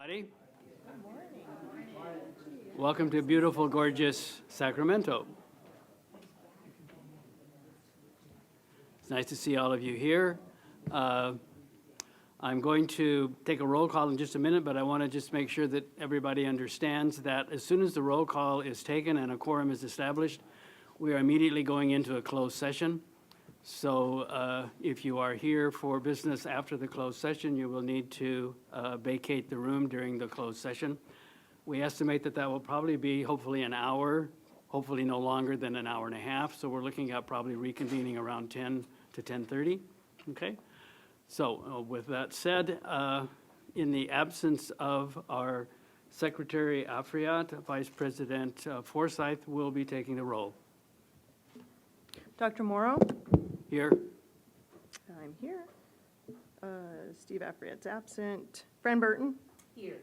Good morning. Welcome to beautiful, gorgeous Sacramento. It's nice to see all of you here. I'm going to take a roll call in just a minute, but I want to just make sure that everybody understands that as soon as the roll call is taken and a quorum is established, we are immediately going into a closed session. So if you are here for business after the closed session, you will need to vacate the room during the closed session. We estimate that that will probably be hopefully an hour, hopefully no longer than an hour and a half. So we're looking at probably reconvening around 10 to 10:30, okay? So with that said, in the absence of our Secretary Afriat, Vice President Forsyth will be taking the roll. Dr. Morrow? Here. I'm here. Steve Afriat's absent. Fran Burton? Here.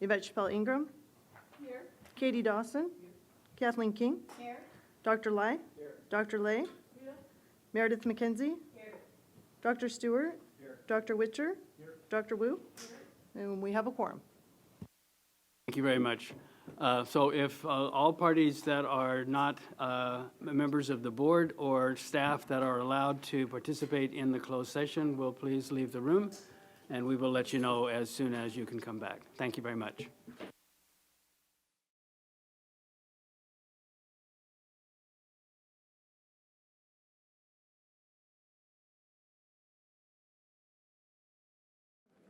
Yvette Chappelle Ingram? Here. Katie Dawson? Here. Kathleen King? Here. Dr. Lai? Here. Dr. Lay? Here. Meredith McKenzie? Here. Dr. Stewart? Here. Dr. Witcher? Here. Dr. Wu? And we have a quorum. Thank you very much. So if all parties that are not members of the board or staff that are allowed to participate in the closed session will please leave the room, and we will let you know as soon as you can come back. Thank you very much.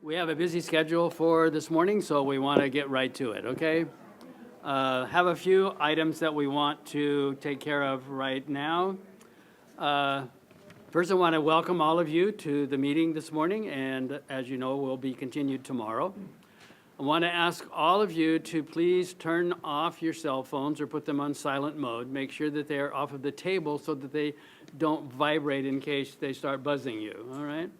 We have a busy schedule for this morning, so we want to get right to it, okay? Have a few items that we want to take care of right now. First, I want to welcome all of you to the meeting this morning, and as you know, will be continued tomorrow. I want to ask all of you to please turn off your cell phones or put them on silent mode. Make sure that they're off of the table so that they don't vibrate in case they start buzzing you, all right?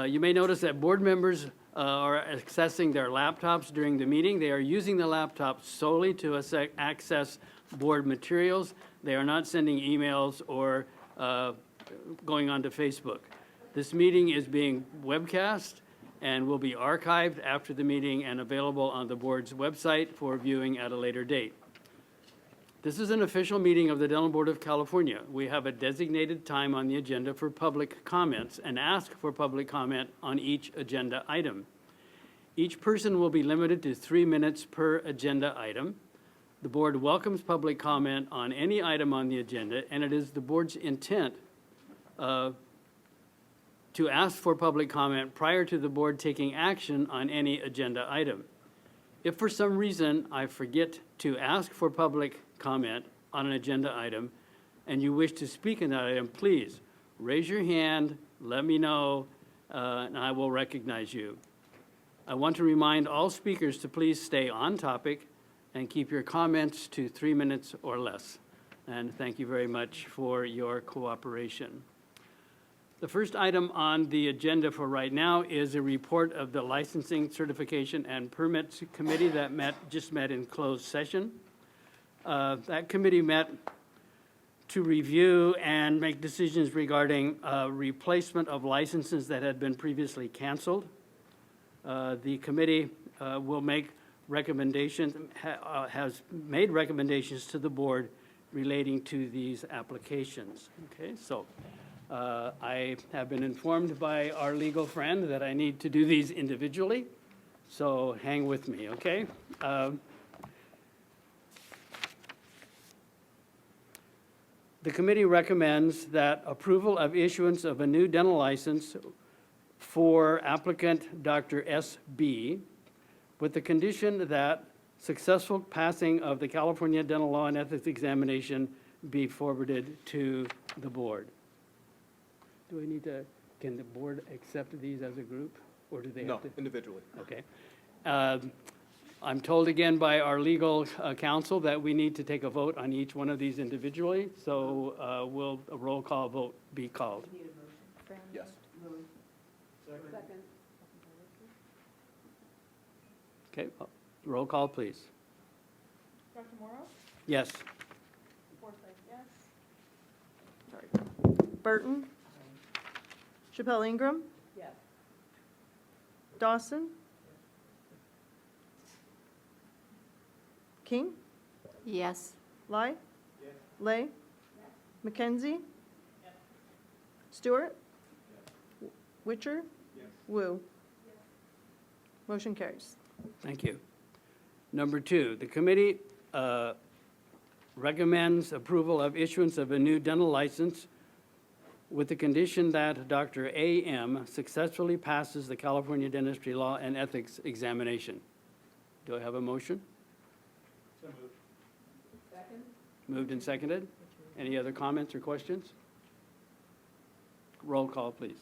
You may notice that board members are accessing their laptops during the meeting. They are using the laptops solely to access board materials. They are not sending emails or going onto Facebook. This meeting is being webcast and will be archived after the meeting and available on the board's website for viewing at a later date. This is an official meeting of the Dental Board of California. We have a designated time on the agenda for public comments and ask for public comment on each agenda item. Each person will be limited to 3 minutes per agenda item. The board welcomes public comment on any item on the agenda, and it is the board's intent to ask for public comment prior to the board taking action on any agenda item. If for some reason I forget to ask for public comment on an agenda item and you wish to speak on that item, please raise your hand, let me know, and I will recognize you. I want to remind all speakers to please stay on topic and keep your comments to 3 minutes or less. And thank you very much for your cooperation. The first item on the agenda for right now is a report of the Licensing, Certification, and Permits Committee that just met in closed session. That committee met to review and make decisions regarding replacement of licenses that had been previously canceled. The committee will make recommendations, has made recommendations to the board relating to these applications. Okay, so I have been informed by our legal friend that I need to do these individually, so hang with me, okay? The committee recommends that approval of issuance of a new dental license for applicant Dr. S.B. with the condition that successful passing of the California Dental Law and Ethics examination be forwarded to the board. Do we need to, can the board accept these as a group, or do they have to? No, individually. Okay. I'm told again by our legal counsel that we need to take a vote on each one of these individually, so will a roll call vote be called? Yes. Second. Okay, roll call, please. Dr. Morrow? Yes. Forsyth, yes. Sorry. Burton? Chappelle Ingram? Yes. Dawson? King, Yes. Lai? Lay? McKenzie? Stewart? Witcher? Wu? Motion carries. Thank you. Number 2, the committee recommends approval of issuance of a new dental license with the condition that Dr. A.M. successfully passes the California Dentistry Law and Ethics examination. Do I have a motion? Second? Moved and seconded. Any other comments or questions? Roll call, please.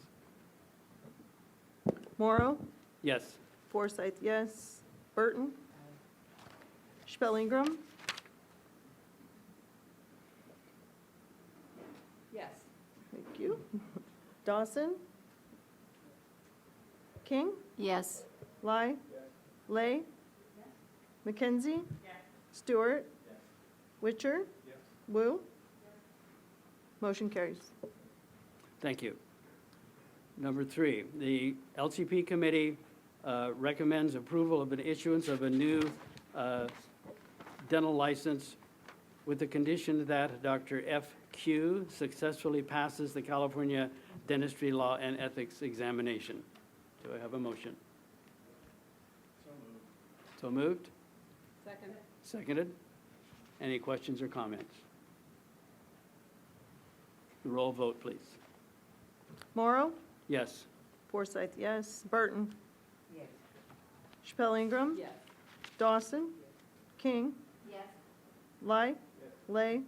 Morrow? Yes. Forsythe, yes. Burton? Spellingram? Yes. Thank you. Dawson? King? Yes. Lai? Lay? McKenzie? Stewart? Witcher? Wu? Motion carries. Thank you. Number 3, the LCP committee recommends approval of an issuance of a new dental license with the condition that Dr. F.Q. successfully passes the California Dentistry Law and Ethics examination. Do I have a motion? So moved. Second? Seconded. Any questions or comments? Roll vote, please. Morrow? Yes. Forsythe, yes. Burton? Yes. Spellingram? Yes. Dawson? King? Yes. Lai? Lay?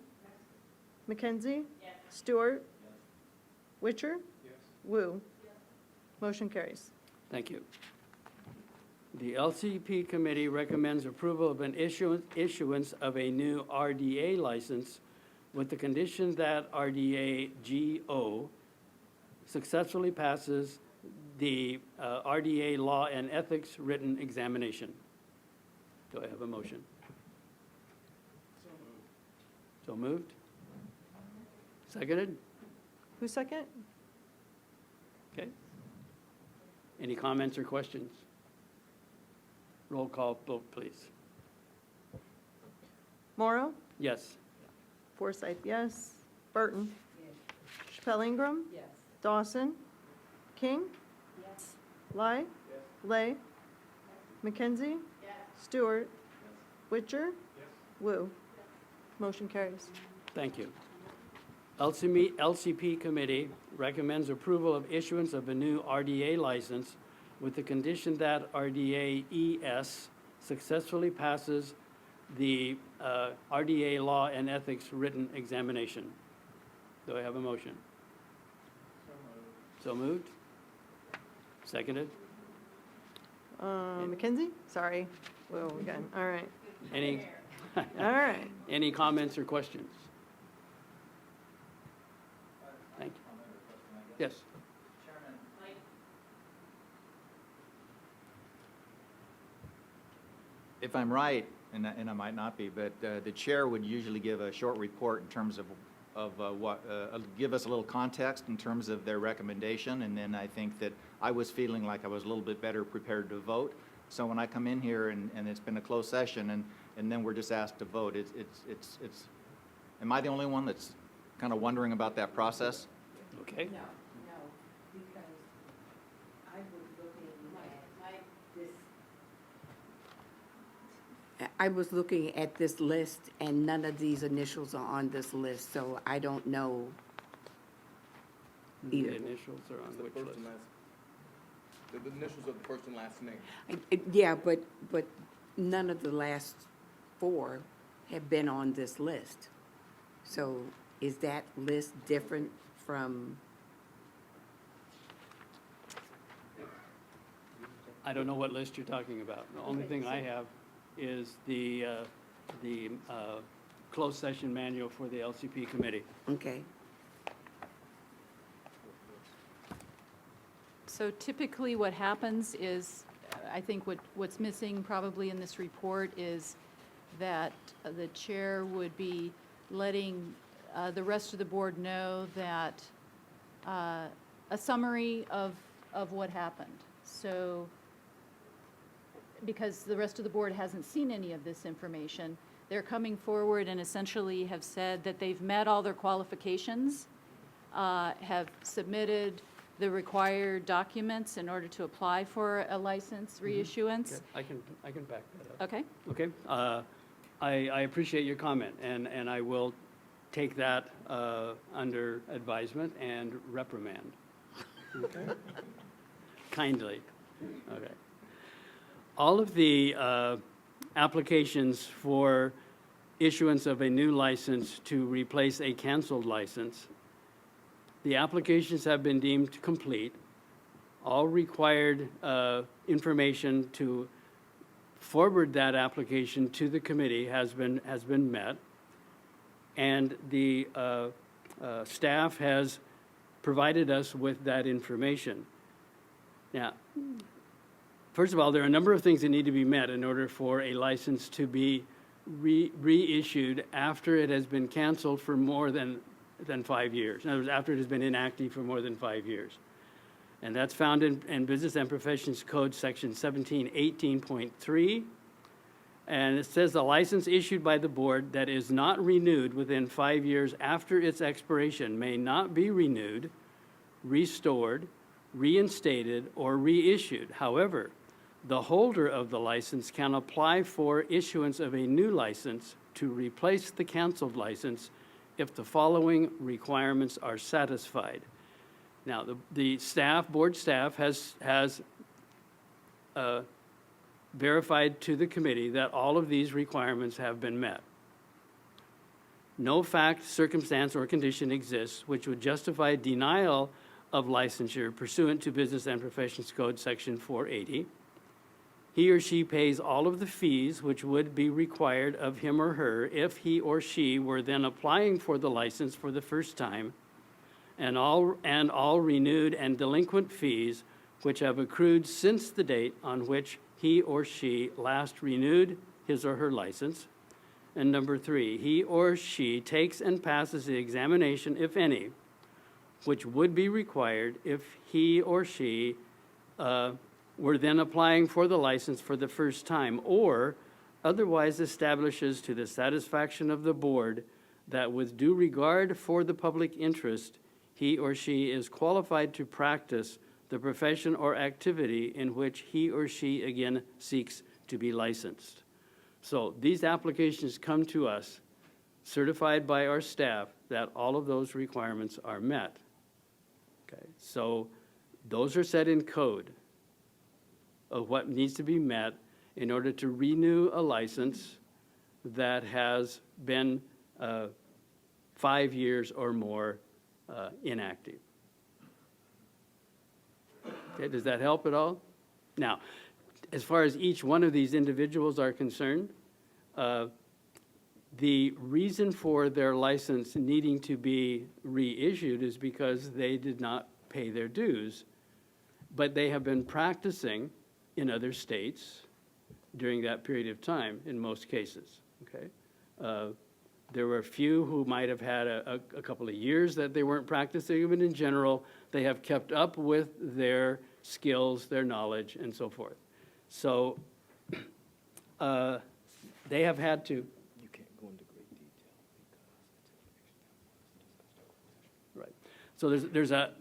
McKenzie? Stewart? Witcher? Wu? Motion carries. Thank you. The LCP committee recommends approval of an issuance of a new RDA license with the condition that RDA GO successfully passes the RDA Law and Ethics written examination. Do I have a motion? So moved. Seconded? Who second? Okay. Any comments or questions? Roll call vote, please. Morrow? Yes. Forsythe, yes. Burton? Spellingram? Yes. Dawson? King? Yes. Lai? Lay? McKenzie? Stewart? Witcher? Wu? Motion carries. Thank you. LCP committee recommends approval of issuance of a new RDA license with the condition that RDA ES successfully passes the RDA Law and Ethics written examination. Do I have a motion? So moved. Seconded. McKenzie? Sorry. Wu again. All right. Any, All right. any comments or questions? Thank you. Yes. If I'm right, and I might not be, but the chair would usually give a short report in terms of give us a little context in terms of their recommendation, and then I think that I was feeling like I was a little bit better prepared to vote. So when I come in here and it's been a closed session and then we're just asked to vote, am I the only one that's kind of wondering about that process? Okay. No, because I was looking at this list, and none of these initials are on this list, so I don't know The either. initials are on which list? The initials of the first and last name. Yeah, but none of the last four have been on this list. So is that list different from, I don't know what list you're talking about. The only thing I have is the closed session manual for the LCP committee. okay? So typically what happens is, I think what's missing probably in this report is that the chair would be letting the rest of the board know that a summary of what happened. So, because the rest of the board hasn't seen any of this information, they're coming forward and essentially have said that they've met all their qualifications, have submitted the required documents in order to apply for a license reissuance. I can back that up. Okay? Okay, I appreciate your comment, and I will take that under advisement and reprimand. Okay. Kindly, okay. All of the applications for issuance of a new license to replace a canceled license, the applications have been deemed complete. All required information to forward that application to the committee has been met, and the staff has provided us with that information. Now, first of all, there are a number of things that need to be met in order for a license to be reissued after it has been canceled for more than 5 years. In other words, after it has been inactive for more than 5 years. And that's found in Business and Professions Code Section 1718.3. And it says the license issued by the board that is not renewed within 5 years after its expiration may not be renewed, restored, reinstated, or reissued. However, the holder of the license can apply for issuance of a new license to replace the canceled license if the following requirements are satisfied. Now, the board staff has verified to the committee that all of these requirements have been met. No fact, circumstance, or condition exists which would justify denial of licensure pursuant to Business and Professions Code Section 480. He or she pays all of the fees which would be required of him or her if he or she were then applying for the license for the first time, and all renewed and delinquent fees which have accrued since the date on which he or she last renewed his or her license. And number 3, he or she takes and passes the examination, if any, which would be required if he or she were then applying for the license for the first time, or otherwise establishes to the satisfaction of the board that with due regard for the public interest, he or she is qualified to practice the profession or activity in which he or she again seeks to be licensed. So these applications come to us certified by our staff that all of those requirements are met. Okay, so those are set in code of what needs to be met in order to renew a license that has been 5 years or more inactive. Okay, does that help at all? Now, as far as each one of these individuals are concerned, the reason for their license needing to be reissued is because they did not pay their dues, but they have been practicing in other states during that period of time in most cases, okay? There were a few who might have had a couple of years that they weren't practicing, but in general, they have kept up with their skills, their knowledge, and so forth. So they have had to. You can't go into great detail because Right. So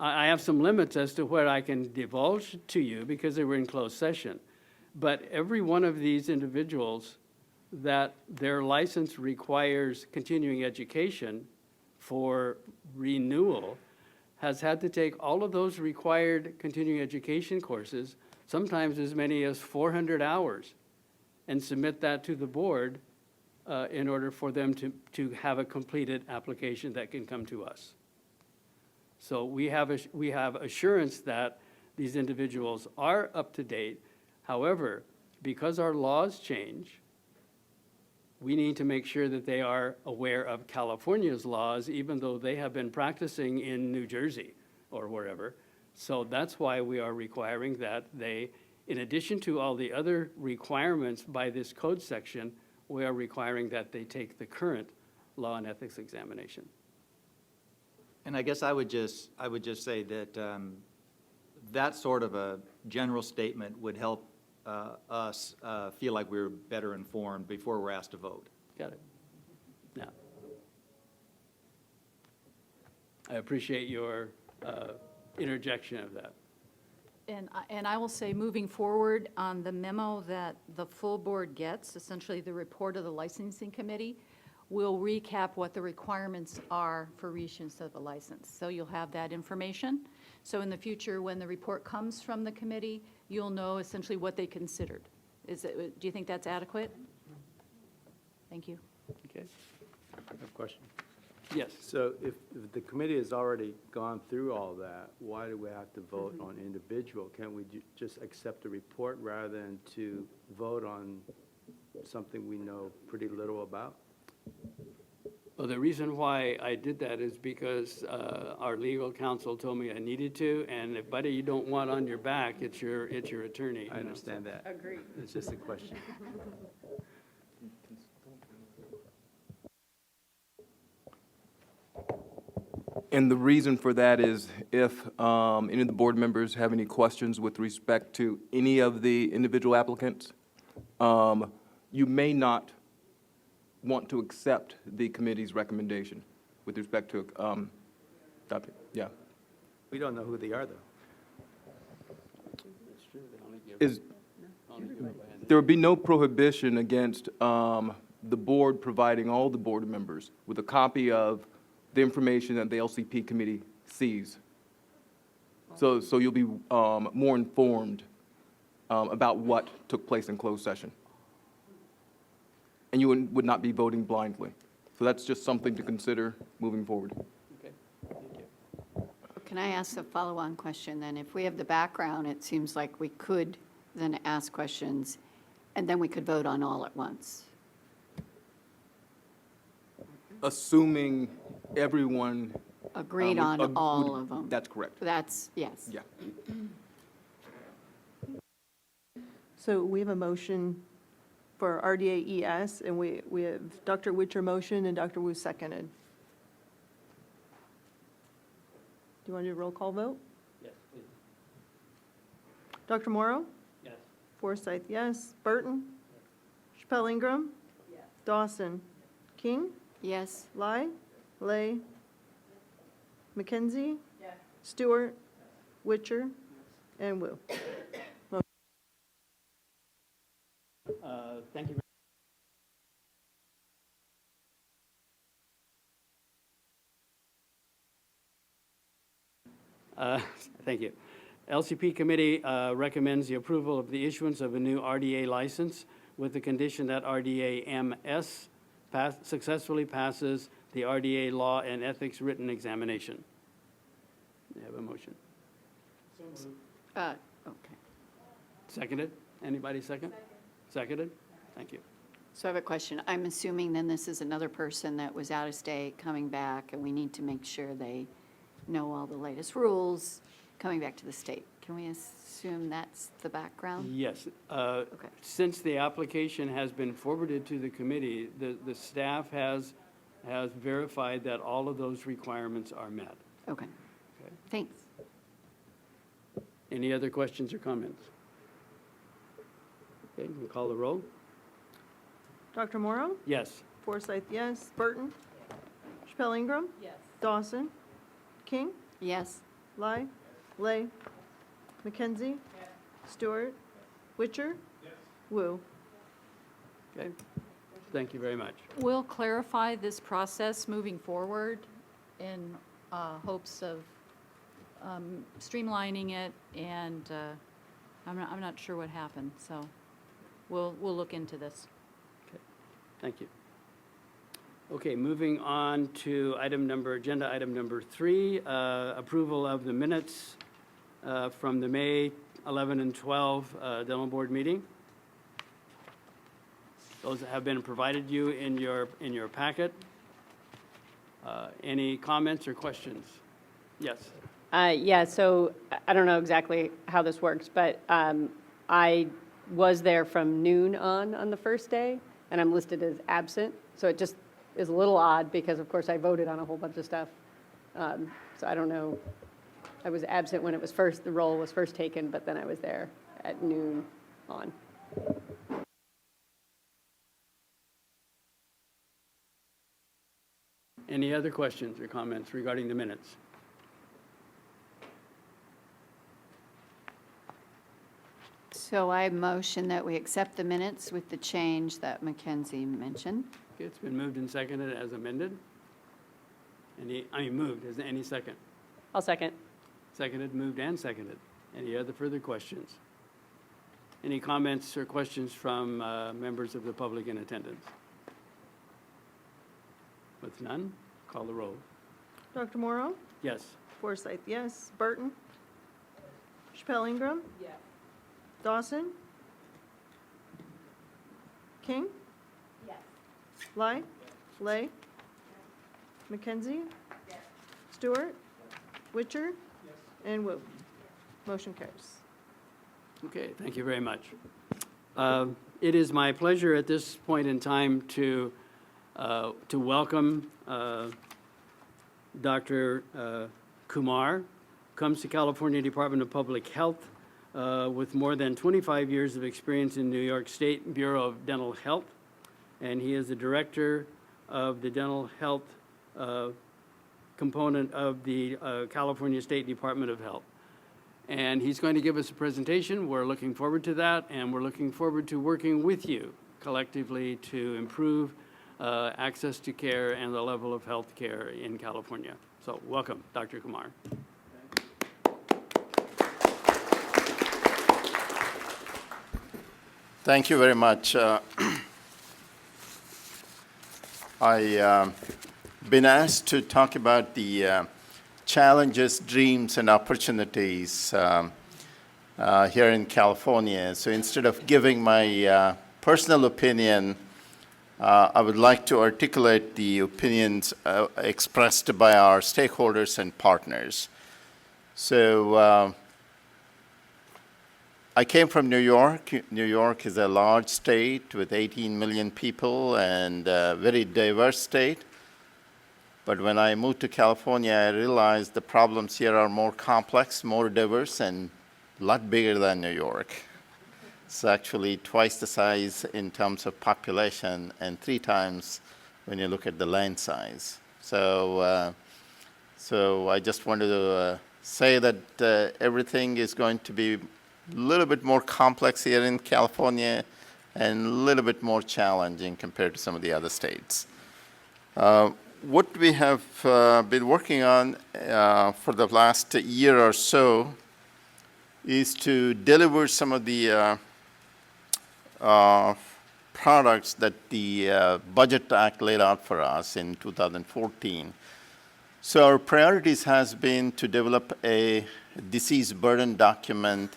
I have some limits as to what I can divulge to you because they were in closed session. But every one of these individuals that their license requires continuing education for renewal has had to take all of those required continuing education courses, sometimes as many as 400 hours, and submit that to the board in order for them to have a completed application that can come to us. So we have assurance that these individuals are up to date. However, because our laws change, we need to make sure that they are aware of California's laws, even though they have been practicing in New Jersey or wherever. So that's why we are requiring that they, in addition to all the other requirements by this code section, we are requiring that they take the current law and ethics examination. And I guess I would just say that that sort of a general statement would help us feel like we're better informed before we're asked to vote. Got it. Now, I appreciate your interjection of that. And I will say, moving forward on the memo that the full board gets, essentially the report of the licensing committee, will recap what the requirements are for reissuance of a license. So you'll have that information. So in the future, when the report comes from the committee, you'll know essentially what they considered. Do you think that's adequate? Thank you. Okay? I have a question. Yes. So if the committee has already gone through all that, why do we have to vote on individual? Can't we just accept the report rather than to vote on something we know pretty little about? Well, the reason why I did that is because our legal counsel told me I needed to, and if, buddy, you don't want on your back, it's your attorney. I understand that. Agreed. It's just a question. And the reason for that is if any of the board members have any questions with respect to any of the individual applicants, you may not want to accept the committee's recommendation with respect to, yeah. We don't know who they are, though. There would be no prohibition against the board providing all the board members with a copy of the information that the LCP committee sees. So you'll be more informed about what took place in closed session. And you would not be voting blindly. So that's just something to consider moving forward. Okay, thank you. Can I ask a follow-on question then? If we have the background, it seems like we could then ask questions, and then we could vote on all at once. Assuming everyone. Agreed would- on would- all of them. That's correct. That's, yes. Yeah. So we have a motion for RDA-ES, and we have Dr. Witcher motion and Dr. Wu seconded. Do you want to do a roll call vote? Yes, please. Dr. Morrow? Yes. Forsythe, yes. Burton? Chappelle Ingram? Dawson? King? Yes, Lai? Lay? McKenzie? Stewart? Witcher? And Wu. Thank you. Thank you. LCP Committee recommends the approval of the issuance of a new RDA license with the condition that RDA-MS successfully passes the RDA Law and Ethics written examination. I have a motion. okay. Seconded? Anybody second? Seconded? Thank you. So I have a question. I'm assuming then this is another person that was out of state coming back, and we need to make sure they know all the latest rules coming back to the state. Can we assume that's the background? Yes. Okay. Since the application has been forwarded to the committee, the staff has verified that all of those requirements are met. Okay. Okay. Thanks. Any other questions or comments? Okay, we'll call the roll. Dr. Morrow? Yes. Forsythe, yes. Burton? Chappelle Ingram? Yes. Dawson? King? Yes, Lai? Lay? McKenzie? Stewart? Witcher? Wu? Okay. Thank you very much. We'll clarify this process moving forward in hopes of streamlining it, and I'm not sure what happened, so we'll look into this. Thank you. Okay, moving on to agenda item number 3, approval of the minutes from the May 11 and 12 dental board meeting. Those have been provided you in your packet. Any comments or questions? Yes. Yeah, so I don't know exactly how this works, but I was there from noon on the first day, and I'm listed as absent. So it just is a little odd because, of course, I voted on a whole bunch of stuff. So I don't know. I was absent when it was the roll was first taken, but then I was there at noon. on. Any other questions or comments regarding the minutes? So I motion that we accept the minutes with the change that Mackenzie mentioned. Okay, it's been moved and seconded as amended. Moved, is there any second? I'll second. Seconded, moved, and seconded. Any other further questions? Any comments or questions from members of the public in attendance? With none, call the roll. Dr. Morrow? Yes. Forsythe, yes. Burton? Chappelle Ingram? Yes. Dawson? King? Yes. Lai? Lay? Mackenzie? Stewart? Witcher? And Wu. Motion carries. Okay, thank you very much. It is my pleasure at this point in time to welcome Dr. Kumar, comes to California Department of Public Health with more than 25 years of experience in New York State Bureau of Dental Health, and he is the director of the dental health component of the California State Department of Health. And he's going to give us a presentation. We're looking forward to that, and we're looking forward to working with you collectively to improve access to care and the level of health care in California. So welcome, Dr. Kumar. Thank you very much. I've been asked to talk about the challenges, dreams, and opportunities here in California. So instead of giving my personal opinion, I would like to articulate the opinions expressed by our stakeholders and partners. So I came from New York. New York is a large state with 18 million people and a very diverse state. But when I moved to California, I realized the problems here are more complex, more diverse, and a lot bigger than New York. It's actually twice the size in terms of population and 3 times when you look at the land size. So I just wanted to say that everything is going to be a little bit more complex here in California and a little bit more challenging compared to some of the other states. What we have been working on for the last year or so is to deliver some of the products that the Budget Act laid out for us in 2014. So our priorities has been to develop a disease burden document,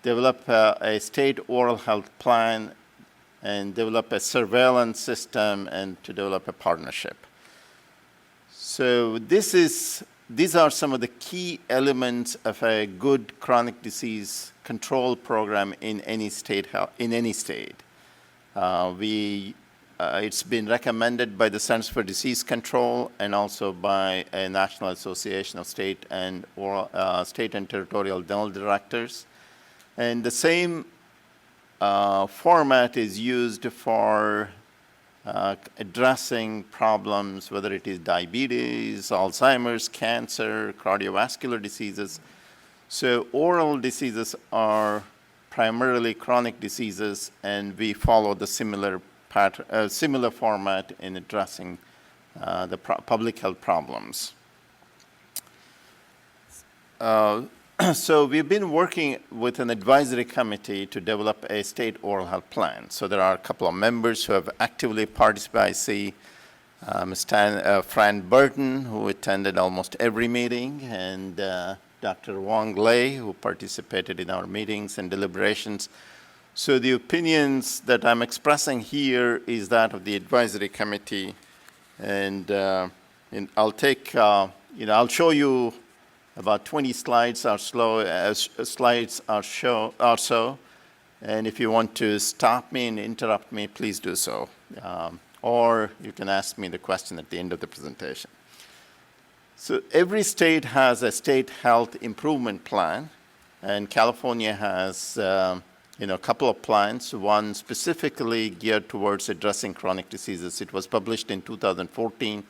develop a state oral health plan, and develop a surveillance system, and to develop a partnership. So these are some of the key elements of a good chronic disease control program in any state. It's been recommended by the Centers for Disease Control and also by a National Association of State and Territorial Dental Directors. And the same format is used for addressing problems, whether it is diabetes, Alzheimer's, cancer, cardiovascular diseases. So oral diseases are primarily chronic diseases, and we follow the similar format in addressing the public health problems. So we've been working with an advisory committee to develop a state oral health plan. So there are a couple of members who have actively participated. I see Ms. Fran Burton, who attended almost every meeting, and Dr. Wong Lei, who participated in our meetings and deliberations. So the opinions that I'm expressing here is that of the advisory committee, and I'll take, I'll show you about 20 slides or so, and if you want to stop me and interrupt me, please do so. Or you can ask me the question at the end of the presentation. So every state has a state health improvement plan, and California has a couple of plans, one specifically geared towards addressing chronic diseases. It was published in 2014,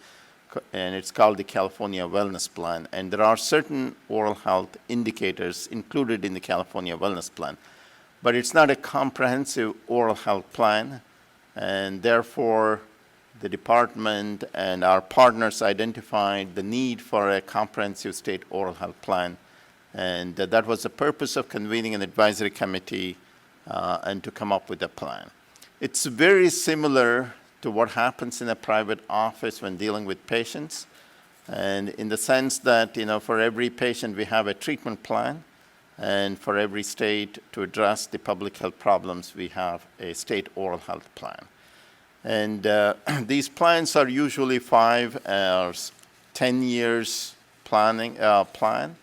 and it's called the California Wellness Plan. And there are certain oral health indicators included in the California Wellness Plan. But it's not a comprehensive oral health plan, and therefore the department and our partners identified the need for a comprehensive state oral health plan. And that was the purpose of convening an advisory committee and to come up with a plan. It's very similar to what happens in a private office when dealing with patients, and in the sense that, for every patient we have a treatment plan, and for every state to address the public health problems, we have a state oral health plan. And these plans are usually 5 or 10 years plan,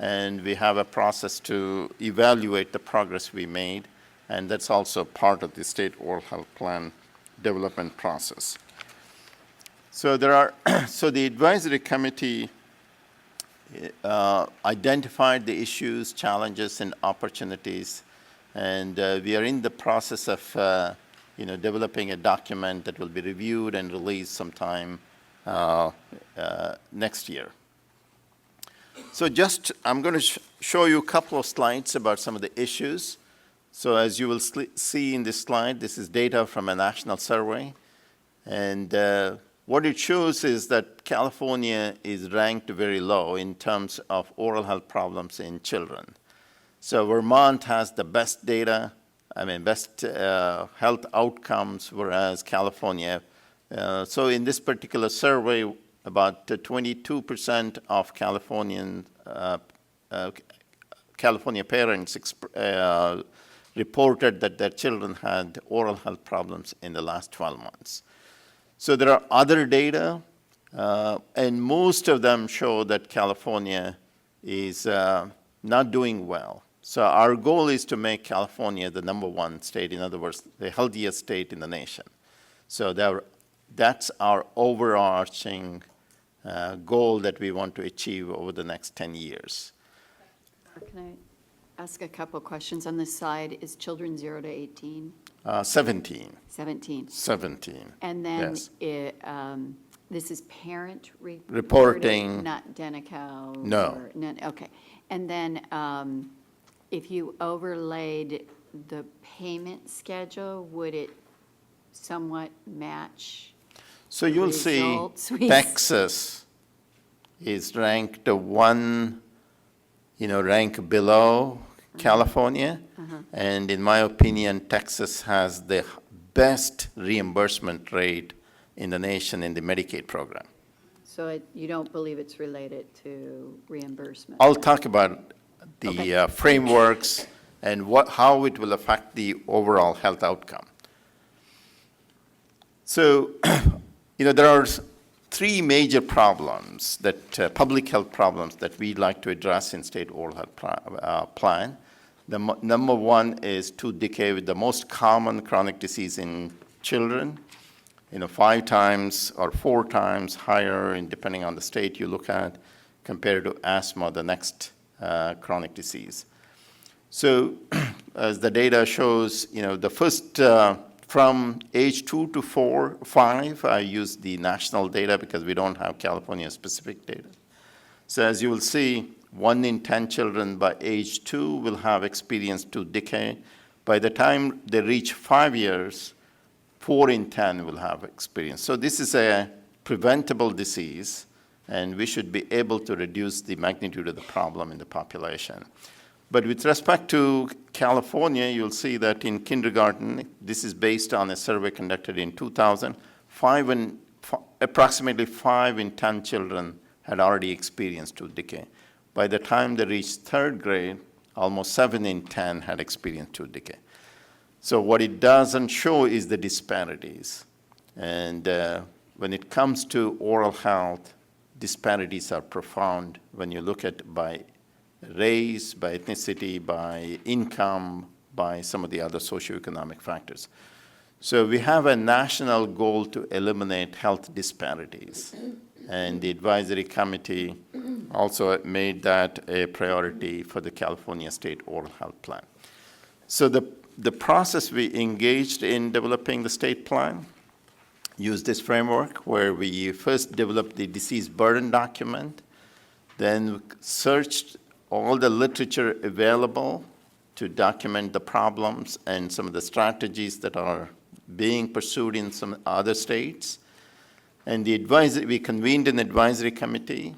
and we have a process to evaluate the progress we made, and that's also part of the state oral health plan development process. So so the advisory committee identified the issues, challenges, and opportunities, and we are in the process of developing a document that will be reviewed and released sometime next year. So I'm going to show you a couple of slides about some of the issues. So as you will see in this slide, this is data from a national survey, and what it shows is that California is ranked very low in terms of oral health problems in children. So Vermont has the best data, best health outcomes, whereas California. So in this particular survey, about 22% of California parents reported that their children had oral health problems in the last 12 months. So there are other data, and most of them show that California is not doing well. So our goal is to make California the #1 state, in other words, the healthiest state in the nation. So that's our overarching goal that we want to achieve over the next 10 years. Can I ask a couple questions on this side? Is children 0 to 18? 17. 17. 17. And then Yes. this is parent Reporting. Not Denical? No. Okay. And then if you overlaid the payment schedule, would it somewhat match? So you'll see results? Texas is ranked one, rank below California. And in my opinion, Texas has the best reimbursement rate in the nation in the Medicaid program. So you don't believe it's related to reimbursement? I'll talk about the Okay. frameworks and how it will affect the overall health outcome. So, there are 3 major problems that public health problems that we'd like to address in state oral health plan. The #1 is tooth decay, with the most common chronic disease in children, 5 times or 4 times higher, and depending on the state you look at, compared to asthma, the next chronic disease. So as the data shows, the first, from age 2 to 5, I use the national data because we don't have California-specific data. So as you will see, 1 in 10 children by age 2 will have experienced tooth decay. By the time they reach 5 years, 4 in 10 will have experience. So this is a preventable disease, and we should be able to reduce the magnitude of the problem in the population. But with respect to California, you'll see that in kindergarten, this is based on a survey conducted in 2000, approximately 5 in 10 children had already experienced tooth decay. By the time they reached 3rd grade, almost 7 in 10 had experienced tooth decay. So what it doesn't show is the disparities. And when it comes to oral health, disparities are profound when you look at by race, by ethnicity, by income, by some of the other socioeconomic factors. So we have a national goal to eliminate health disparities. And the advisory committee also made that a priority for the California State Oral Health Plan. So the process we engaged in developing the state plan used this framework where we first developed the disease burden document, then searched all the literature available to document the problems and some of the strategies that are being pursued in some other states. And we convened an advisory committee,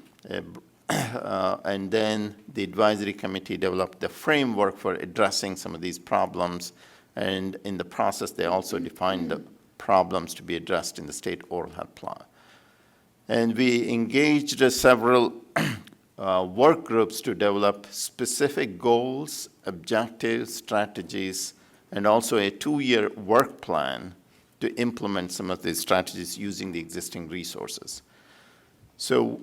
and then the advisory committee developed the framework for addressing some of these problems. And in the process, they also defined the problems to be addressed in the state oral health plan. And we engaged several work groups to develop specific goals, objectives, strategies, and also a 2-year work plan to implement some of these strategies using the existing resources. So,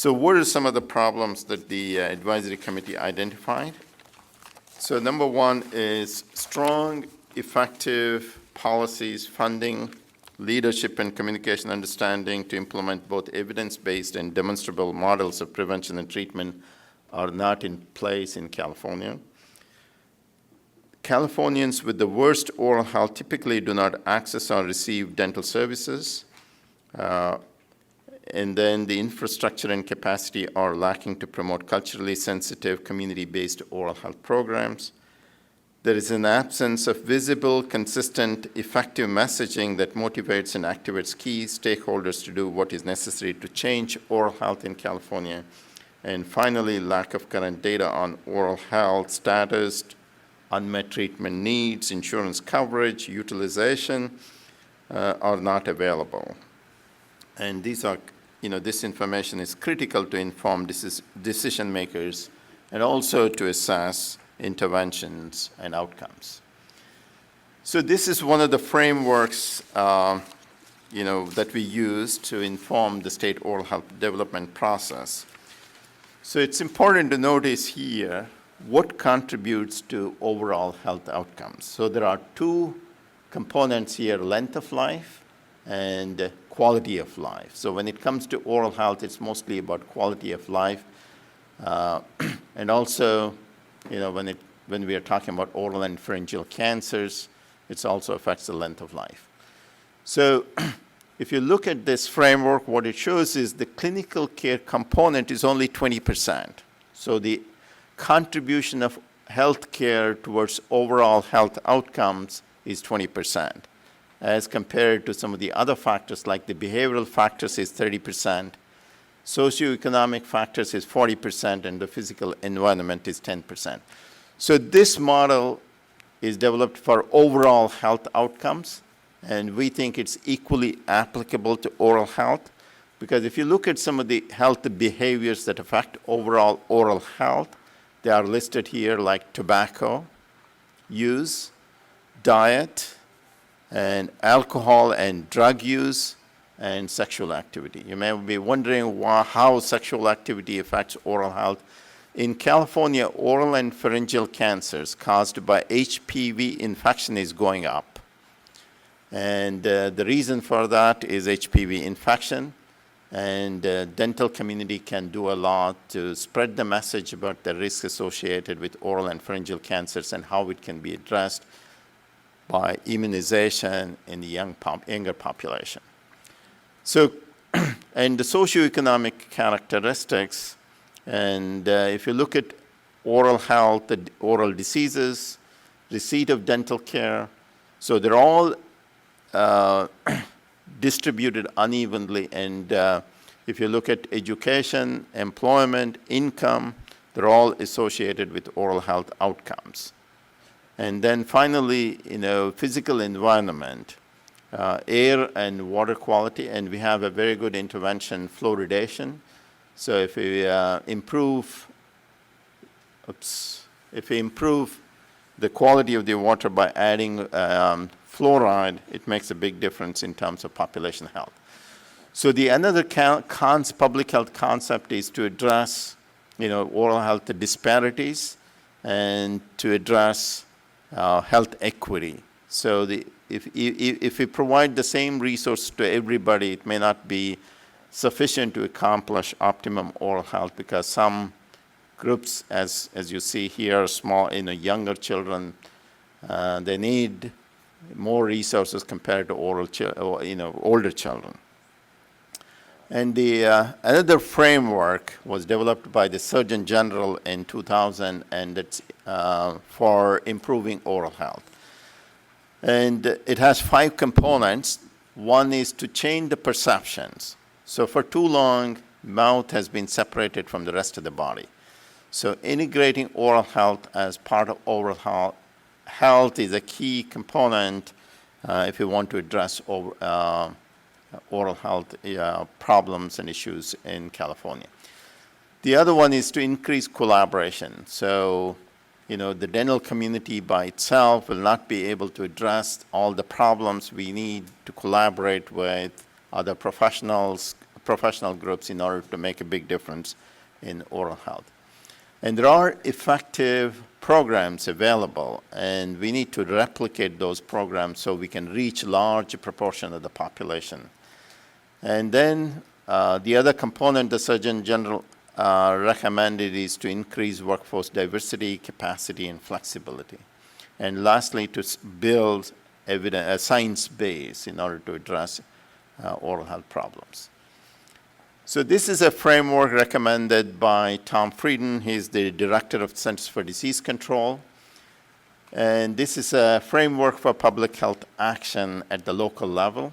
what are some of the problems that the advisory committee identified? So number one is strong, effective policies, funding, leadership and communication understanding to implement both evidence-based and demonstrable models of prevention and treatment are not in place in California. Californians with the worst oral health typically do not access or receive dental services. And then the infrastructure and capacity are lacking to promote culturally sensitive, community-based oral health programs. There is an absence of visible, consistent, effective messaging that motivates and activates key stakeholders to do what is necessary to change oral health in California. And finally, lack of current data on oral health status, unmet treatment needs, insurance coverage, utilization are not available. And these are, this information is critical to inform decision makers and also to assess interventions and outcomes. So this is one of the frameworks, that we use to inform the state oral health development process. So it's important to notice here what contributes to overall health outcomes. So there are 2 components here, length of life and quality of life. So when it comes to oral health, it's mostly about quality of life. And also, when we are talking about oral and pharyngeal cancers, it also affects the length of life. So if you look at this framework, what it shows is the clinical care component is only 20%. So the contribution of health care towards overall health outcomes is 20%, as compared to some of the other factors like the behavioral factors is 30%, socioeconomic factors is 40%, and the physical environment is 10%. So this model is developed for overall health outcomes, and we think it's equally applicable to oral health, because if you look at some of the health behaviors that affect overall oral health, they are listed here like tobacco use, diet, and alcohol and drug use, and sexual activity. You may be wondering how sexual activity affects oral health. In California, oral and pharyngeal cancers caused by HPV infection is going up. And the reason for that is HPV infection. And the dental community can do a lot to spread the message about the risk associated with oral and pharyngeal cancers and how it can be addressed by immunization in the younger population. So, and the socioeconomic characteristics, and if you look at oral health, the oral diseases, receipt of dental care, so they're all distributed unevenly, and if you look at education, employment, income, they're all associated with oral health outcomes. And then finally, physical environment, air and water quality, and we have a very good intervention, fluoridation. So if we improve the quality of the water by adding fluoride, it makes a big difference in terms of population health. So the another public health concept is to address, oral health disparities and to address health equity. So if we provide the same resource to everybody, it may not be sufficient to accomplish optimum oral health, because some groups, as you see here, small, younger children, They need more resources compared to older children. And the another framework was developed by the Surgeon General in 2000, and it's for improving oral health. And it has 5 components. One is to change the perceptions. So for too long, mouth has been separated from the rest of the body. So integrating oral health as part of oral health is a key component if you want to address oral health problems and issues in California. The other one is to increase collaboration. So, the dental community by itself will not be able to address all the problems. We need to collaborate with other professional groups in order to make a big difference in oral health. And there are effective programs available, and we need to replicate those programs so we can reach large proportion of the population. And then the other component the Surgeon General recommended is to increase workforce diversity, capacity, and flexibility. And lastly, to build a science base in order to address oral health problems. So this is a framework recommended by Tom Frieden. He's the director of Centers for Disease Control. And this is a framework for public health action at the local level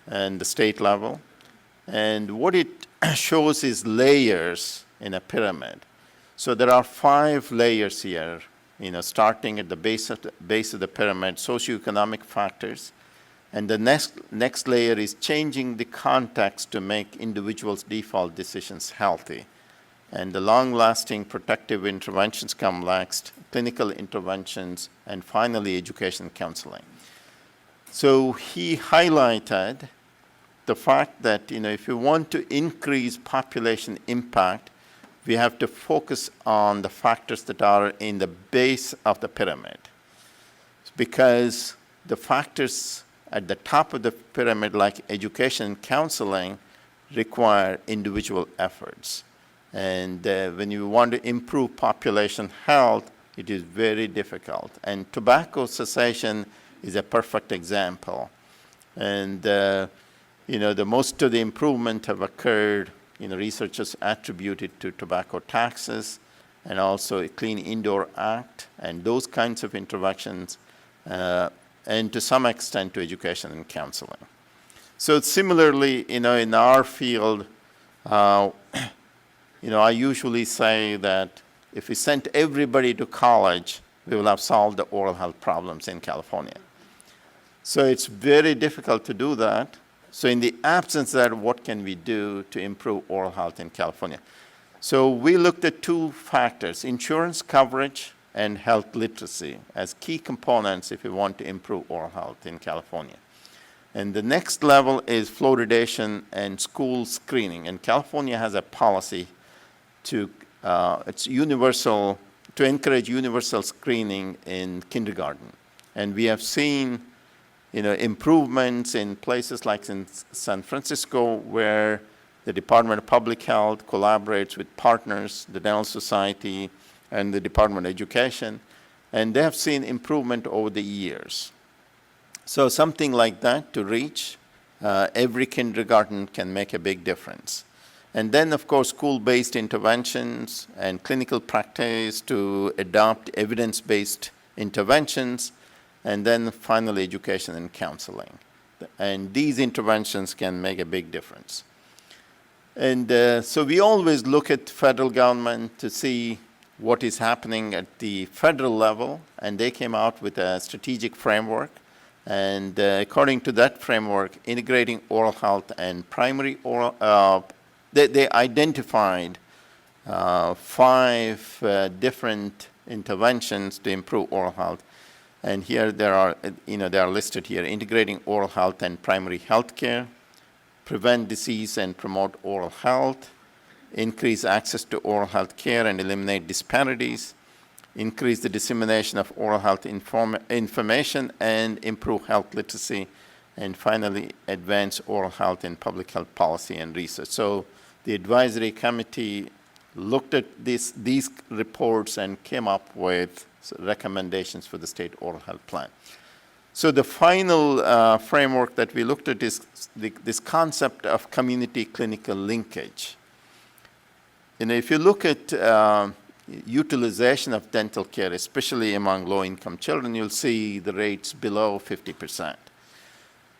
and the state level. And what it shows is layers in a pyramid. So there are 5 layers here, starting at the base of the pyramid, socioeconomic factors. And the next layer is changing the context to make individuals' default decisions healthy. And the long-lasting protective interventions come next, clinical interventions, and finally, education counseling. So he highlighted the fact that, if you want to increase population impact, we have to focus on the factors that are in the base of the pyramid. Because the factors at the top of the pyramid, like education and counseling, require individual efforts. And when you want to improve population health, it is very difficult. And tobacco cessation is a perfect example. And the most of the improvement have occurred, researchers attribute it to tobacco taxes and also a Clean Indoor Act and those kinds of interventions, and to some extent to education and counseling. So similarly, in our field, I usually say that if we sent everybody to college, we will have solved the oral health problems in California. So it's very difficult to do that. So in the absence of that, what can we do to improve oral health in California? So we looked at 2 factors, insurance coverage and health literacy, as key components if we want to improve oral health in California. And the next level is fluoridation and school screening. And California has a policy it's universal, to encourage universal screening in kindergarten. And we have seen improvements in places like in San Francisco, where the Department of Public Health collaborates with partners, the Dental Society, and the Department of Education, and they have seen improvement over the years. So something like that to reach every kindergarten can make a big difference. And then, of course, school-based interventions and clinical practice to adopt evidence-based interventions, and then finally education and counseling. And these interventions can make a big difference. And so we always look at federal government to see what is happening at the federal level, and they came out with a strategic framework. And according to that framework, integrating oral health and primary oral, they identified 5 different interventions to improve oral health. And here they are listed here: integrating oral health and primary health care, prevent disease and promote oral health, increase access to oral health care and eliminate disparities, increase the dissemination of oral health information and improve health literacy, and finally, advance oral health in public health policy and research. So the advisory committee looked at these reports and came up with recommendations for the state oral health plan. So the final framework that we looked at is this concept of community clinical linkage. If you look at utilization of dental care, especially among low-income children, you'll see the rates below 50%.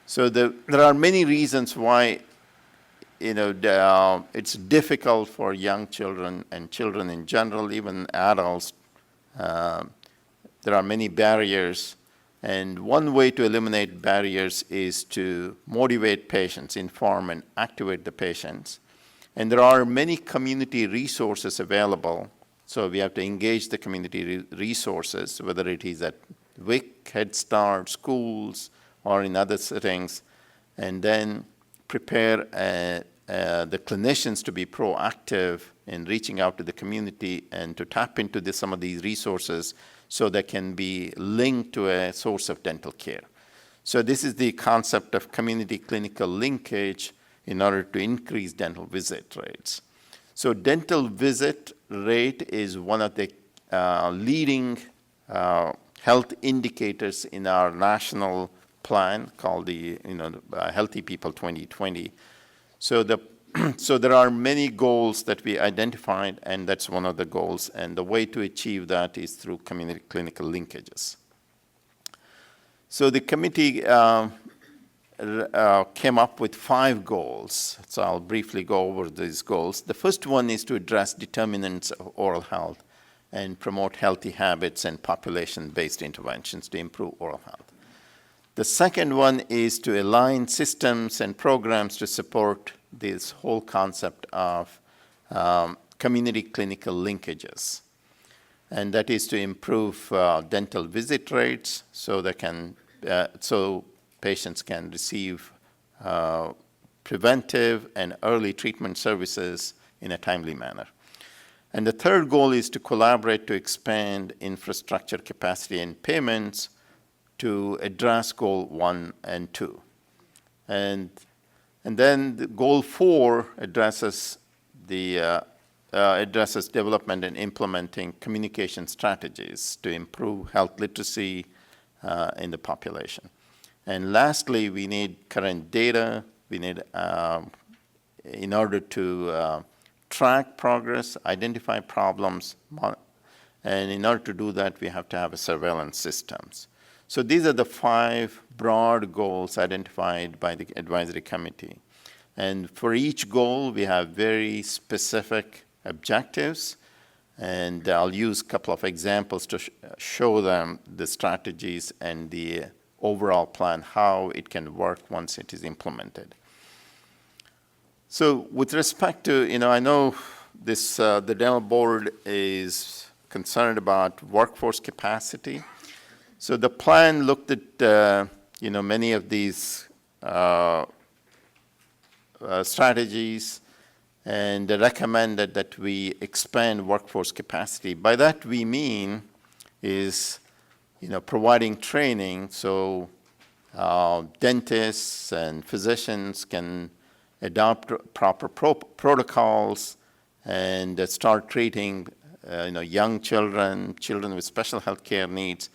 So there are many reasons why it's difficult for young children and children in general, even adults. There are many barriers, and one way to eliminate barriers is to motivate patients, inform and activate the patients. And there are many community resources available, so we have to engage the community resources, whether it is at WIC, Head Start, schools, or in other settings, and then prepare the clinicians to be proactive in reaching out to the community and to tap into some of these resources so they can be linked to a source of dental care. So this is the concept of community clinical linkage in order to increase dental visit rates. So dental visit rate is one of the leading health indicators in our national plan called the Healthy People 2020. So there are many goals that we identified, and that's one of the goals. And the way to achieve that is through community clinical linkages. So the committee came up with 5 goals. So I'll briefly go over these goals. The first one is to address determinants of oral health and promote healthy habits and population-based interventions to improve oral health. The second one is to align systems and programs to support this whole concept of community clinical linkages. And that is to improve dental visit rates so patients can receive preventive and early treatment services in a timely manner. And the third goal is to collaborate to expand infrastructure capacity and payments to address goal 1 and 2. And then the goal 4 addresses development and implementing communication strategies to improve health literacy in the population. And lastly, we need current data. We need, in order to track progress, identify problems, and in order to do that, we have to have a surveillance systems. So these are the 5 broad goals identified by the advisory committee. And for each goal, we have very specific objectives. And I'll use a couple of examples to show them the strategies and the overall plan, how it can work once it is implemented. So with respect to, I know this, the dental board is concerned about workforce capacity. So the plan looked at, many of these strategies and recommended that we expand workforce capacity. By that we mean is, providing training so dentists and physicians can adopt proper protocols and start treating, young children with special health care needs.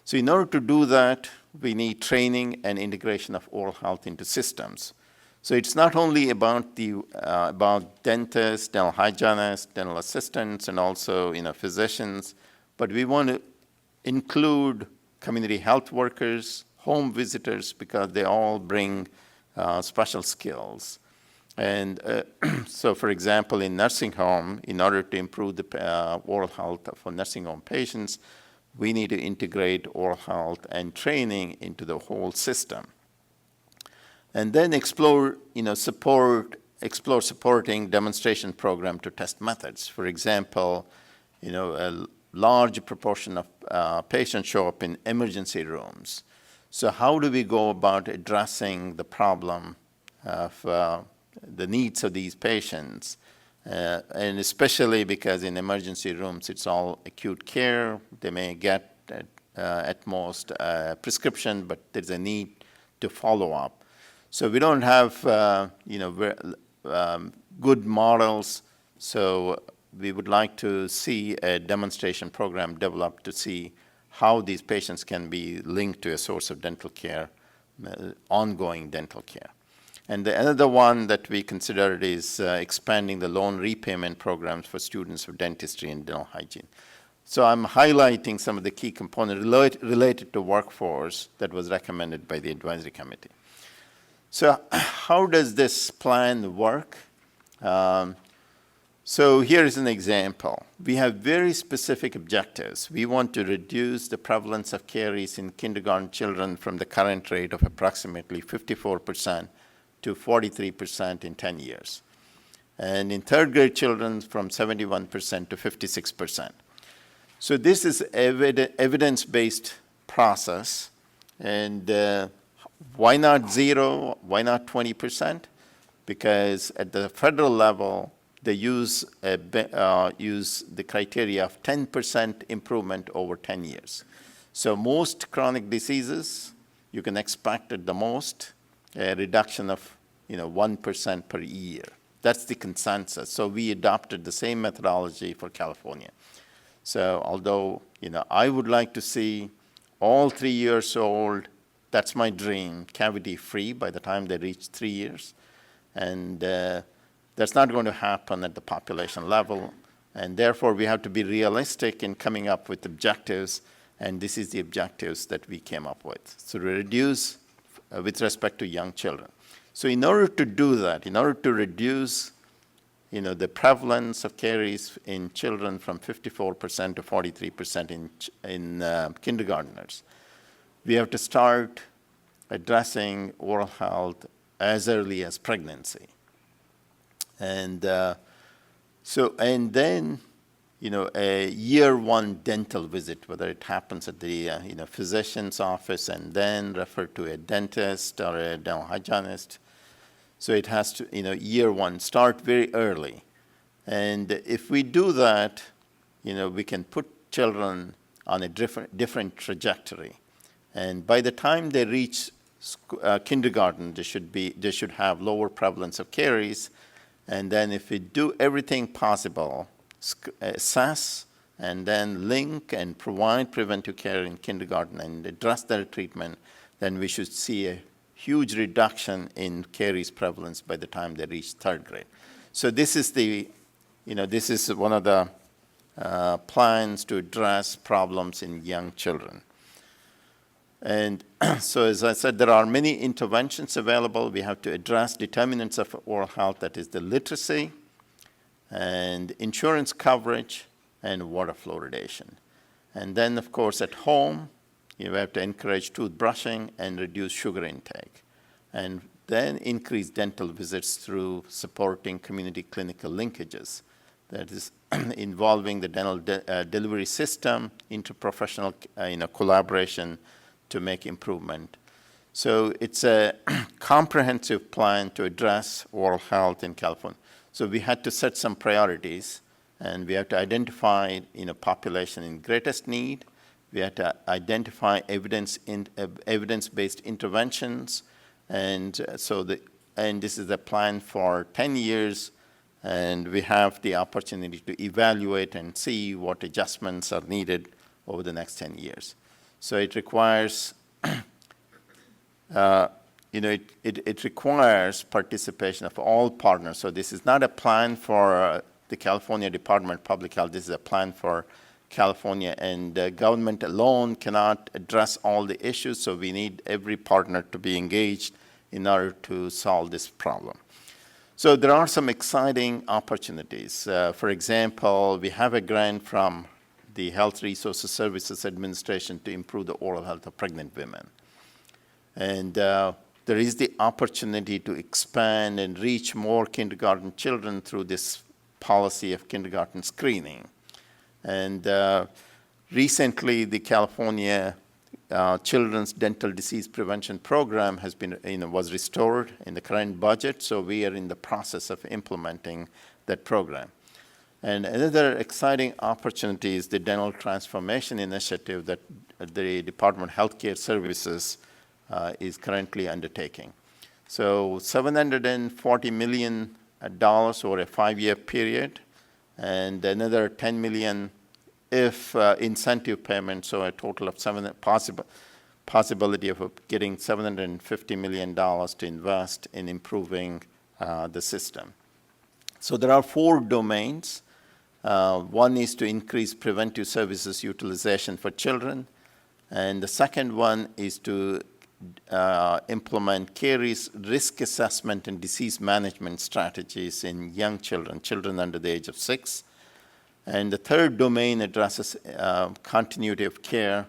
So in order to do that, we need training and integration of oral health into systems. So it's not only about about dentists, dental hygienists, dental assistants, and also physicians, but we want to include community health workers, home visitors, because they all bring special skills. And so, for example, in nursing home, in order to improve the oral health for nursing home patients, we need to integrate oral health and training into the whole system. And then explore supporting demonstration program to test methods. For example, a large proportion of patients show up in emergency rooms. So how do we go about addressing the problem of the needs of these patients? And especially because in emergency rooms, it's all acute care. They may get at most a prescription, but there's a need to follow up. So we don't have, good models. So we would like to see a demonstration program developed to see how these patients can be linked to a source of dental care, ongoing dental care. And the another one that we considered is expanding the loan repayment programs for students of dentistry and dental hygiene. So I'm highlighting some of the key components related to workforce that was recommended by the advisory committee. So how does this plan work? So here is an example. We have very specific objectives. We want to reduce the prevalence of caries in kindergarten children from the current rate of approximately 54% to 43% in 10 years. And in third grade children from 71% to 56%. So this is evidence-based process. And why not 0? Why not 20%? Because at the federal level, they use the criteria of 10% improvement over 10 years. So most chronic diseases, you can expect at the most a reduction of 1% per year. That's the consensus. So we adopted the same methodology for California. So although I would like to see all 3 years old, that's my dream, cavity-free by the time they reach 3 years. And that's not going to happen at the population level. And therefore, we have to be realistic in coming up with objectives. And this is the objectives that we came up with. So to reduce with respect to young children. So in order to do that, in order to reduce the prevalence of caries in children from 54% to 43% in kindergartners, we have to start addressing oral health as early as pregnancy. And then, a year one dental visit, whether it happens at the physician's office and then referred to a dentist or a dental hygienist. So it has to, year one, start very early. And if we do that, we can put children on a different trajectory. And by the time they reach kindergarten, they should have lower prevalence of caries. And then if we do everything possible, assess and then link and provide preventive care in kindergarten and address their treatment, then we should see a huge reduction in caries prevalence by the time they reach third grade. So this is this is one of the plans to address problems in young children. And so as I said, there are many interventions available. We have to address determinants of oral health, that is the literacy and insurance coverage and water fluoridation. And then, of course, at home, you have to encourage toothbrushing and reduce sugar intake. And then increase dental visits through supporting community clinical linkages. That is involving the dental delivery system, interprofessional collaboration to make improvement. So it's a comprehensive plan to address oral health in California. So we had to set some priorities, and we have to identify population in greatest need. We have to identify evidence-based interventions, and this is a plan for 10 years, and we have the opportunity to evaluate and see what adjustments are needed over the next 10 years. So it requires, it requires participation of all partners. So this is not a plan for the California Department of Public Health. This is a plan for California, and government alone cannot address all the issues. So we need every partner to be engaged in order to solve this problem. So there are some exciting opportunities. For example, we have a grant from the Health Resources Services Administration to improve the oral health of pregnant women. And there is the opportunity to expand and reach more kindergarten children through this policy of kindergarten screening. And recently, the California Children's Dental Disease Prevention Program has been, was restored in the current budget, so we are in the process of implementing that program. And another exciting opportunity is the Dental Transformation Initiative that the Department of Healthcare Services is currently undertaking. So $740 million over a 5-year period, and another 10 million if incentive payments, so a total of possibility of getting $750 million to invest in improving the system. So there are 4 domains. One is to increase preventive services utilization for children, and the second one is to implement care risk assessment and disease management strategies in young children, children under the age of 6. And the third domain addresses continuity of care.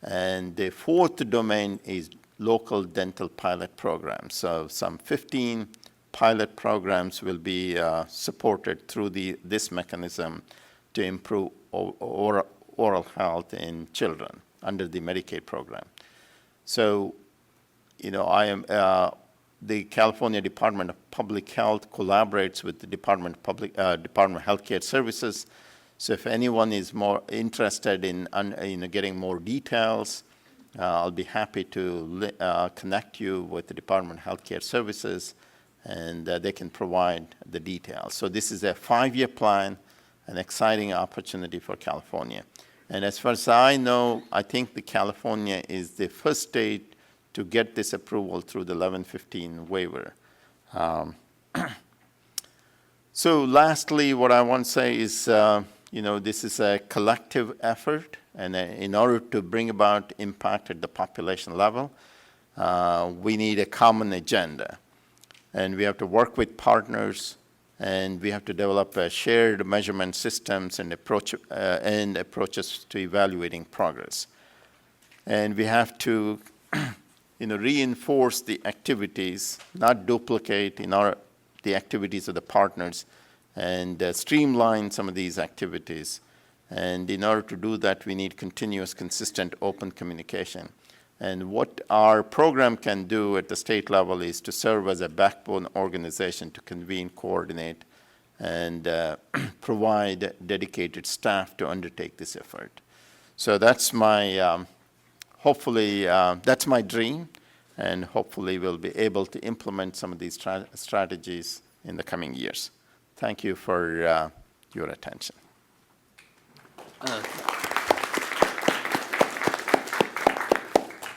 And the fourth domain is local dental pilot programs. So some 15 pilot programs will be supported through this mechanism to improve oral health in children under the Medicaid program. So, I am the California Department of Public Health collaborates with the Department of Healthcare Services. So if anyone is more interested in getting more details, I'll be happy to connect you with the Department of Healthcare Services, and they can provide the details. So this is a 5-year plan, an exciting opportunity for California. And as far as I know, I think the California is the first state to get this approval through the 1115 waiver. So lastly, what I want to say is, this is a collective effort, and in order to bring about impact at the population level, we need a common agenda. And we have to work with partners, and we have to develop shared measurement systems and approaches to evaluating progress. And we have to reinforce the activities, not duplicate the activities of the partners, and streamline some of these activities. And in order to do that, we need continuous, consistent, open communication. And what our program can do at the state level is to serve as a backbone organization to convene, coordinate, and provide dedicated staff to undertake this effort. So that's my, hopefully, that's my dream, and hopefully we'll be able to implement some of these strategies in the coming years. Thank you for your attention.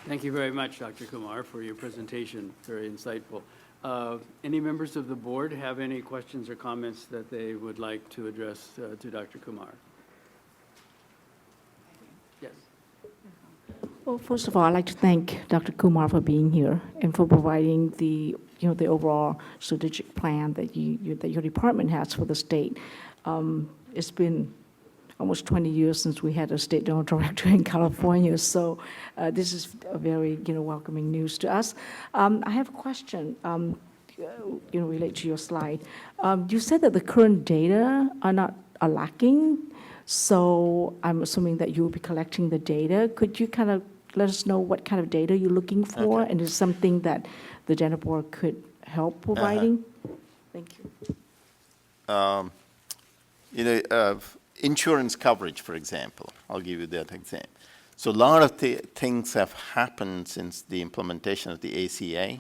Thank you very much, Dr. Kumar, for your presentation. Very insightful. Any members of the board have any questions or comments that they would like to address to Dr. Kumar? Yes. Well, first of all, I'd like to thank Dr. Kumar for being here and for providing the overall strategic plan that your department has for the state. It's been almost 20 years since we had a state dental director in California, so this is a very welcoming news to us. I have a question related to your slide. You said that the current data are lacking, so I'm assuming that you will be collecting the data. Could you kind of let us know what kind of data you're looking for, and is it something that the dental board could help providing? Thank you. Insurance coverage, for example. I'll give you that example. So a lot of things have happened since the implementation of the ACA.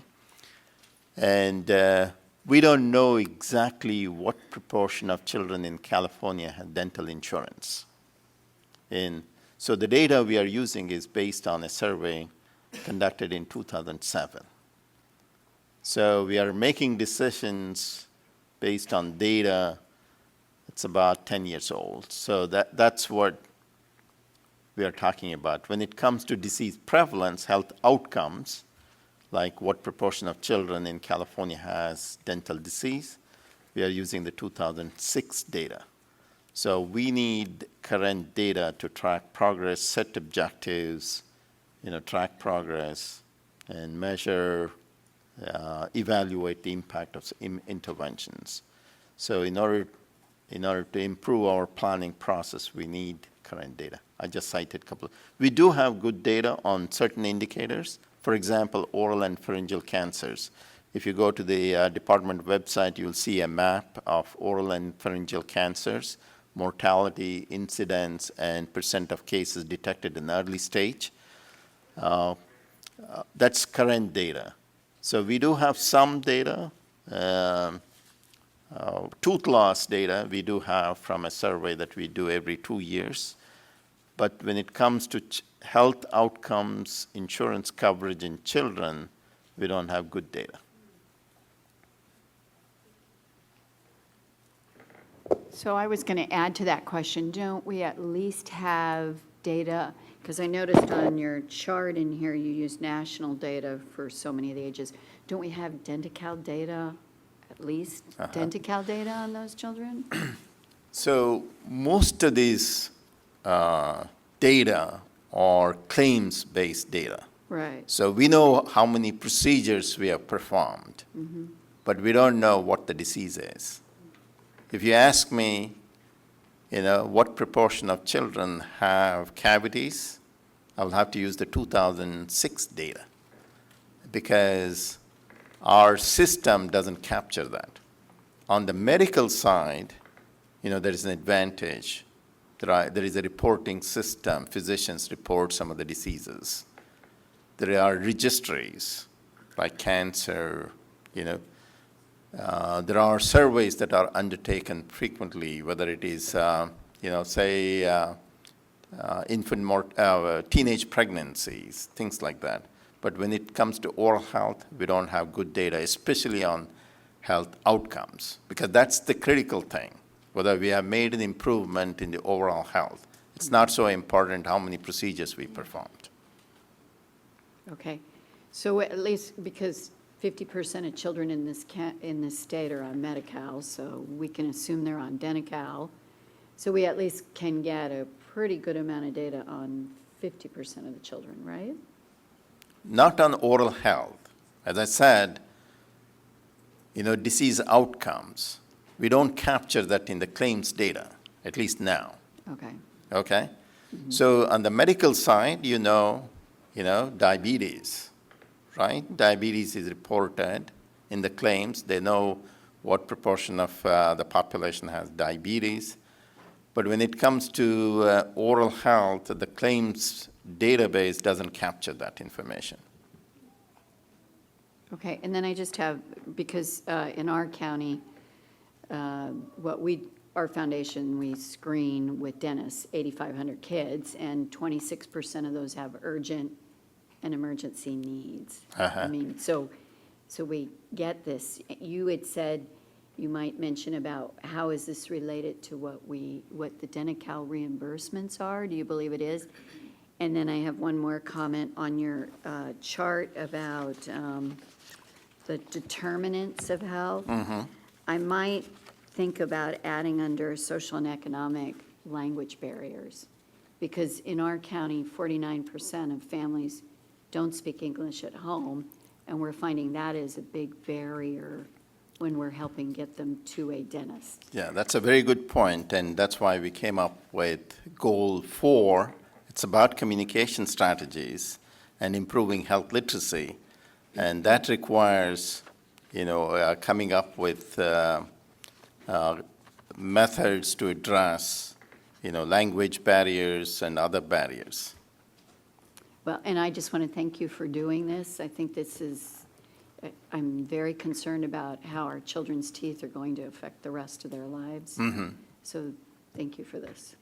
And we don't know exactly what proportion of children in California have dental insurance. So the data we are using is based on a survey conducted in 2007. So we are making decisions based on data it's about 10 years old. So that's what we are talking about. When it comes to disease prevalence, health outcomes, like what proportion of children in California has dental disease, we are using the 2006 data. So we need current data to track progress, set objectives, track progress, and measure, evaluate the impact of interventions. So in order to improve our planning process, we need current data. I just cited a couple. We do have good data on certain indicators. For example, oral and pharyngeal cancers. If you go to the department website, you'll see a map of oral and pharyngeal cancers, mortality, incidence, and percent of cases detected in the early stage. That's current data. So we do have some data. Tooth loss data we do have from a survey that we do every 2 years. But when it comes to health outcomes, insurance coverage in children, we don't have good data. So I was going to add to that question, don't we at least have data? Because I noticed on your chart in here, you use national data for so many of the ages. Don't we have Denti-Cal data, at least Denti-Cal data on those children? So most of these data are claims-based data. Right. So we know how many procedures we have performed, but we don't know what the disease is. If you ask me, what proportion of children have cavities, I'll have to use the 2006 data because our system doesn't capture that. On the medical side, there is an advantage. There is a reporting system. Physicians report some of the diseases. There are registries like cancer, there are surveys that are undertaken frequently, whether it is, teenage pregnancies, things like that. But when it comes to oral health, we don't have good data, especially on health outcomes, because that's the critical thing, whether we have made an improvement in the overall health. It's not so important how many procedures we performed. Okay. So at least because 50% of children in this state are on Medi-Cal, so we can assume they're on Denti-Cal. So we at least can get a pretty good amount of data on 50% of the children, right? Not on oral health. As I said, disease outcomes, we don't capture that in the claims data, at least now. Okay. Okay? So on the medical side, diabetes, right? Diabetes is reported in the claims. They know what proportion of the population has diabetes. But when it comes to oral health, the claims database doesn't capture that information. Okay, and then I just have, because in our county, our foundation, we screen with dentists, 8,500 kids, and 26% of those have urgent and emergency needs. I mean, so we get this. You had said you might mention about how is this related to what the Denti-Cal reimbursements are? Do you believe it is? And then I have one more comment on your chart about the determinants of health. I might think about adding under social and economic language barriers, because in our county, 49% of families don't speak English at home, and we're finding that is a big barrier when we're helping get them to a dentist. Yeah, that's a very good point, and that's why we came up with Goal 4. It's about communication strategies and improving health literacy, and that requires, coming up with methods to address, language barriers and other barriers. Well, and I just want to thank you for doing this. I think I'm very concerned about how our children's teeth are going to affect the rest of their lives. So thank you for this.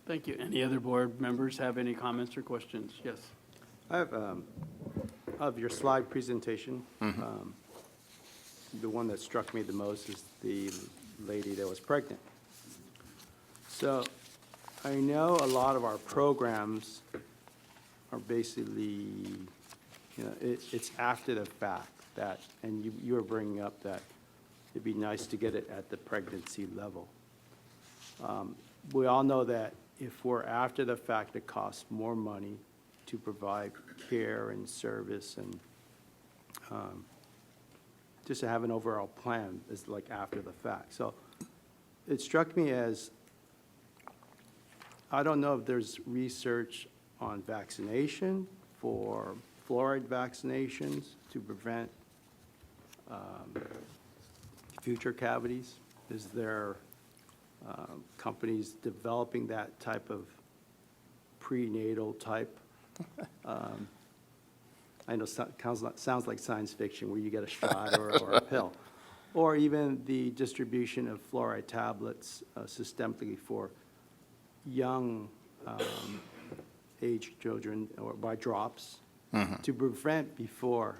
Thank you. Any other board members have any comments or questions? Yes. I have, of your slide presentation, the one that struck me the most is the lady that was pregnant. So I know a lot of our programs are basically, it's after the fact that, and you were bringing up that it'd be nice to get it at the pregnancy level. We all know that if we're after the fact, it costs more money to provide care and service and just to have an overall plan is like after the fact. So it struck me as, I don't know if there's research on vaccination for fluoride vaccinations to prevent future cavities. Is there companies developing that type of prenatal type? I know sounds like science fiction, where you get a shot or a pill. Or even the distribution of fluoride tablets systemically for young age children, or by drops, to prevent before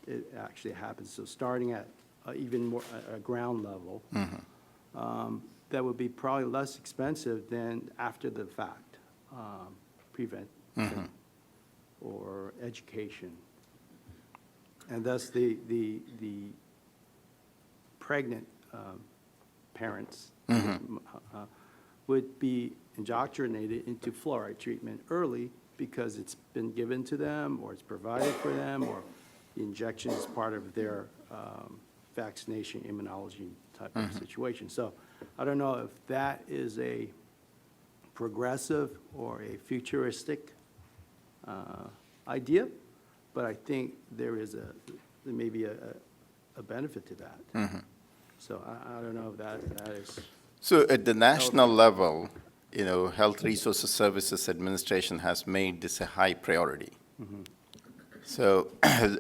it actually happens. So starting at even more, a ground level, that would be probably less expensive than after the fact, prevention or education. And thus, the pregnant parents would be indoctrinated into fluoride treatment early because it's been given to them, or it's provided for them, or the injection is part of their vaccination immunology type of situation. So I don't know if that is a progressive or a futuristic idea, but I think there may be a benefit to that. So I don't know if that is. So at the national level, Health Resources Services Administration has made this a high priority. So,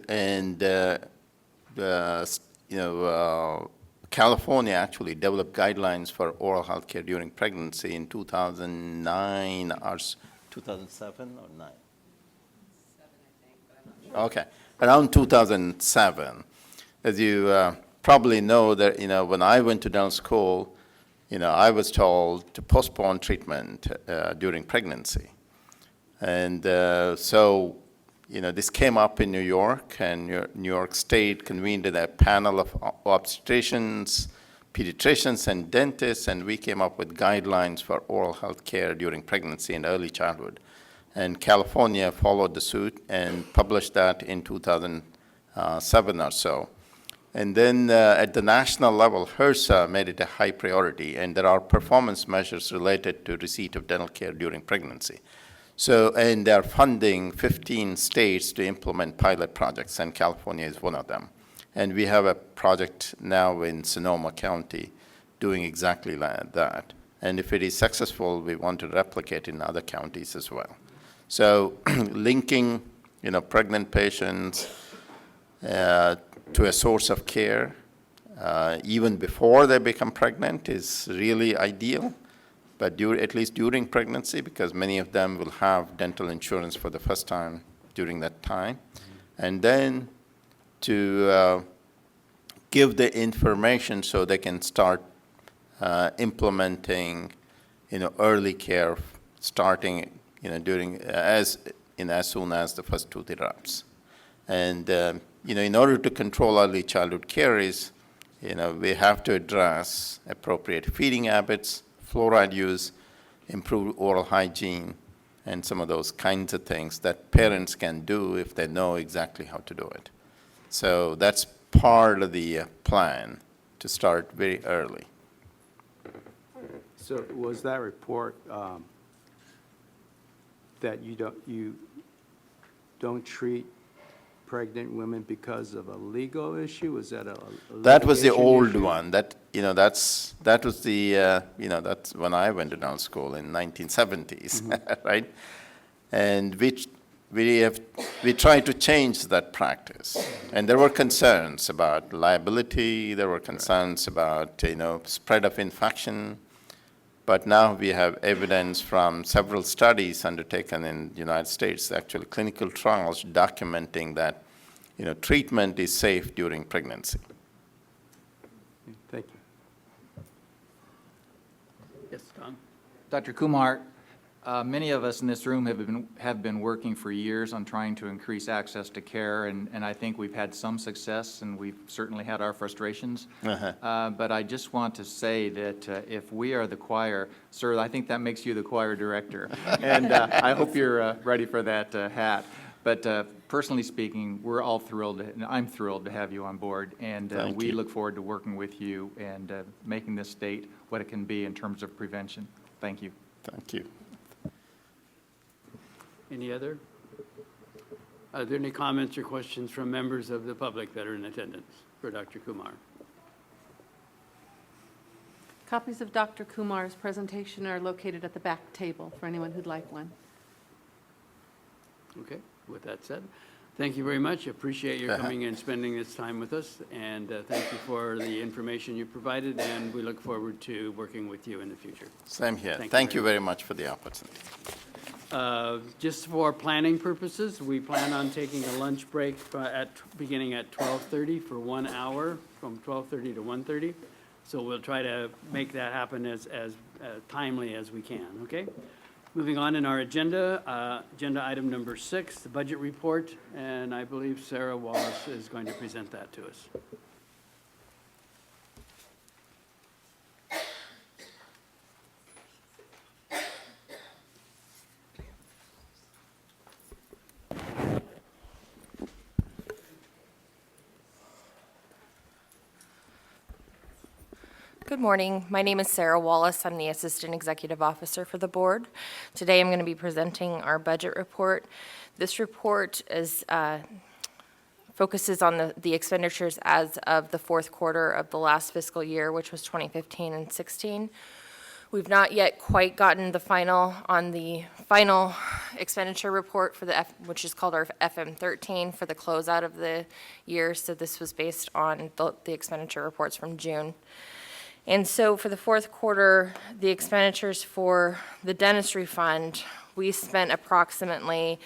and, California actually developed guidelines for oral health care during pregnancy in 2009 or 2007 or 9? Okay, around 2007. As you probably know, that when I went to dental school, I was told to postpone treatment during pregnancy, and so this came up in New York, and New York State convened a panel of obstetricians, pediatricians, and dentists, and we came up with guidelines for oral health care during pregnancy and early childhood. And California followed the suit and published that in 2007 or so. And then at the national level, HRSA made it a high priority, and there are performance measures related to receipt of dental care during pregnancy. So, and they're funding 15 states to implement pilot projects, and California is one of them. And we have a project now in Sonoma County doing exactly like that. And if it is successful, we want to replicate in other counties as well. So linking, pregnant patients to a source of care even before they become pregnant is really ideal. But at least during pregnancy, because many of them will have dental insurance for the first time during that time. And then to give the information so they can start implementing, early care, starting, during, as soon as the first tooth erupts. And, in order to control early childhood care is, we have to address appropriate feeding habits, fluoride use, improved oral hygiene, and some of those kinds of things that parents can do if they know exactly how to do it. So that's part of the plan, to start very early. So was that report that you don't treat pregnant women because of a legal issue? Was that a That was the litigation old issue? one. That was the that's when I went to dental school in 1970s, right? And we tried to change that practice, and there were concerns about liability. There were concerns about spread of infection. But now we have evidence from several studies undertaken in the United States, actually clinical trials documenting that, treatment is safe during pregnancy. Thank you. Yes, Tom? Dr. Kumar, many of us in this room have been working for years on trying to increase access to care, and I think we've had some success, and we've certainly had our frustrations. But I just want to say that if we are the choir, sir, I think that makes you the choir director, and I hope you're ready for that hat. But personally speaking, we're all thrilled, and I'm thrilled to have you on board, and we look forward to working with you and making this state what it can be in terms of prevention. Thank you. Thank you. Any other? Are there any comments or questions from members of the public that are in attendance for Dr. Kumar? Copies of Dr. Kumar's presentation are located at the back table for anyone who'd like one. Okay, with that said, Thank you very much. Appreciate your coming and spending this time with us, and thank you for the information you provided, and we look forward to working with you in the future. Same here. Thank you Thank you very very much for the opportunity. Just for planning purposes, we plan on taking a lunch break beginning at 12:30 for 1 hour, from 12:30 to 1:30. So we'll try to make that happen as timely as we can, okay? Moving on in our agenda, agenda item number 6, the budget report, and I believe Sarah Wallace is going to present that to us. Good morning. My name is Sarah Wallace. I'm the Assistant Executive Officer for the board. Today I'm going to be presenting our budget report. This report focuses on the expenditures as of the fourth quarter of the last fiscal year, which was 2015 and 16. We've not yet quite gotten the final expenditure report for which is called our FM13 for the closeout of the year. So this was based on the expenditure reports from June. And so for the fourth quarter, the expenditures for the dentistry fund, we spent approximately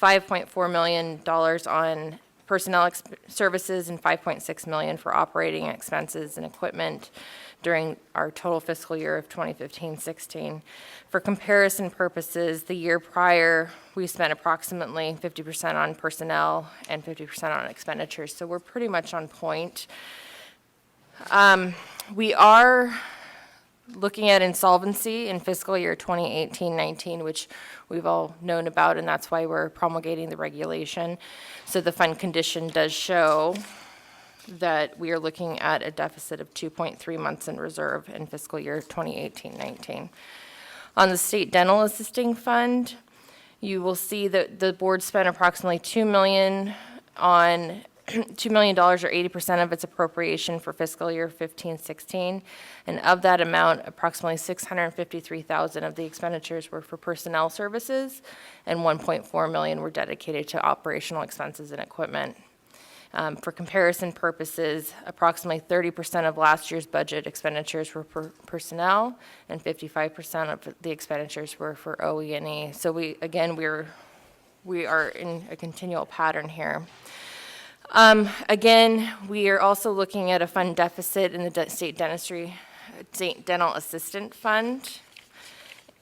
$5.4 million on personnel services and $5.6 million for operating expenses and equipment during our total fiscal year of 2015-16. For comparison purposes, the year prior, we spent approximately 50% on personnel and 50% on expenditures. So we're pretty much on point. We are looking at insolvency in fiscal year 2018-19, which we've all known about, and that's why we're promulgating the regulation. So the fund condition does show that we are looking at a deficit of 2.3 months in reserve in fiscal year 2018-19. On the state dental assisting fund, you will see that the board spent approximately $2 million or 80% of its appropriation for fiscal year 15-16. And of that amount, approximately $653,000 of the expenditures were for personnel services, and $1.4 million were dedicated to operational expenses and equipment. For comparison purposes, approximately 30% of last year's budget expenditures were for personnel, and 55% of the expenditures were for OE&E. So we are in a continual pattern here. Again, we are also looking at a fund deficit in the state dental assistant fund.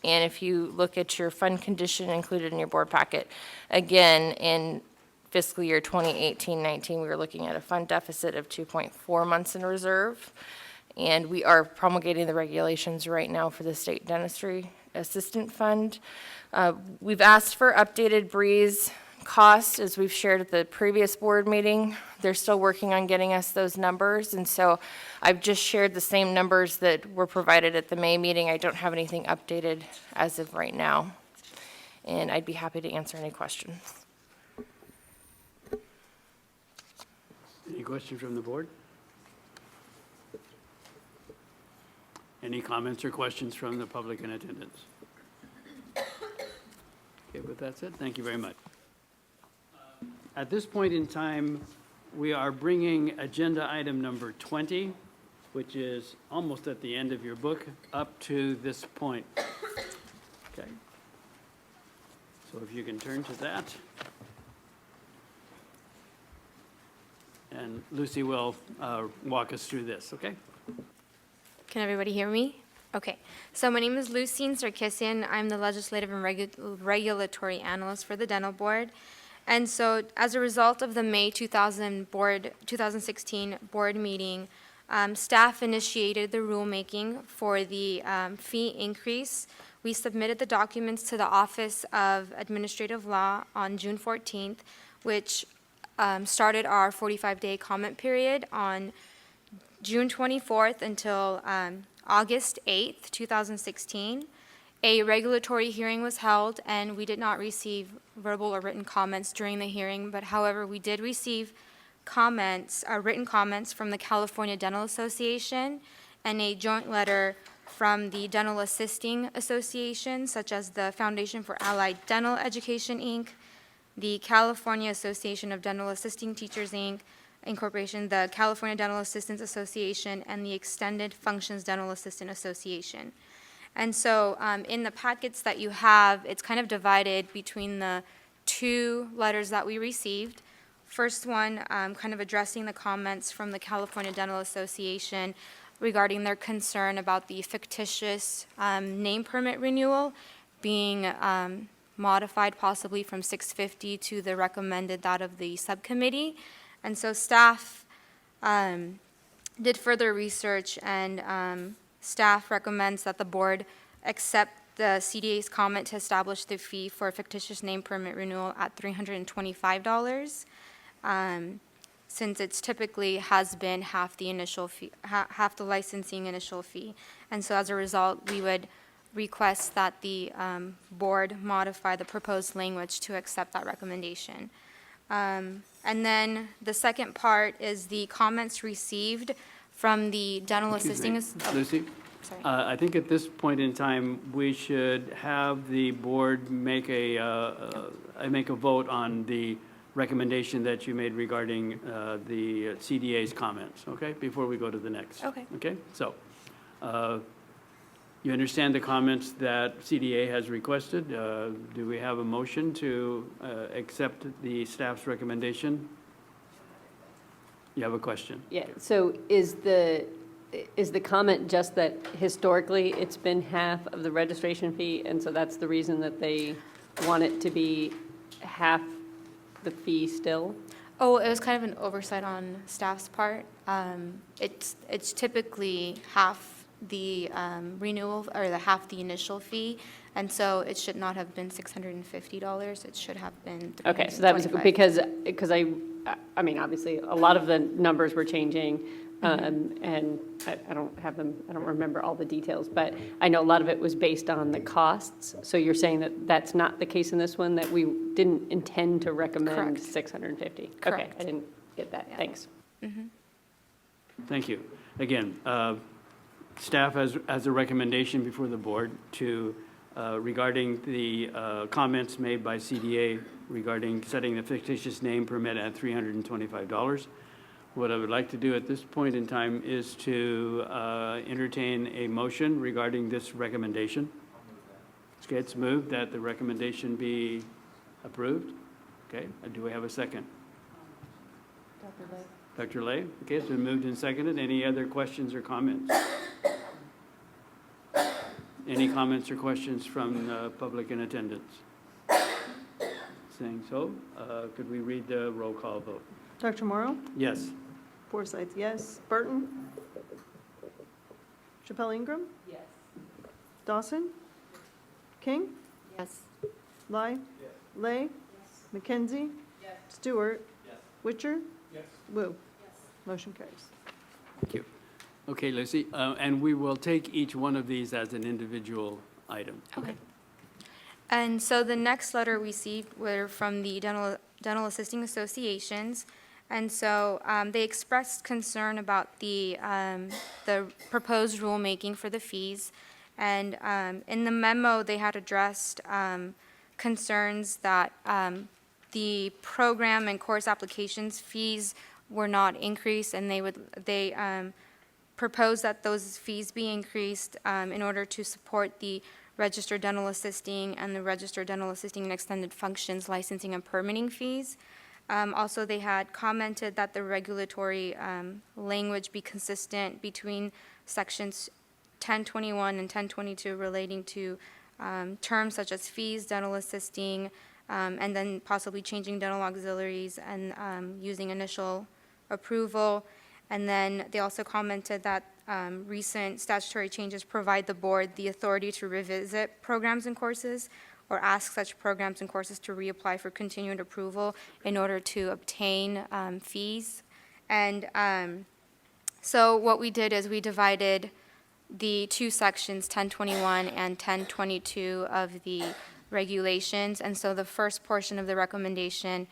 And if you look at your fund condition included in your board packet, again, in fiscal year 2018-19, we were looking at a fund deficit of 2.4 months in reserve. And we are promulgating the regulations right now for the state dentistry assistant fund. We've asked for updated Breeze cost, as we've shared at the previous board meeting. They're still working on getting us those numbers, and so I've just shared the same numbers that were provided at the May meeting. I don't have anything updated as of right now, and I'd be happy to answer any questions. Any questions from the board? Any comments or questions from the public in attendance? Okay, with that said, thank you very much. At this point in time, we are bringing agenda item number 20, which is almost at the end of your book, up to this point. Okay. So if you can turn to that. And Lucy will walk us through this, okay? Can everybody hear me? Okay. So my name is Lucine Sarkissian. I'm the Legislative and Regulatory Analyst for the Dental Board. And so as a result of the May 2016 board meeting, staff initiated the rulemaking for the fee increase. We submitted the documents to the Office of Administrative Law on June 14th, which started our 45-day comment period on June 24th until August 8th, 2016. A regulatory hearing was held, and we did not receive verbal or written comments during the hearing, but however, we did receive comments, written comments from the California Dental Association and a joint letter from the Dental Assisting Association, such as the Foundation for Allied Dental Education, Inc., the California Association of Dental Assisting Teachers, Inc., Incorporation, the California Dental Assistants Association, and the Extended Functions Dental Assistant Association. And so in the packets that you have, it's kind of divided between the two letters that we received. First one, kind of addressing the comments from the California Dental Association regarding their concern about the fictitious name permit renewal being modified possibly from $650 to the recommended that of the subcommittee. And so staff did further research, and staff recommends that the board accept the CDA's comment to establish the fee for a fictitious name permit renewal at $325, since it's typically has been half the initial fee, half the licensing initial fee. And so as a result, we would request that the board modify the proposed language to accept that recommendation. And then the second part is the comments received from the dental assisting. Lucy? Sorry. I think at this point in time, we should have the board make a vote on the recommendation that you made regarding the CDA's comments, okay? Before we go to the next. Okay. Okay, so you understand the comments that CDA has requested. Do we have a motion to accept the staff's recommendation? You have a question? Yeah, so is the comment just that historically it's been half of the registration fee, and so that's the reason that they want it to be half the fee still? Oh, it was kind of an oversight on staff's part. It's typically half the renewal, or the half the initial fee, and so it should not have been $650. It should have been $325. Okay, so that was because I mean, obviously, a lot of the numbers were changing, and I don't have them, I don't remember all the details, but I know a lot of it was based on the costs. So you're saying that that's not the case in this one, that we didn't intend to recommend Correct. $650? Okay, Correct. I didn't get that, thanks. Thank you. Again, staff has a recommendation before the board to, regarding the comments made by CDA regarding setting the fictitious name permit at $325. What I would like to do at this point in time is to entertain a motion regarding this recommendation. Okay, it's moved that the recommendation be approved. Okay, do we have a second? Dr. Lay? Okay, it's been moved and seconded. Any other questions or comments? Any comments or questions from the public in attendance? Saying so, could we read the roll call vote? Dr. Morrow? Yes. Forsythe, yes. Burton? Chappelle Ingram? Yes. Dawson? King? Yes. Lai? Lay? McKenzie? Stewart? Witcher? Wu? Motion carries. Thank you. Okay, Lucy, and we will take each one of these as an individual item. Okay. And so the next letter we received were from the dental assisting associations. And so they expressed concern about the proposed rulemaking for the fees. And in the memo, they had addressed concerns that the program and course applications fees were not increased, and they proposed that those fees be increased in order to support the registered dental assisting and the registered dental assisting and extended functions licensing and permitting fees. Also, they had commented that the regulatory language be consistent between sections 1021 and 1022 relating to terms such as fees, dental assisting, and then possibly changing dental auxiliaries and using initial approval. And then they also commented that recent statutory changes provide the board the authority to revisit programs and courses or ask such programs and courses to reapply for continued approval in order to obtain fees. And so what we did is we divided the two sections, 1021 and 1022 of the regulations. And so the first portion of the recommendation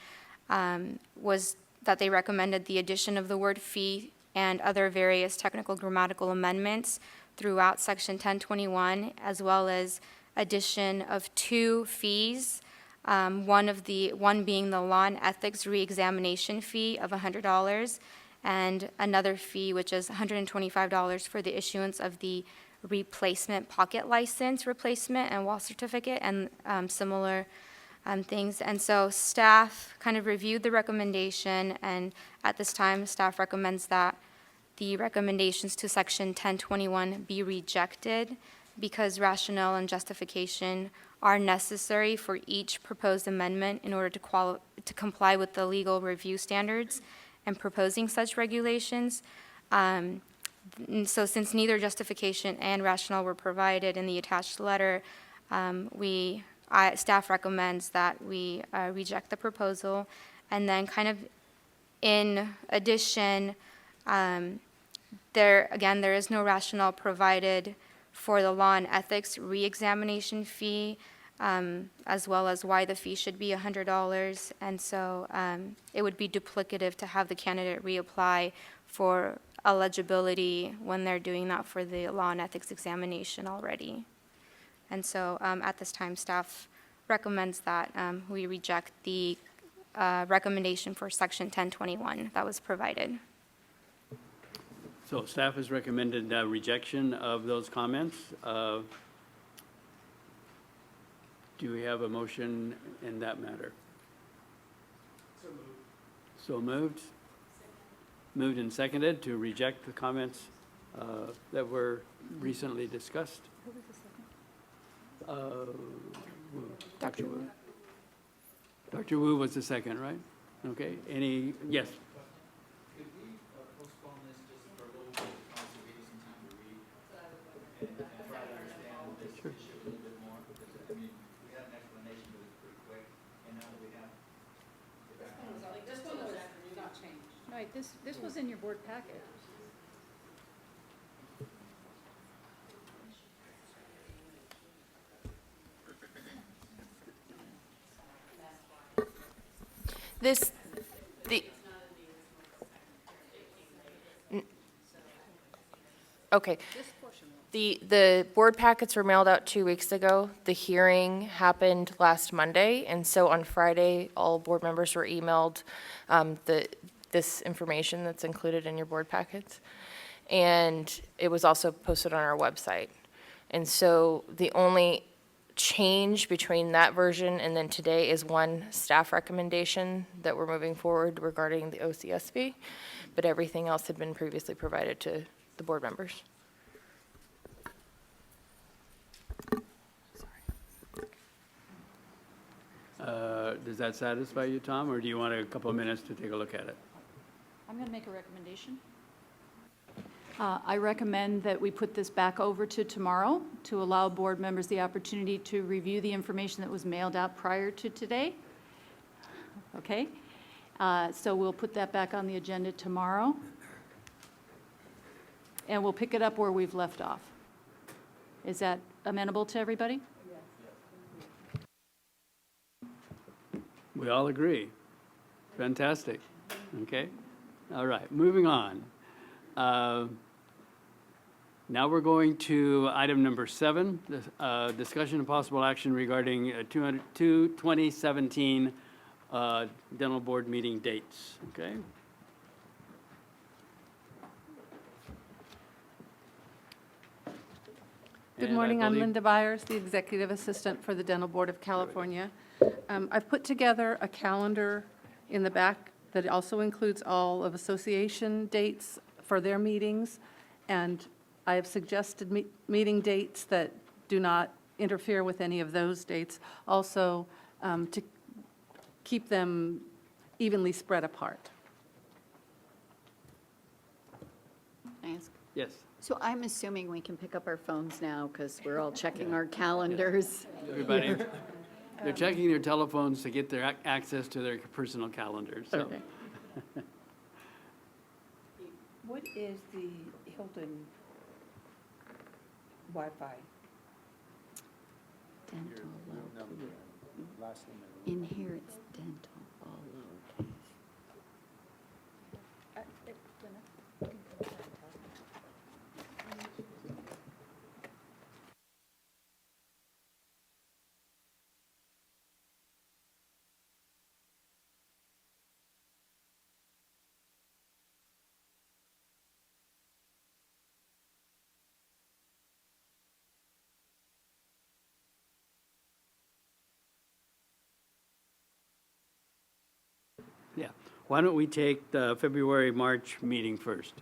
was that they recommended the addition of the word fee and other various technical grammatical amendments throughout section 1021, as well as addition of 2 fees One being the law and ethics reexamination fee of $100, and another fee which is $125 for the issuance of the replacement pocket license replacement and wall certificate and similar things. And so staff kind of reviewed the recommendation, and at this time, staff recommends that the recommendations to Section 1021 be rejected because rationale and justification are necessary for each proposed amendment in order to comply with the legal review standards and proposing such regulations. So since neither justification and rationale were provided in the attached letter, staff recommends that we reject the proposal. And then kind of in addition, there is no rationale provided for the law and ethics reexamination fee, as well as why the fee should be $100. And so it would be duplicative to have the candidate reapply for eligibility when they're doing that for the law and ethics examination already. And so at this time, staff recommends that we reject the recommendation for Section 1021 that was provided. So staff has recommended rejection of those comments. Do we have a motion in that matter? So moved. Moved and seconded to reject the comments that were recently discussed. Who was the second? Dr. Wu. Dr. Wu was the second, right? Okay, yes. Could we postpone this just for a little bit, to give you some time to read and try to understand this issue a little bit more? Because, I mean, we had an explanation, but it's pretty quick, and now that we have. This one was not changed. Right, this was in your board packet. Okay. The board packets were mailed out 2 weeks ago. The hearing happened last Monday, and so on Friday, all board members were emailed this information that's included in your board packets. And it was also posted on our website. And so the only change between that version and then today is one staff recommendation that we're moving forward regarding the OCSB, but everything else had been previously provided to the board members. Does that satisfy you, Tom, or do you want a couple of minutes to take a look at it? I'm going to make a recommendation. I recommend that we put this back over to tomorrow to allow board members the opportunity to review the information that was mailed out prior to today. Okay? So we'll put that back on the agenda tomorrow. And we'll pick it up where we've left off. Is that amenable to everybody? We all agree. Fantastic. Okay? All right, moving on. Now we're going to item number 7, discussion and possible action regarding 2017 dental board meeting dates. Okay? Good And I morning, I'm believe- Linda Byers, the Executive Assistant for the Dental Board of California. I've put together a calendar in the back that also includes all of association dates for their meetings, and I have suggested meeting dates that do not interfere with any of those dates, also to keep them evenly spread apart. Can I ask? Yes. So I'm assuming we can pick up our phones now because we're all checking our calendars. Everybody, they're checking their telephones to get their access to their personal calendars, so. Okay. What is the Hilton Wi-Fi? Dental low. In here, it's dental, all lowercase. Why don't we take the February, March meeting first?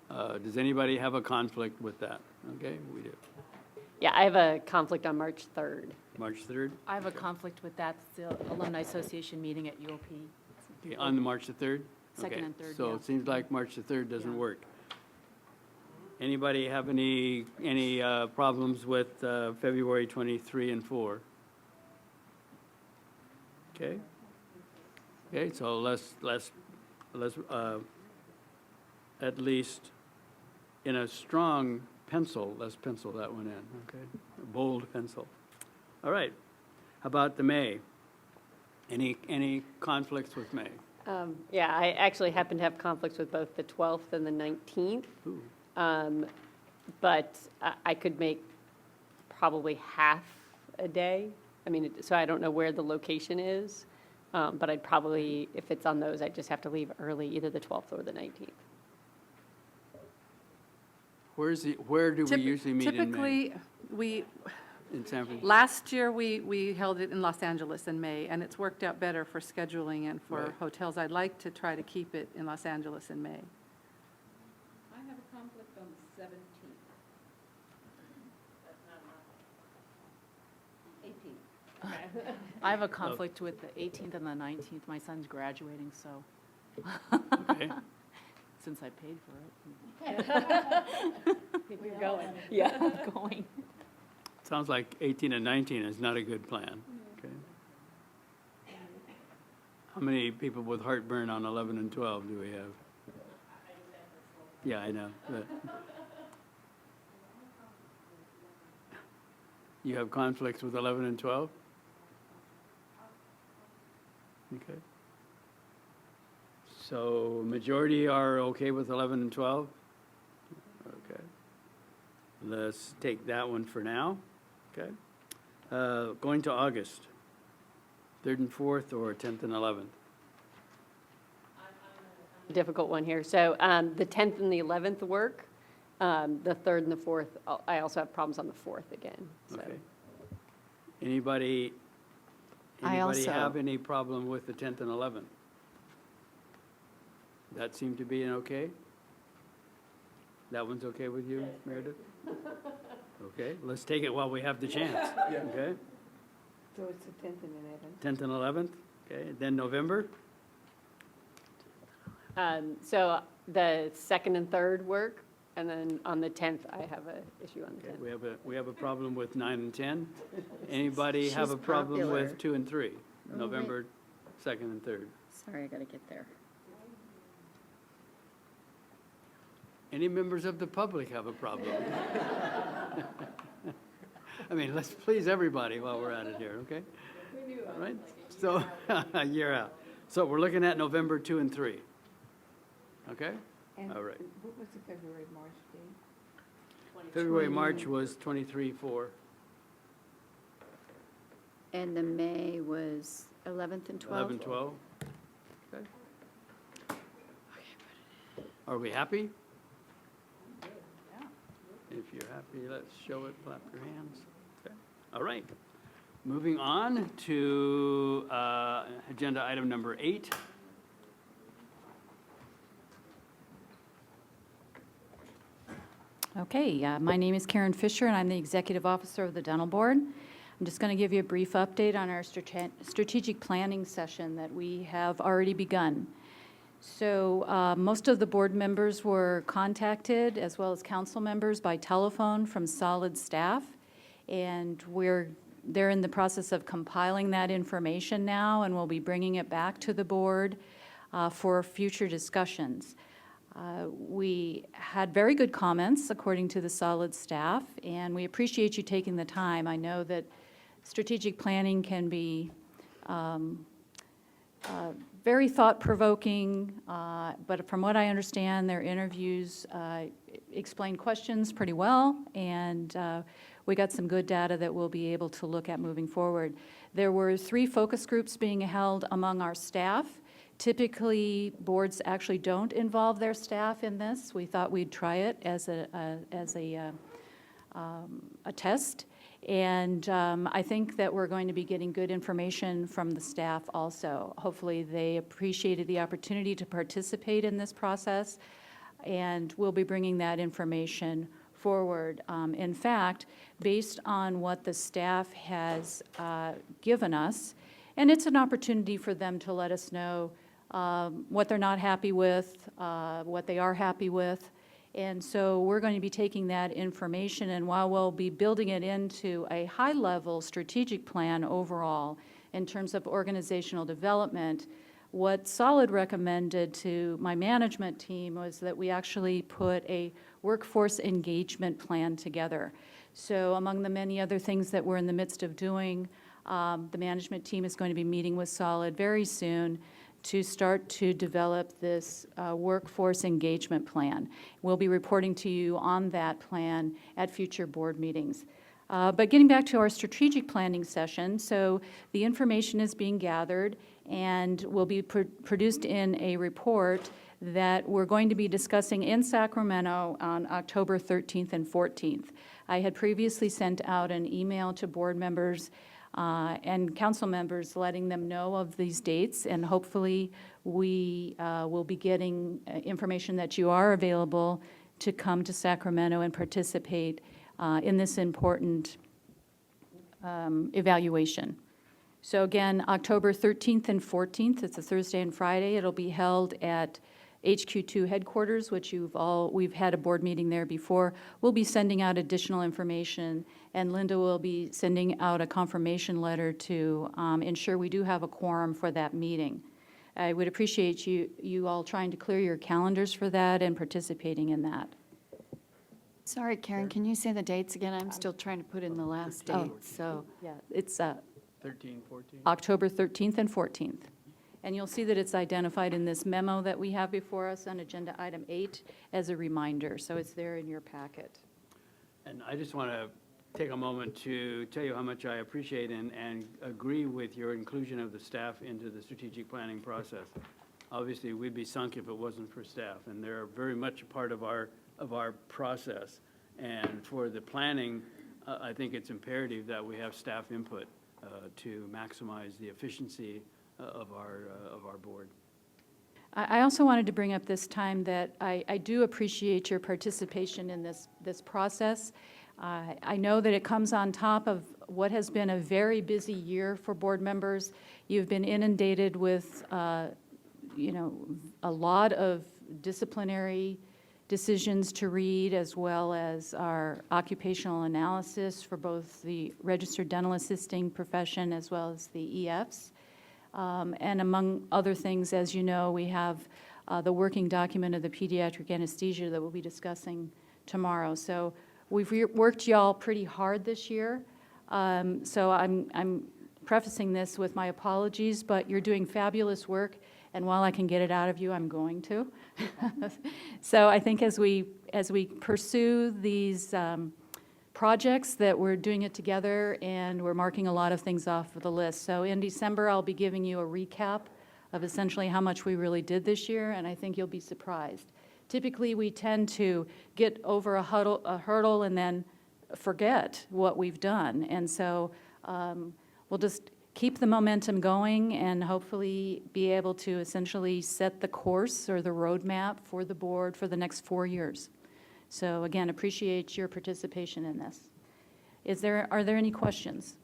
Does anybody have a conflict with that? Okay, we do. Yeah, I have a conflict on March 3rd. March 3rd? I have a conflict with that, the Alumni Association meeting at UOP. Okay, on the March the 3rd? Second Okay, and third, So yeah. it seems like March the 3rd doesn't Yeah. work. Anybody have any problems with February 23 and 4? Okay. Okay, so let's at least in a strong pencil, let's pencil that one in, okay? A bold pencil. All right. How about the May? Any conflicts with May? Yeah, I actually happen to have conflicts with both the 12th and the 19th. Ooh. But I could make probably half a day. I mean, so I don't know where the location is, but I'd probably, if it's on those, I'd just have to leave early, either the 12th or the 19th. Where do we usually meet in May? Typically, we, In San Francisco? last year, we held it in Los Angeles in May, and it's worked out better for scheduling and for Right. hotels. I'd like to try to keep it in Los Angeles in May. I have a conflict on the 17th. 18th. I have a conflict with the 18th and the 19th. My son's graduating, so, Okay. since I paid for it. You're going. Yeah. I'm going. Sounds like 18 and 19 is not a good plan. Okay. How many people with heartburn on 11 and 12 do we have? Yeah, I know. But you have conflicts with 11 and 12? Okay. So majority are okay with 11 and 12? Okay. Let's take that one for now. Okay. Going to August, 3rd and 4th, or 10th and 11th? Difficult one here. So the 10th and the 11th work. The 3rd and the 4th, I also have problems on the 4th again. So. Okay. Anybody also- have any problem with the 10th and 11th? That seemed to be an okay? That one's okay with you, Meredith? Okay, let's take it while we have the chance. Okay, So it's the 10th and 11th? 10th and 11th, okay, then November? So the 2nd and 3rd work, and then on the 10th, I have an issue on the Okay, 10th. we have a problem with 9 and 10. Anybody have She's a problem popular. with 2 and 3? Oh, November 2nd and 3rd. Sorry, I got to get there. Any members of the public have a problem? I mean, let's please everybody while we're at it here, okay? All right, so, you're out. So we're looking at November 2 and 3. Okay? And All right. what was the February, March date? February, March was 23-4. And the May was 11th and 12th? 11, 12. Okay. Are we happy? If you're happy, let's show it, clap your hands. Okay. All right. Moving on to agenda item number 8. Okay, my name is Karen Fisher, and I'm the Executive Officer of the Dental Board. I'm just going to give you a brief update on our strategic planning session that we have already begun. So most of the board members were contacted, as well as council members, by telephone from Solid staff, and they're in the process of compiling that information now, and we'll be bringing it back to the board for future discussions. We had very good comments, according to the Solid staff, and we appreciate you taking the time. I know that strategic planning can be very thought-provoking, but from what I understand, their interviews explained questions pretty well, and we got some good data that we'll be able to look at moving forward. There were 3 focus groups being held among our staff. Typically, boards actually don't involve their staff in this. We thought we'd try it as a test. And I think that we're going to be getting good information from the staff also. Hopefully, they appreciated the opportunity to participate in this process, and we'll be bringing that information forward. In fact, based on what the staff has given us, and it's an opportunity for them to let us know what they're not happy with, what they are happy with. And so we're going to be taking that information, and while we'll be building it into a high-level strategic plan overall in terms of organizational development, what Solid recommended to my management team was that we actually put a workforce engagement plan together. So among the many other things that we're in the midst of doing, the management team is going to be meeting with Solid very soon to start to develop this workforce engagement plan. We'll be reporting to you on that plan at future board meetings. But getting back to our strategic planning session, so the information is being gathered and will be produced in a report that we're going to be discussing in Sacramento on October 13th and 14th. I had previously sent out an email to board members and council members letting them know of these dates, and hopefully we will be getting information that you are available to come to Sacramento and participate in this important evaluation. So again, October 13th and 14th, it's a Thursday and Friday. It'll be held at HQ2 headquarters, which we've had a board meeting there before. We'll be sending out additional information, and Linda will be sending out a confirmation letter to ensure we do have a quorum for that meeting. I would appreciate you all trying to clear your calendars for that and participating in that. Sorry, Karen, can you say the dates again? I'm still trying to put in the last date, so. Yeah, it's 13, 14. October 13th and 14th. And you'll see that it's identified in this memo that we have before us on Agenda Item 8 as a reminder, so it's there in your packet. And I just want to take a moment to tell you how much I appreciate and agree with your inclusion of the staff into the strategic planning process. Obviously, we'd be sunk if it wasn't for staff, and they're very much a part of our process. And for the planning, I think it's imperative that we have staff input to maximize the efficiency of our board. I also wanted to bring up this time that I do appreciate your participation in this process. I know that it comes on top of what has been a very busy year for board members. You've been inundated with, a lot of disciplinary decisions to read, as well as our occupational analysis for both the registered dental assisting profession as well as the EFs. And among other things, as you know, we have the working document of the pediatric anesthesia that we'll be discussing tomorrow. So we've worked y'all pretty hard this year. So I'm prefacing this with my apologies, but you're doing fabulous work, and while I can get it out of you, I'm going to. So I think as we pursue these projects, that we're doing it together, and we're marking a lot of things off of the list. So in December, I'll be giving you a recap of essentially how much we really did this year, and I think you'll be surprised. Typically, we tend to get over a hurdle and then forget what we've done. And so we'll just keep the momentum going and hopefully be able to essentially set the course or the roadmap for the board for the next 4 years. So again, appreciate your participation in this. Are there any questions?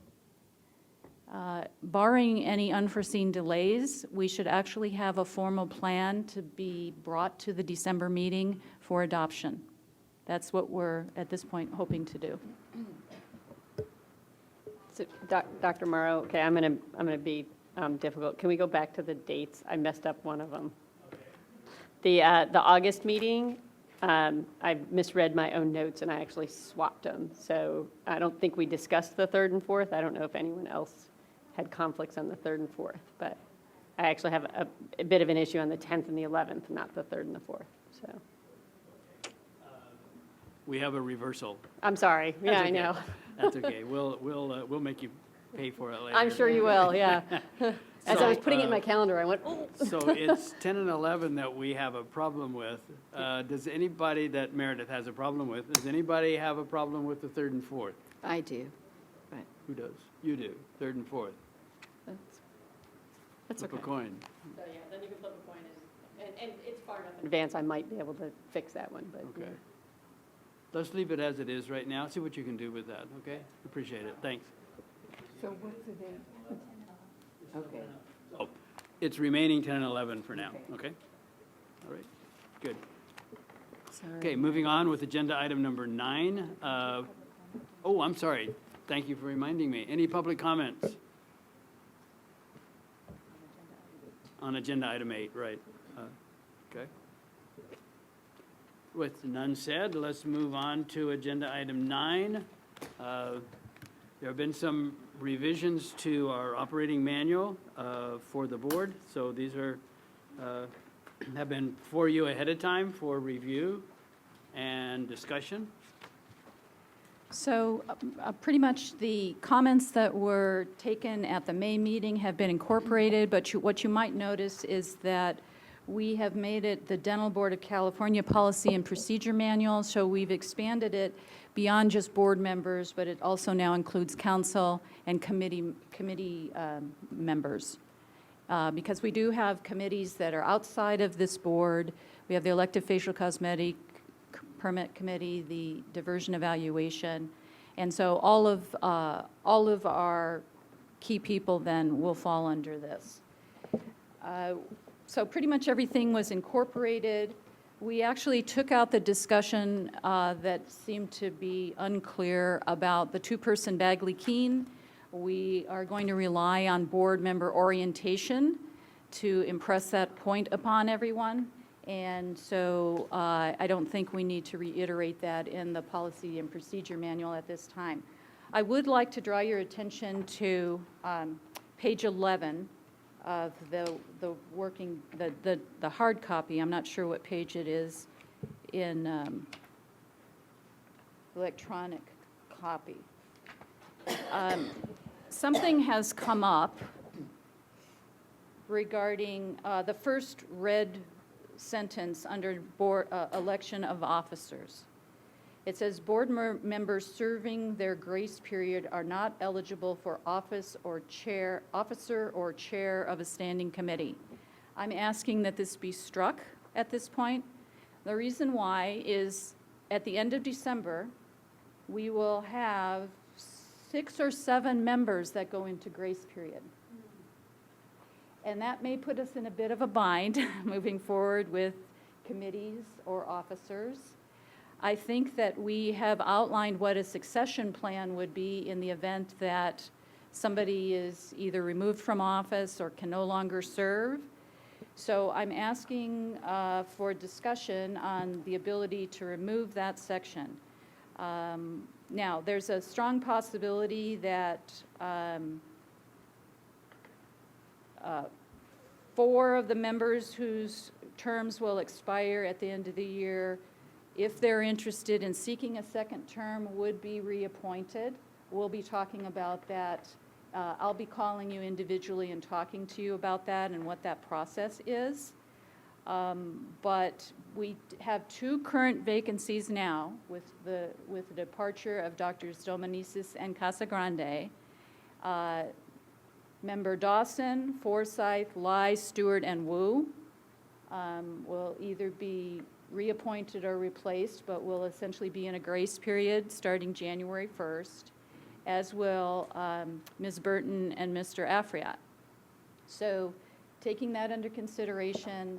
Barring any unforeseen delays, we should actually have a formal plan to be brought to the December meeting for adoption. That's what we're, at this point, hoping to do. So, Dr. Morrow, okay, I'm gonna be difficult. Can we go back to the dates? I messed up one of them. The August meeting, I misread my own notes and I actually swapped them. So I don't think we discussed the 3rd and 4th. I don't know if anyone else had conflicts on the 3rd and 4th, but I actually have a bit of an issue on the 10th and the 11th, not the 3rd and the 4th, so. We have a reversal. I'm sorry, yeah, I know. That's okay, we'll make you pay for it later. I'm sure you will, yeah. As I was putting it in my calendar, I went, oh. So it's 10 and 11 that we have a problem with. Does anybody that Meredith has a problem with, does anybody have a problem with the 3rd and 4th? I do. Right. Who does? You do, third and fourth. That's Flip okay. a coin. So, yeah, then you can flip a coin, and it's far enough in advance, I might be able to fix that one, but. Okay. Let's leave it as it is right now, see what you can do with that, okay? Appreciate it, thanks. So what's the date? Okay. Oh, it's remaining 10 and 11 for now, okay? All right, good. Okay, moving on with agenda item number 9. Oh, I'm sorry. Thank you for reminding me. Any public comments? On agenda item 8, right. Okay. With none said, let's move on to agenda item 9. There have been some revisions to our operating manual for the board, so these are have been for you ahead of time for review and discussion. So pretty much the comments that were taken at the May meeting have been incorporated, but what you might notice is that we have made it the Dental Board of California Policy and Procedure Manual, so we've expanded it beyond just board members, but it also now includes council and committee members. Because we do have committees that are outside of this board. We have the Elective Facial Cosmetic Permit Committee, the Diversion Evaluation, and so all of our key people then will fall under this. So pretty much everything was incorporated. We actually took out the discussion that seemed to be unclear about the two-person Bagley-Keene. We are going to rely on board member orientation to impress that point upon everyone. And so I don't think we need to reiterate that in the policy and procedure manual at this time. I would like to draw your attention to page 11 of the hard copy. I'm not sure what page it is in electronic copy. Something has come up regarding the first red sentence under board election of officers. It says board members serving their grace period are not eligible for officer or chair of a standing committee. I'm asking that this be struck at this point. The reason why is at the end of December, we will have 6 or 7 members that go into grace period. And that may put us in a bit of a bind moving forward with committees or officers. I think that we have outlined what a succession plan would be in the event that somebody is either removed from office or can no longer serve. So I'm asking for discussion on the ability to remove that section. Now, there's a strong possibility that 4 of the members whose terms will expire at the end of the year, if they're interested in seeking a second term, would be reappointed. We'll be talking about that. I'll be calling you individually and talking to you about that and what that process is. But we have 2 current vacancies now with the departure of Drs. Dominicis and Casagrande. Member Dawson, Forsyth, Lai, Stewart, and Wu will either be reappointed or replaced, but will essentially be in a grace period starting January 1st, as will Ms. Burton and Mr. Afriat. So taking that under consideration,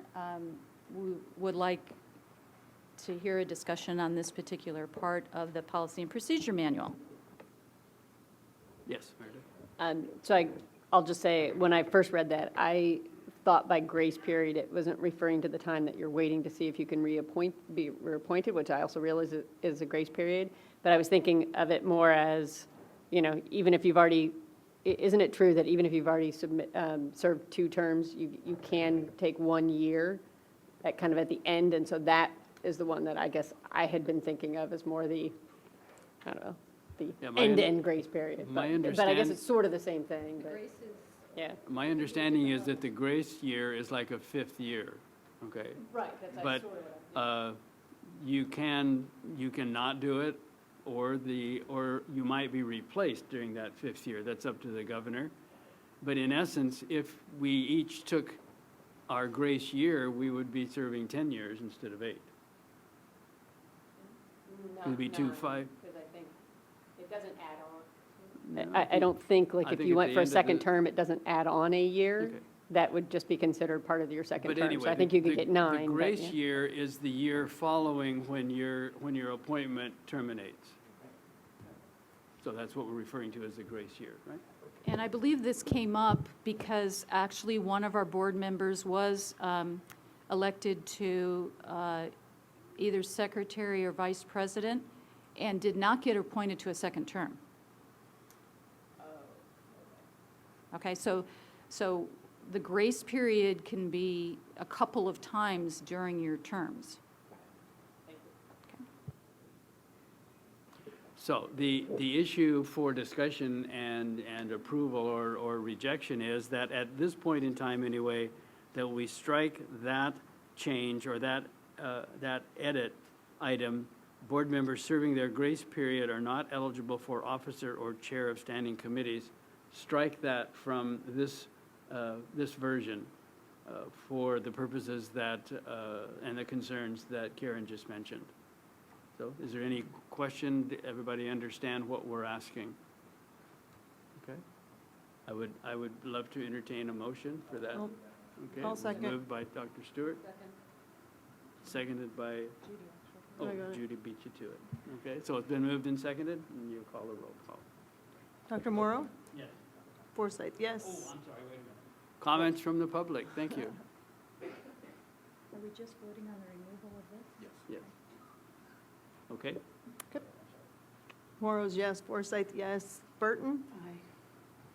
we would like to hear a discussion on this particular part of the policy and procedure manual. Yes, Meredith. So I'll just say, when I first read that, I thought by grace period, it wasn't referring to the time that you're waiting to see if you can be reappointed, which I also realize is a grace period. But I was thinking of it more as, even if you've already, isn't it true that even if you've already served 2 terms, you can take 1 year at the end? And so that is the one that I guess I had been thinking of as more the, I don't know, the end-to-end grace period. But I guess it's sort of the same thing. But, yeah. My understanding is that the grace year is like a 5th year, okay? Right, that's But sort of you can not do it or you might be replaced during that 5th year. That's up to the governor. But in essence, if we each took our grace year, we would be serving 10 years instead of 8. It would be 2, 5. Because I think it doesn't add on. I don't think, like, I if think you at went the for a end of second the- term, it doesn't add on a year. Okay. That would just be considered part of your second But term. anyway, So I think you could the- get 9. The but, grace yeah. year is the year following when your appointment terminates. So that's what we're referring to as the grace year, right? And I believe this came up because actually one of our board members was elected to either secretary or vice president and did not get appointed to a second term. Okay, so the grace period can be a couple of times during your terms. So the issue for discussion and approval or rejection is that at this point in time anyway, that we strike that change or that edit item, board members serving their grace period are not eligible for officer or chair of standing committees. Strike that from this version for the purposes that, and the concerns that Karen just mentioned. So is there any question? Did everybody understand what we're asking? Okay. I would love to entertain a motion for that. Okay. I'll it was second. Moved by Dr. Stewart. Seconded by, oh, I got it. Judy beat you to it. Okay, so it's been moved and seconded, and you call the roll call. Dr. Morrow? Yes. Forsythe, yes. Oh, I'm sorry, wait a minute. Comments from the public, thank you. Are we just voting on the removal of this? Yes. Okay, Morrow's yes, Forsythe, yes. Burton? Aye.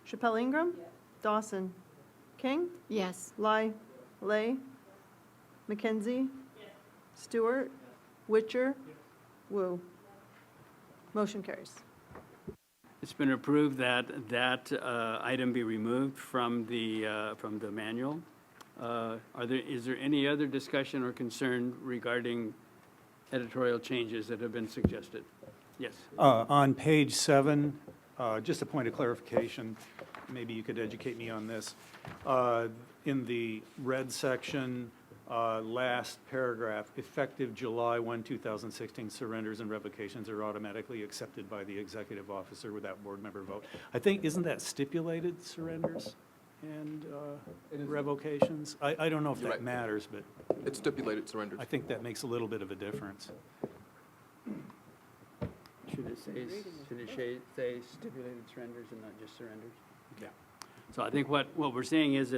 Chappelle Ingram? Dawson? King? Yes. Lai? Lay? McKenzie? Stewart? Witcher? Wu? Motion carries. it's been approved that that item be removed from the manual. Is there any other discussion or concern regarding editorial changes that have been suggested? Yes. On page 7, just a point of clarification, maybe you could educate me on this. In the red section, last paragraph, effective July 1, 2016, surrenders and revocations are automatically accepted by the executive officer without board member vote. I think, isn't that stipulated surrenders and revocations? I don't know if You're that right. matters, but It's stipulated surrenders. I think that makes a little bit of a difference. Should it say stipulated surrenders and not just surrenders? Yeah. So I think what we're saying is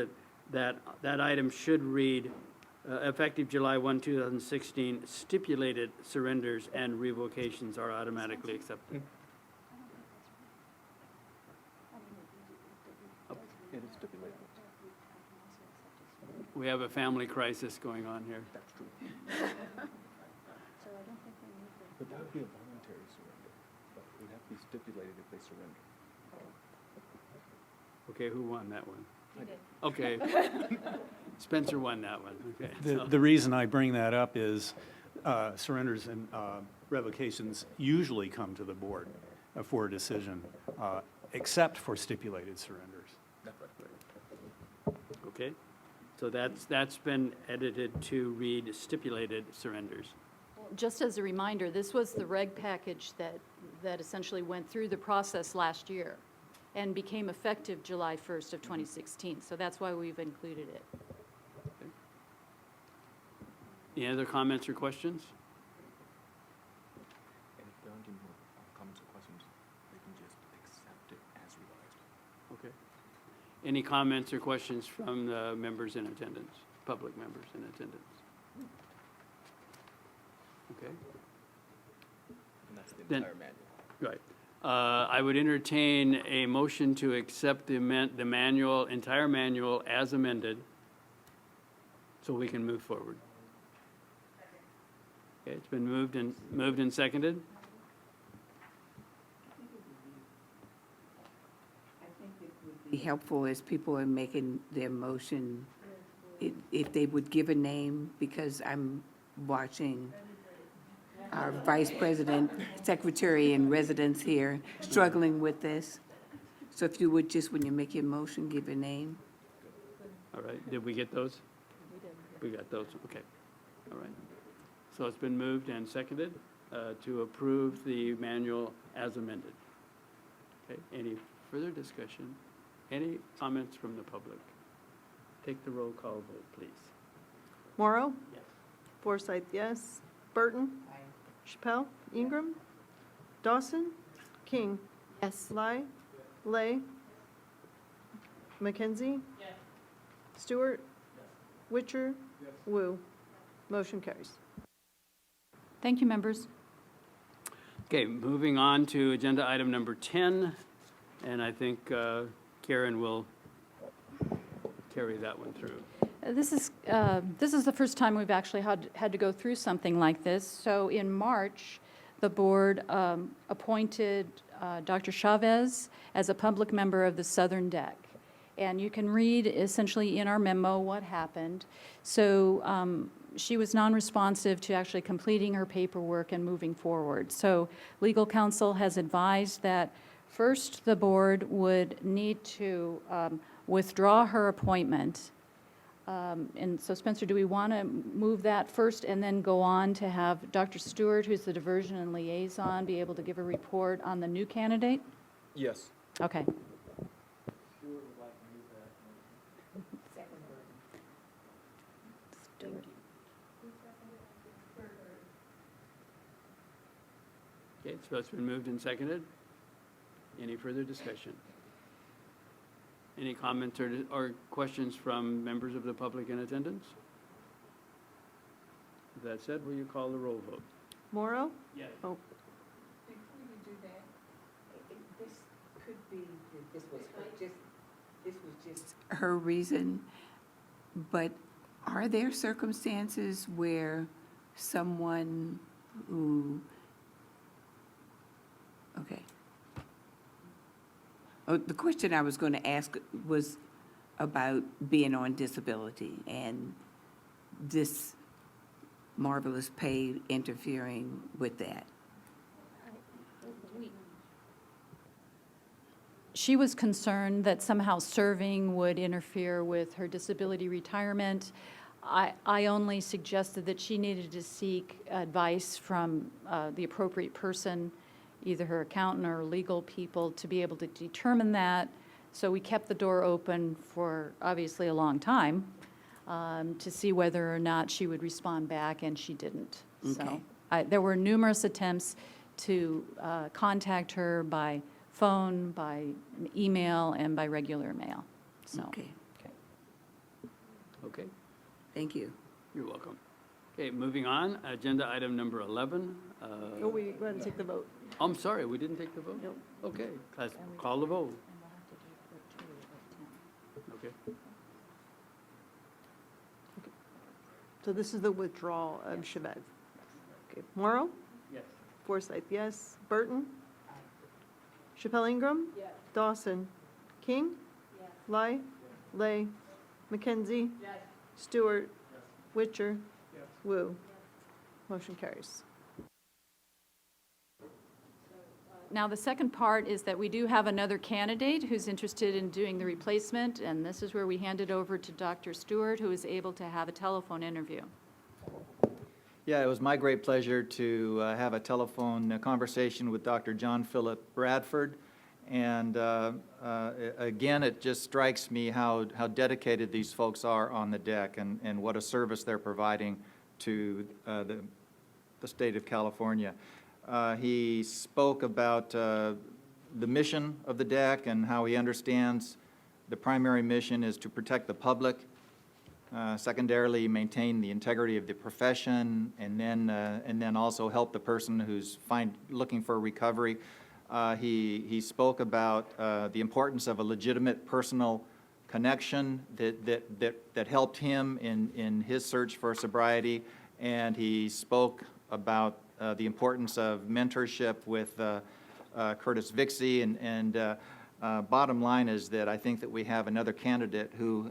that item should read, effective July 1, 2016, stipulated surrenders and revocations are automatically accepted. It is stipulated. We have a family crisis going on here. That's true. But that would be a voluntary surrender, but it would have to be stipulated if they surrender. Okay, who won that one? Okay. Spencer won that one, okay. The reason I bring that up is surrenders and revocations usually come to the board for a decision, except for stipulated surrenders. That's right. Okay, so that's been edited to read stipulated surrenders. Just as a reminder, this was the reg package that essentially went through the process last year and became effective July 1st of 2016. So that's why we've included it. Any other comments or questions? And if there aren't any more comments or questions, they can just accept it as revised. Okay. Any comments or questions from the members in attendance, public members in attendance? Okay, And that's the Then- entire manual. right. I would entertain a motion to accept the manual, entire manual as amended, so we can move forward. Okay, it's been moved and seconded. Be helpful as people are making their motion, if they would give a name, because I'm watching our Vice President, Secretary in Residence here, struggling with this. So if you would just, when you make your motion, give your name. All right, did we get those? We got those, okay. All right. So it's been moved and seconded to approve the manual as amended. Okay, any further discussion? Any comments from the public? Take the roll call vote, please. Morrow? Yes. Forsythe, yes. Burton? Aye. Chappelle? Ingram? Dawson? King? Yes. Lai? Lay? McKenzie? Yes. Stewart? Yes. Witcher? Yes. Wu? Motion carries. Thank you, members. Okay, moving on to agenda item number 10, and I think Karen will carry that one through. This is the first time we've actually had to go through something like this. So in March, the board appointed Dr. Chavez as a public member of the Southern Deck. And you can read essentially in our memo what happened. So she was non-responsive to actually completing her paperwork and moving forward. So legal counsel has advised that first the board would need to withdraw her appointment. And so Spencer, do we want to move that first and then go on to have Dr. Stewart, who's the diversion and liaison, be able to give a report on the new candidate? Yes. Okay. Okay, so it's been moved and seconded. Any further discussion? Any comments or questions from members of the public in attendance? With that said, will you call the roll vote? Morrow? Yes. Oh, Before you do that, this could be, this was just her reason, but are there circumstances where someone who, okay. Oh, the question I was going to ask was about being on disability and this marvelous pay interfering with that. She was concerned that somehow serving would interfere with her disability retirement. I only suggested that she needed to seek advice from the appropriate person, either her accountant or legal people, to be able to determine that. So we kept the door open for obviously a long time to see whether or not she would respond back, and she didn't. Okay. So there were numerous attempts to contact her by phone, by email, and by regular mail. So. Okay, Okay, thank you. you're welcome. Okay, moving on, agenda item number 11. oh, we got to take the vote. I'm sorry, we didn't take the vote? Nope. Okay, let's call the vote. Okay. So this is the withdrawal of Chavez. Okay, Morrow? Yes. Forsythe, yes. Burton? Chappelle Ingram? Yes. Dawson? King? Yes. Lai? Lay? McKenzie? Yes. Stewart? Yes. Witcher? Yes. Wu? Motion carries. Now, the second part is that we do have another candidate who's interested in doing the replacement, and this is where we hand it over to Dr. Stewart, who is able to have a telephone interview. Yeah, it was my great pleasure to have a telephone conversation with Dr. John Philip Bradford. And again, it just strikes me how dedicated these folks are on the deck and what a service they're providing to the state of California. He spoke about the mission of the deck and how he understands the primary mission is to protect the public, secondarily maintain the integrity of the profession, and then also help the person who's looking for recovery. He spoke about the importance of a legitimate personal connection that helped him in his search for sobriety, and he spoke about the importance of mentorship with Curtis Vixie, and bottom line is that I think that we have another candidate who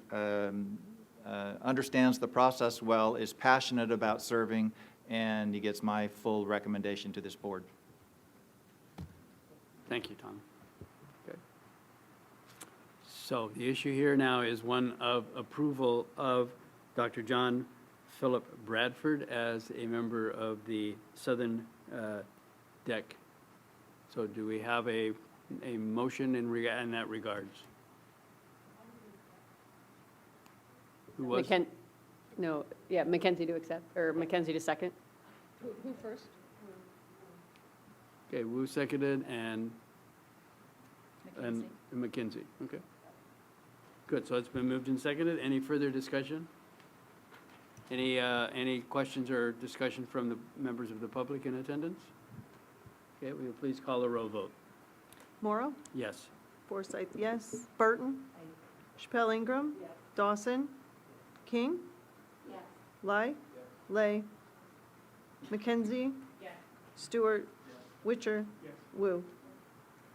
understands the process well, is passionate about serving, and he gets my full recommendation to this board. Thank you, Tom. Okay. So the issue here now is one of approval of Dr. John Philip Bradford as a member of the Southern DEC. So do we have a motion in that regards? Who was? No, yeah, Mackenzie to accept, or Mackenzie to second. Who first? Okay, Wu seconded and McKenzie, okay. Good, so it's been moved and seconded. Any further discussion? Any questions or discussion from the members of the public in attendance? Okay, will you please call a roll vote? Morrow? Yes. Forsythe, yes. Burton? Chappelle Ingram? Dawson? King? Lai? Lay? McKenzie? Stewart? Witcher? Wu?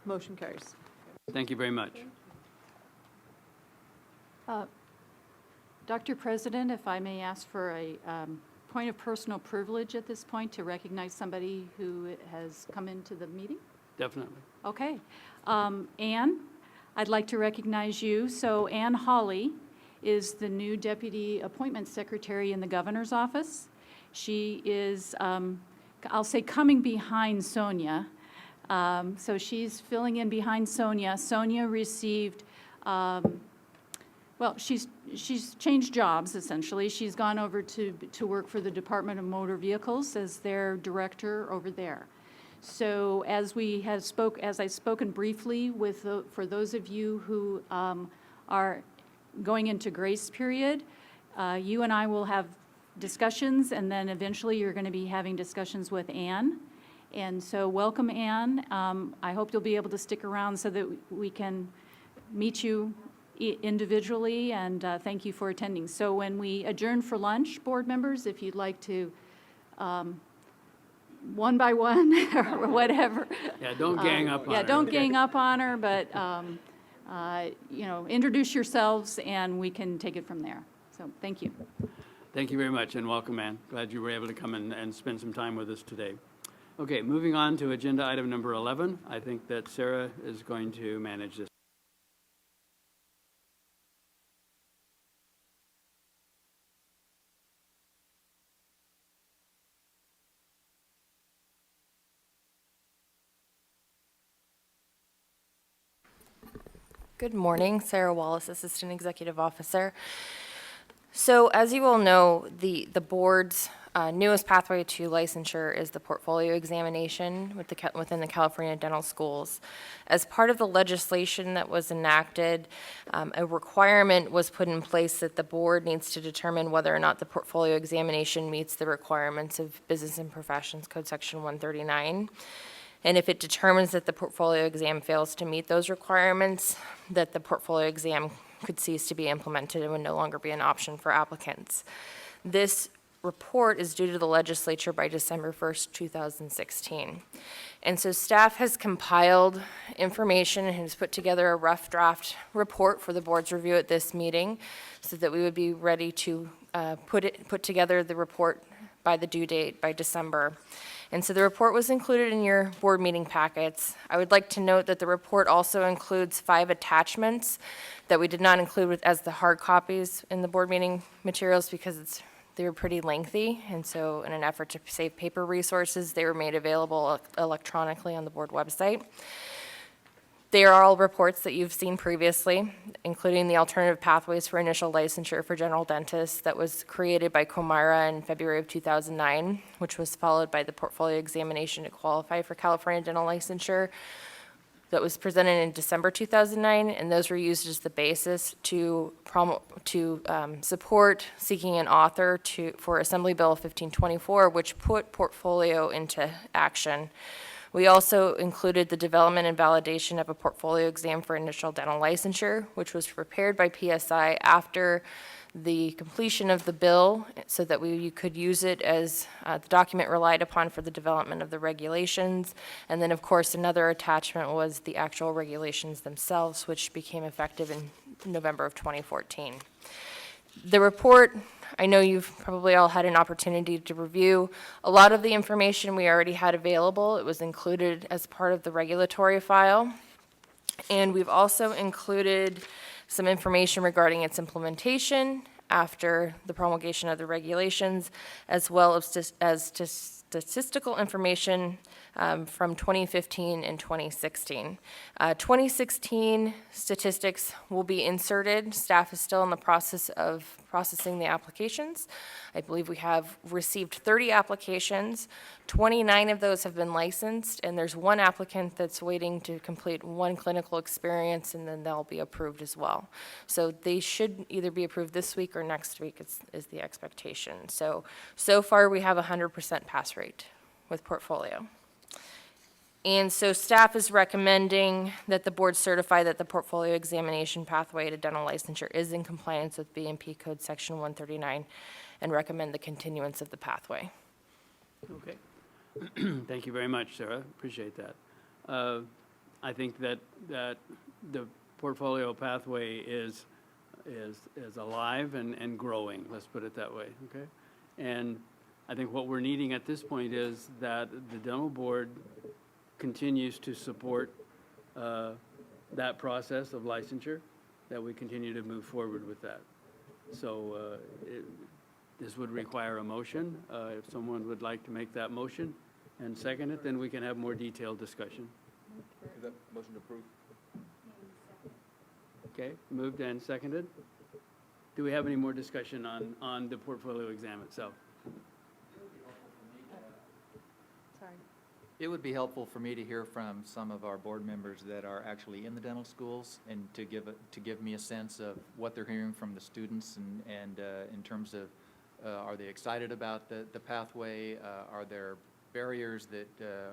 Motion carries. Thank you very much. Dr. President, if I may ask for a point of personal privilege at this point to recognize somebody who has come into the meeting? Definitely. Okay. Ann, I'd like to recognize you. So Ann Hawley is the new Deputy Appointment Secretary in the Governor's Office. She is, I'll say, coming behind Sonia. So she's filling in behind Sonia. Sonia received, well, she's changed jobs, essentially. She's gone over to work for the Department of Motor Vehicles as their director over there. So as I've spoken briefly with, for those of you who are going into grace period, you and I will have discussions, and then eventually you're going to be having discussions with Ann. And so welcome, Ann. I hope you'll be able to stick around so that we can meet you individually, and thank you for attending. So when we adjourn for lunch, board members, if you'd like to, one by one or whatever. Yeah, don't gang up on her. Yeah, don't gang up on her, but, you know, introduce yourselves and we can take it from there. So thank you. Thank you very much, and welcome, Ann. Glad you were able to come and spend some time with us today. Okay, moving on to agenda item number 11. I think that Sarah is going to manage this. Good morning, Sarah Wallace, Assistant Executive Officer. So as you all know, the board's newest pathway to licensure is the portfolio examination within the California dental schools. As part of the legislation that was enacted, a requirement was put in place that the board needs to determine whether or not the portfolio examination meets the requirements of Business and Professions Code Section 139. And if it determines that the portfolio exam fails to meet those requirements, that the portfolio exam could cease to be implemented and would no longer be an option for applicants. This report is due to the legislature by December 1st, 2016. And so staff has compiled information and has put together a rough draft report for the board's review at this meeting so that we would be ready to put together the report by the due date by December. And so the report was included in your board meeting packets. I would like to note that the report also includes 5 attachments that we did not include as the hard copies in the board meeting materials because they were pretty lengthy. And so in an effort to save paper resources, they were made available electronically on the board website. They are all reports that you've seen previously, including the alternative pathways for initial licensure for general dentists that was created by Comira in February of 2009, which was followed by the portfolio examination to qualify for California dental licensure that was presented in December 2009, and those were used as the basis to support seeking an author for Assembly Bill 1524, which put portfolio into action. We also included the development and validation of a portfolio exam for initial dental licensure, which was prepared by PSI after the completion of the bill so that you could use it as the document relied upon for the development of the regulations. And then, of course, another attachment was the actual regulations themselves, which became effective in November of 2014. The report, I know you've probably all had an opportunity to review. A lot of the information we already had available. It was included as part of the regulatory file. And we've also included some information regarding its implementation after the promulgation of the regulations, as well as statistical information from 2015 and 2016. 2016 statistics will be inserted. Staff is still in the process of processing the applications. I believe we have received 30 applications. 29 of those have been licensed, and there's one applicant that's waiting to complete one clinical experience, and then they'll be approved as well. So they should either be approved this week or next week is the expectation. So far we have a 100% pass rate with portfolio. And so staff is recommending that the board certify that the portfolio examination pathway to dental licensure is in compliance with BMP Code Section 139 and recommend the continuance of the pathway. Okay. Thank you very much, Sarah. Appreciate that. I think that the portfolio pathway is alive and growing, let's put it that way, okay? And I think what we're needing at this point is that the dental board continues to support that process of licensure, that we continue to move forward with that. So this would require a motion. If someone would like to make that motion and second it, then we can have more detailed discussion. Is that motion approved? Okay, moved and seconded. Do we have any more discussion on the portfolio exam itself? Sorry. It would be helpful for me to hear from some of our board members that are actually in the dental schools and to give me a sense of what they're hearing from the students and in terms of are they excited about the pathway? Are there barriers that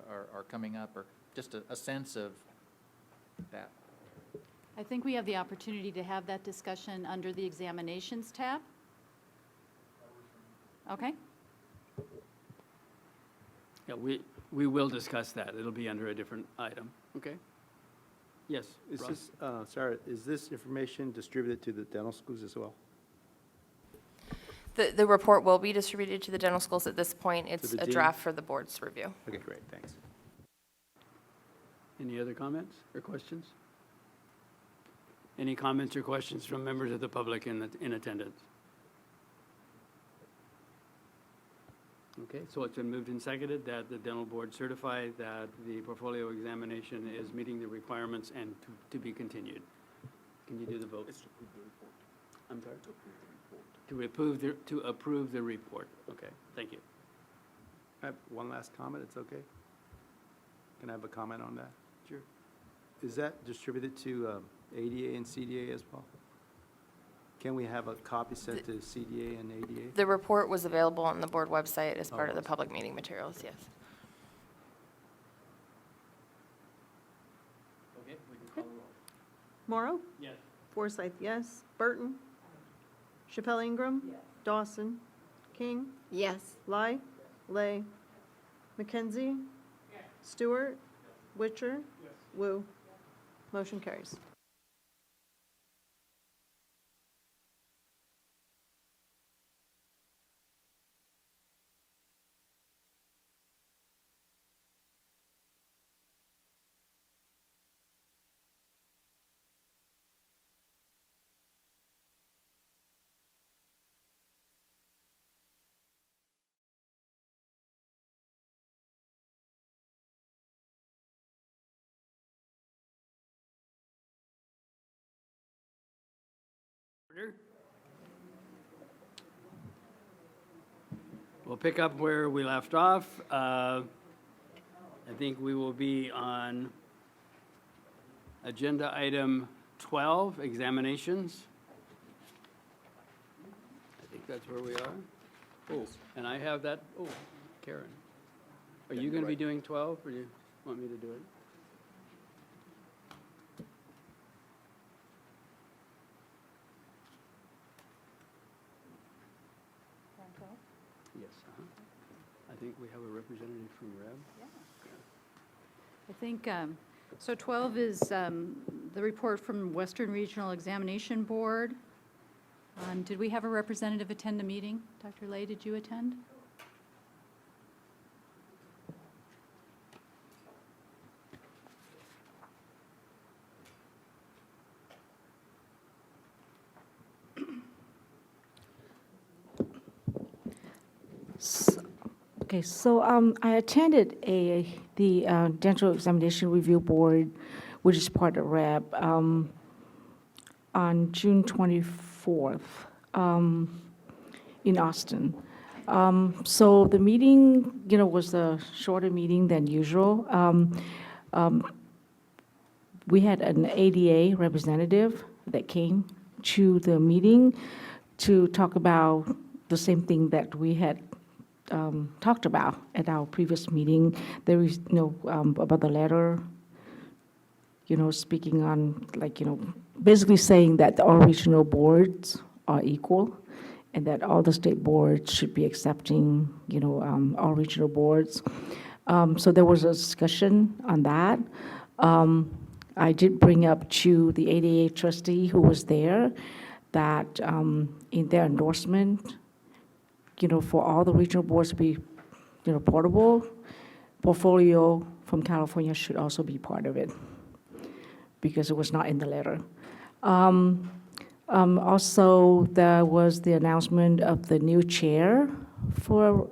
are coming up, or just a sense of that? I think we have the opportunity to have that discussion under the examinations tab. Okay? Yeah, we will discuss that. It'll be under a different item, okay? Yes, Is Ross? this, Sarah, is this information distributed to the dental schools as well? The report will be distributed to the dental schools at this point. It's the a dean? draft for the board's review. Okay, great, thanks. Any other comments or questions? Any comments or questions from members of the public in attendance? Okay, so it's been moved and seconded that the dental board certify that the portfolio examination is meeting the requirements and to be continued. Can you do the vote? I'm sorry? To approve the report. Okay, thank you. I have one last comment, it's okay? Can I have a comment on that? Sure. Is that distributed to ADA and CDA as well? Can we have a copy sent to CDA and ADA? The report was available on the board website as part of the was it? public meeting materials, yes. Okay, we can call the roll. Morrow? Yes. Forsyth, yes. Burton? Chappelle Ingram? Dawson? King? Yes. Lai? Lay? McKenzie? Stewart? Witcher? Wu? Motion carries. Order. We'll pick up where we left off. I think we will be on agenda item 12, examinations. I think that's where we are. Oh, and I have that, oh, Karen. Are you going to be doing 12, or do you want me to do it? Yes, I think we have a representative from REB. I think, so 12 is the report from Western Regional Examination Board. Did we have a representative attend the meeting? Dr. Lay, did you attend? Okay, so I attended the Dental Examination Review Board, which is part of REB, on June 24th in Austin. So the meeting, was a shorter meeting than usual. We had an ADA representative that came to the meeting to talk about the same thing that we had talked about at our previous meeting. There is, about the letter, speaking on, basically saying that all regional boards are equal and that all the state boards should be accepting, all regional boards. So there was a discussion on that. I did bring up to the ADA trustee who was there that in their endorsement, for all the regional boards to be, portable, portfolio from California should also be part of it because it was not in the letter. Also, there was the announcement of the new chair for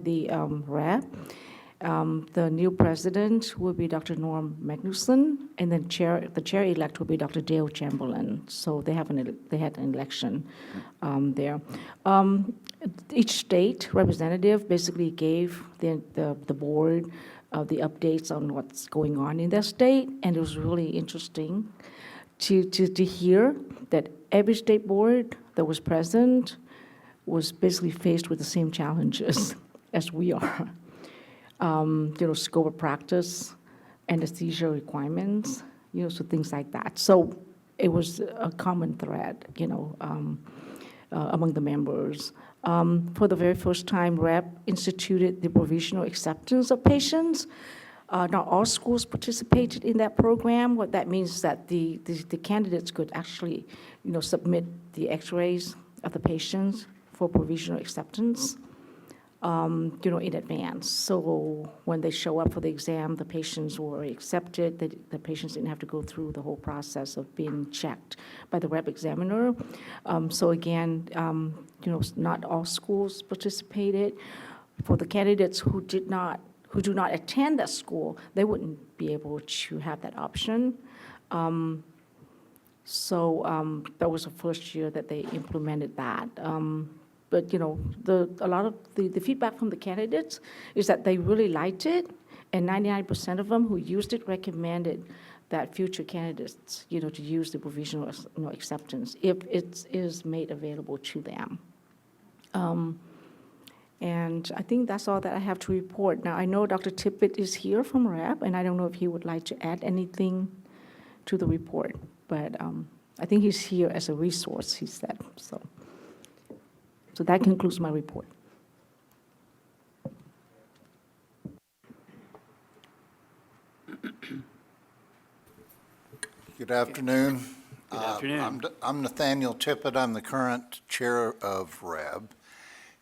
the RAP. The new president will be Dr. Norm Magnuson, and then the chair-elect will be Dr. Dale Chamberlain. So they had an election there. Each state representative basically gave the board the updates on what's going on in their state, and it was really interesting to hear that every state board that was present was basically faced with the same challenges as we are. Scope of practice, anesthesia requirements, so things like that. So it was a common thread, among the members. For the very first time, REP instituted the provisional acceptance of patients. Not all schools participated in that program. What that means is that the candidates could actually, submit the x-rays of the patients for provisional acceptance, in advance. So when they show up for the exam, the patients were accepted. The patients didn't have to go through the whole process of being checked by the rep examiner. So again, not all schools participated. For the candidates who do not attend that school, they wouldn't be able to have that option. So that was the first year that they implemented that. But a lot of the feedback from the candidates is that they really liked it, and 99% of them who used it recommended that future candidates, to use the provisional acceptance if it is made available to them. And I think that's all that I have to report. Now, I know Dr. Tippett is here from RAP, and I don't know if he would like to add anything to the report, but I think he's here as a resource, he said, so. So that concludes my report. Good afternoon. Good afternoon. I'm Nathaniel Tippett. I'm the current chair of REB,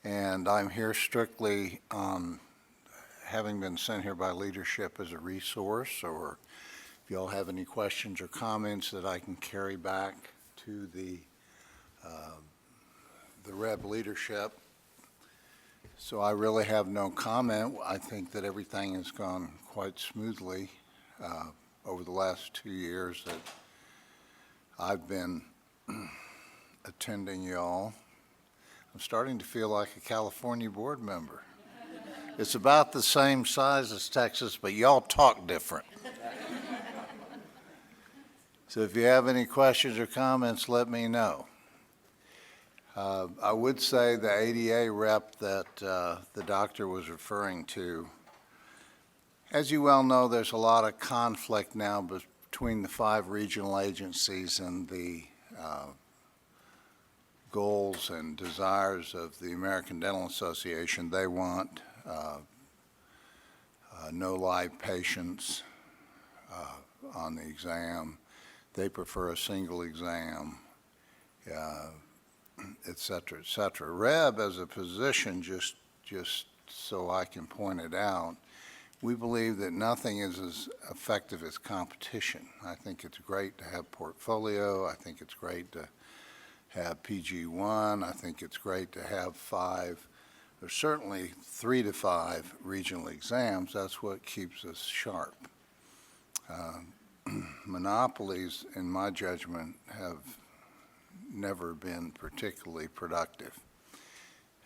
and I'm here strictly having been sent here by leadership as a resource, or if y'all have any questions or comments that I can carry back to the REB leadership. So I really have no comment. I think that everything has gone quite smoothly over the last 2 years that I've been attending y'all. I'm starting to feel like a California board member. It's about the same size as Texas, but y'all talk different. So if you have any questions or comments, let me know. I would say the ADA rep that the doctor was referring to, as you well know, there's a lot of conflict now between the 5 regional agencies and the goals and desires of the American Dental Association. They want no live patients on the exam. They prefer a single exam. et cetera, et cetera. Reb, as a position, just so I can point it out, we believe that nothing is as effective as competition. I think it's great to have portfolio. I think it's great to have PG1. I think it's great to have 5, or certainly 3 to 5 regional exams. That's what keeps us sharp. Monopolies, in my judgment, have never been particularly productive.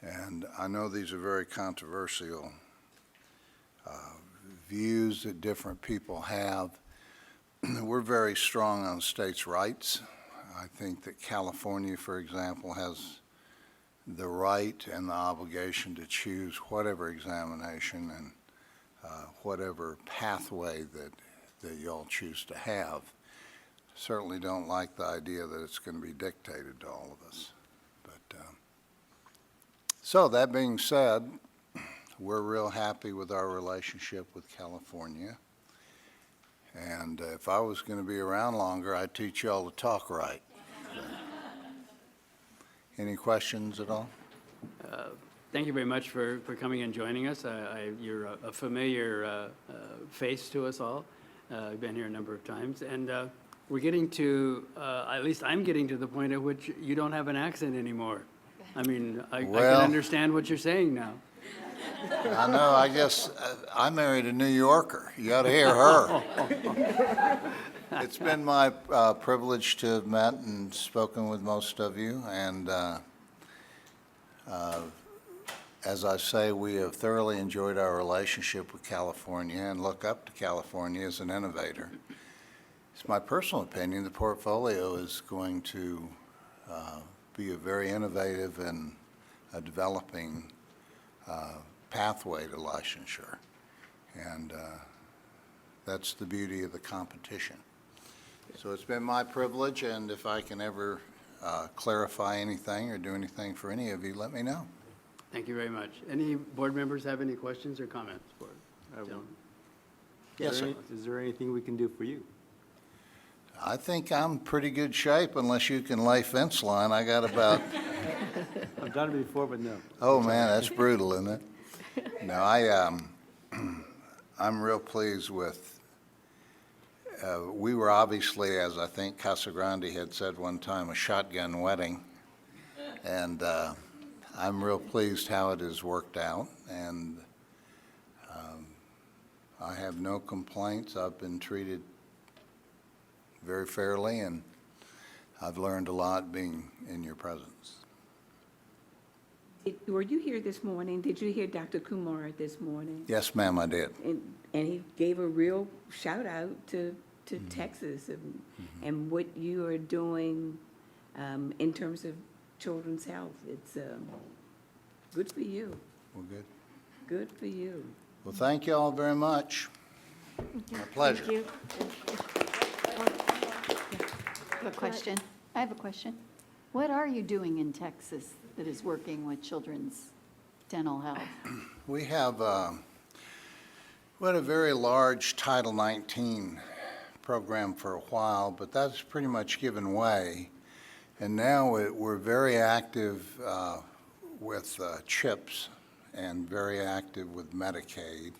And I know these are very controversial views that different people have. We're very strong on states' rights. I think that California, for example, has the right and the obligation to choose whatever examination and whatever pathway that y'all choose to have. Certainly don't like the idea that it's going to be dictated to all of us. But so that being said, we're real happy with our relationship with California. And if I was going to be around longer, I'd teach y'all to talk right. Any questions at all? Thank you very much for coming and joining us. You're a familiar face to us all. I've been here a number of times. And we're getting to, at least I'm getting to the point at which you don't have an accent anymore. I mean, I can understand what you're saying now. I know, I guess I married a New Yorker. You ought to hear her. It's been my privilege to have met and spoken with most of you, and as I say, we have thoroughly enjoyed our relationship with California and look up to California as an innovator. It's my personal opinion the portfolio is going to be a very innovative and a developing pathway to licensure. And that's the beauty of the competition. So it's been my privilege, and if I can ever clarify anything or do anything for any of you, let me know. Thank you very much. Any board members have any questions or comments for Dylan? Yes, sir. Is there anything we can do for you? I think I'm in pretty good shape unless you can lay fence line. I got about... I've done it before, but no. Oh, man, that's brutal, isn't it? No, I'm real pleased with, we were obviously, as I think Casagrande had said one time, a shotgun wedding. And I'm real pleased how it has worked out. And I have no complaints. I've been treated very fairly, and I've learned a lot being in your presence. Were you here this morning? Did you hear Dr. Kumar this morning? Yes, ma'am, I did. And he gave a real shout out to Texas and what you are doing in terms of children's health. It's good for you. Well, good. Good for you. Well, thank you all very much. My pleasure. Thank you. I have a question. I have a question. What are you doing in Texas that is working with children's dental health? We have a very large Title 19 program for a while, but that's pretty much given way. And now we're very active with CHIPS and very active with Medicaid.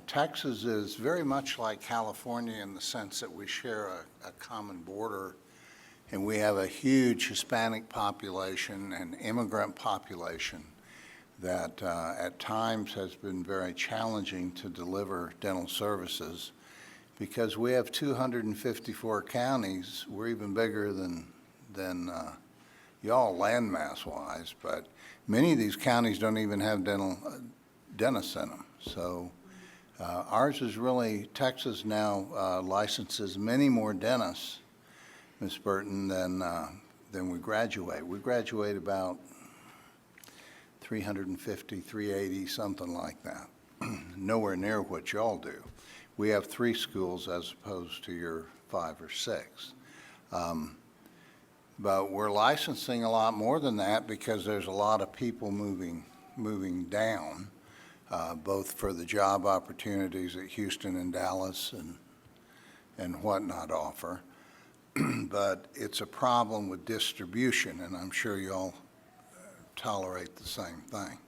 Texas is very much like California in the sense that we share a common border, and we have a huge Hispanic population and immigrant population that at times has been very challenging to deliver dental services because we have 254 counties. We're even bigger than y'all landmass-wise, but many of these counties don't even have dentists in them. So ours is really, Texas now licenses many more dentists, Ms. Burton, than we graduate. We graduate about 350, 380, something like that. Nowhere near what y'all do. We have 3 schools as opposed to your 5 or 6. But we're licensing a lot more than that because there's a lot of people moving down, both for the job opportunities that Houston and Dallas and whatnot offer. but it's a problem with distribution, and I'm sure you all tolerate the same thing.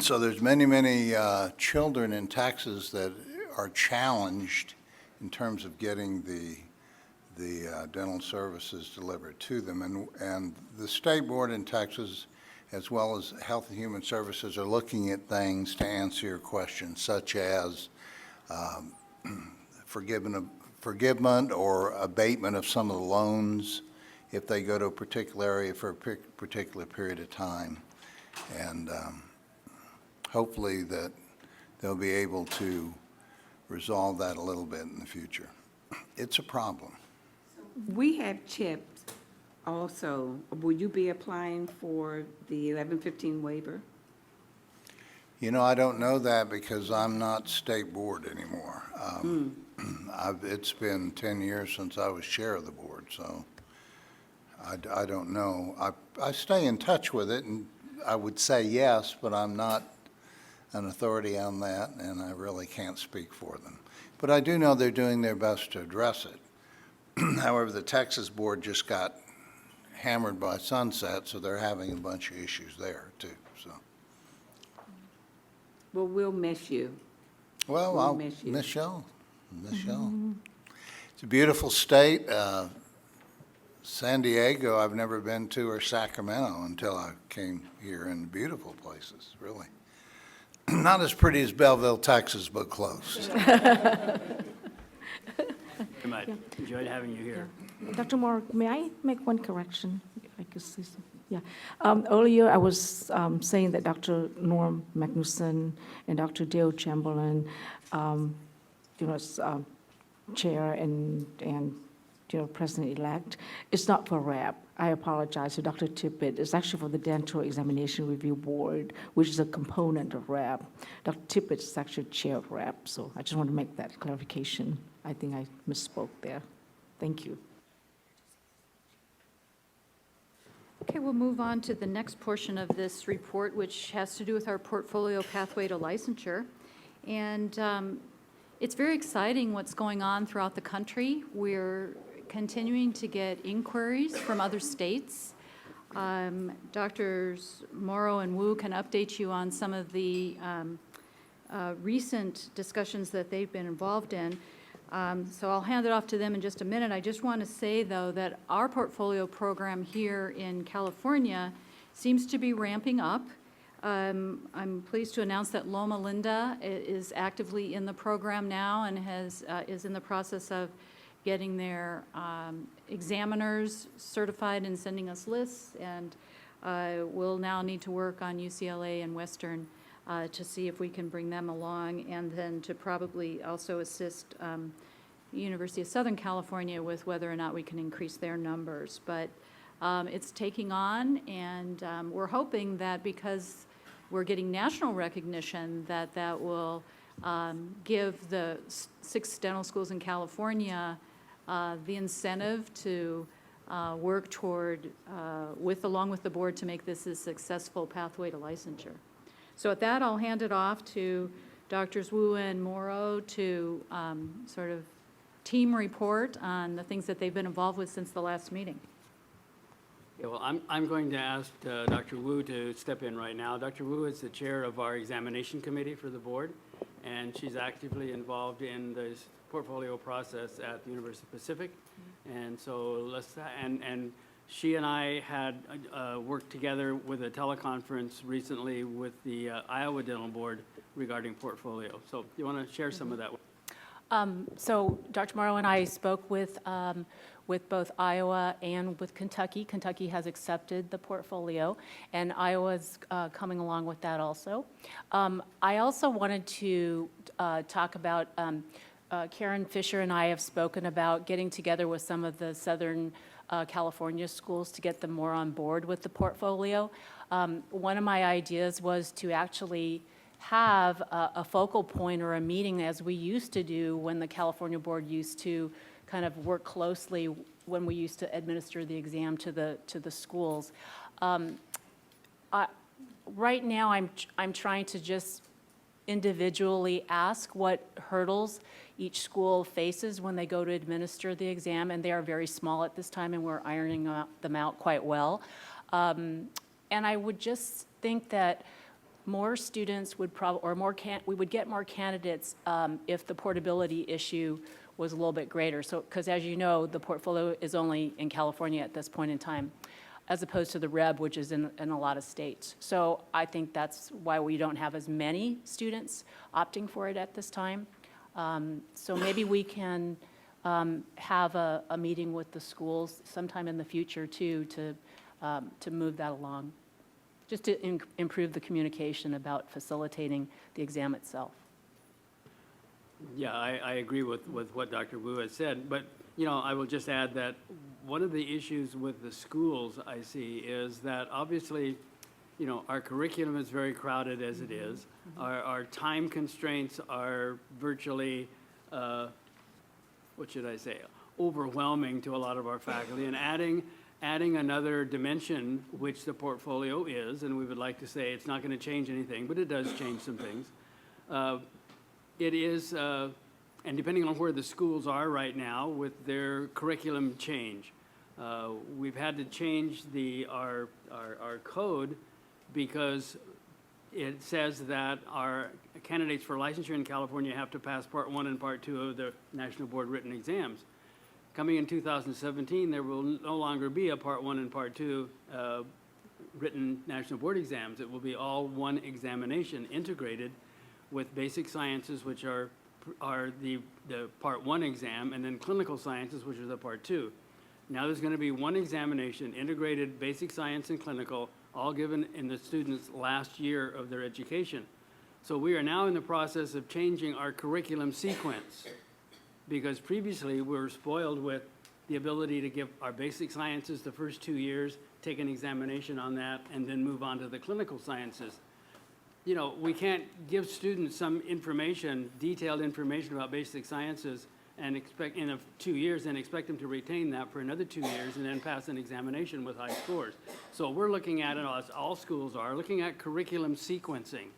So there's many children in Texas that are challenged in terms of getting the dental services delivered to them. And the State Board in Texas, as well as Health and Human Services, are looking at things to answer your questions, such as forgiveness or abatement of some of the loans if they go to a particular area for a particular period of time. And hopefully that they'll be able to resolve that a little bit in the future. It's a problem. We have CHIP also. Will you be applying for the 1115 waiver? You know, I don't know that because I'm not state board anymore. It's been 10 years since I was chair of the board, so I don't know. I stay in touch with it, and I would say yes, but I'm not an authority on that, and I really can't speak for them. But I do know they're doing their best to address it. However, the Texas board just got hammered by sunset, so they're having a bunch of issues there, too, so. Well, we'll miss you. Well, We'll I'll miss you. miss y'all. Miss y'all. It's a beautiful state. San Diego, I've never been to, or Sacramento until I came here, and beautiful places, really. Not as pretty as Belleville, Texas, but close. Very much. Enjoyed having you here. Dr. Moore, may I make one correction, if I could say so? Yeah. Earlier, I was saying that Dr. Norm Magnuson and Dr. Dale Chamberlain, as chair and president-elect, it's not for RAP. I apologize to Dr. Tippett. It's actually for the Dental Examination Review Board, which is a component of RAP. Dr. Tippett is actually chair of RAP, so I just want to make that clarification. I think I misspoke there. Thank you. Okay, we'll move on to the next portion of this report, which has to do with our portfolio pathway to licensure. And it's very exciting what's going on throughout the country. We're continuing to get inquiries from other states. Doctors Morrow and Wu can update you on some of the recent discussions that they've been involved in. So I'll hand it off to them in just a minute. I just want to say, though, that our portfolio program here in California seems to be ramping up. I'm pleased to announce that Loma Linda is actively in the program now and is in the process of getting their examiners certified and sending us lists, and we'll now need to work on UCLA and Western to see if we can bring them along, and then to probably also assist University of Southern California with whether or not we can increase their numbers. But it's taking on, and we're hoping that because we're getting national recognition, that will give the 6 dental schools in California the incentive to work toward, along with the board, to make this a successful pathway to licensure. So at that, I'll hand it off to Drs. Wu and Morrow to sort of team report on the things that they've been involved with since the last meeting. Yeah, well, I'm going to ask Dr. Wu to step in right now. Dr. Wu is the chair of our examination committee for the board, and she's actively involved in this portfolio process at the University of Pacific. And so and she and I had worked together with a teleconference recently with the Iowa Dental Board regarding portfolio. So you want to share some of that? So Dr. Morrow and I spoke with both Iowa and with Kentucky. Kentucky has accepted the portfolio, and Iowa's coming along with that also. I also wanted to talk about, Karen Fisher and I have spoken about getting together with some of the Southern California schools to get them more on board with the portfolio. One of my ideas was to actually have a focal point or a meeting, as we used to do when the California board used to kind of work closely when we used to administer the exam to the schools. Right now, I'm trying to just individually ask what hurdles each school faces when they go to administer the exam, and they are very small at this time, and we're ironing them out quite well. And I would just think that more students would we would get more candidates if the portability issue was a little bit greater. So, because as you know, the portfolio is only in California at this point in time, as opposed to the REB, which is in a lot of states. So I think that's why we don't have as many students opting for it at this time. So maybe we can have a meeting with the schools sometime in the future too to move that along, just to improve the communication about facilitating the exam itself. Yeah, I agree with what Dr. Wu has said, but, you know, I will just add that one of the issues with the schools I see is that obviously, you know, our curriculum is very crowded as it is. Our time constraints are virtually, what should I say, overwhelming to a lot of our faculty, and adding another dimension, which the portfolio is, and we would like to say it's not going to change anything, but it does change some things. It is, and depending on where the schools are right now with their curriculum change, we've had to change our code because it says that our candidates for licensure in California have to pass Part 1 and Part 2 of the National Board written exams. Coming in 2017, there will no longer be a Part 1 and Part 2 written National Board exams. It will be all one examination integrated with basic sciences, which are the Part 1 exam, and then clinical sciences, which are the Part 2. Now there's going to be one examination, integrated basic science and clinical, all given in the students' last year of their education. So we are now in the process of changing our curriculum sequence, because previously we were spoiled with the ability to give our basic sciences the first 2 years, take an examination on that, and then move on to the clinical sciences. You know, we can't give students some information, detailed information about basic sciences and expect in 2 years and expect them to retain that for another 2 years and then pass an examination with high scores. So we're looking at it, as all schools are, looking at curriculum sequencing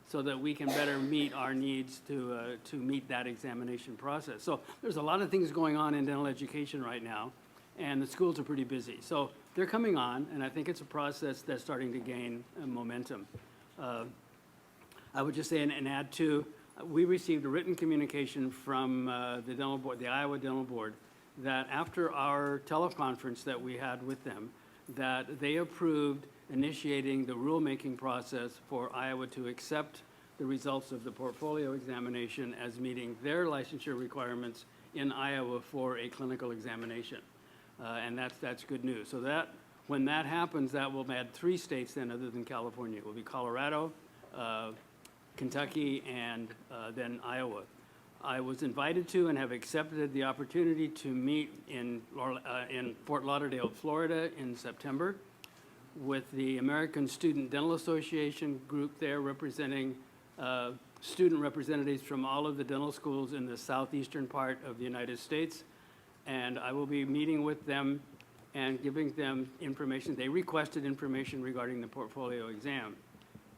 so that we can better meet our needs to meet that examination process. So there's a lot of things going on in dental education right now, and the schools are pretty busy. So they're coming on, and I think it's a process that's starting to gain momentum. I would just say and add to, we received a written communication from the dental board, the Iowa Dental Board, that after our teleconference that we had with them, that they approved initiating the rulemaking process for Iowa to accept the results of the portfolio examination as meeting their licensure requirements in Iowa for a clinical examination. And that's good news. So that, when that happens, that will add 3 states then other than California. It will be Colorado, Kentucky, and then Iowa. I was invited to and have accepted the opportunity to meet in Fort Lauderdale, Florida in September with the American Student Dental Association group there representing student representatives from all of the dental schools in the southeastern part of the United States. And I will be meeting with them and giving them information. They requested information regarding the portfolio exam.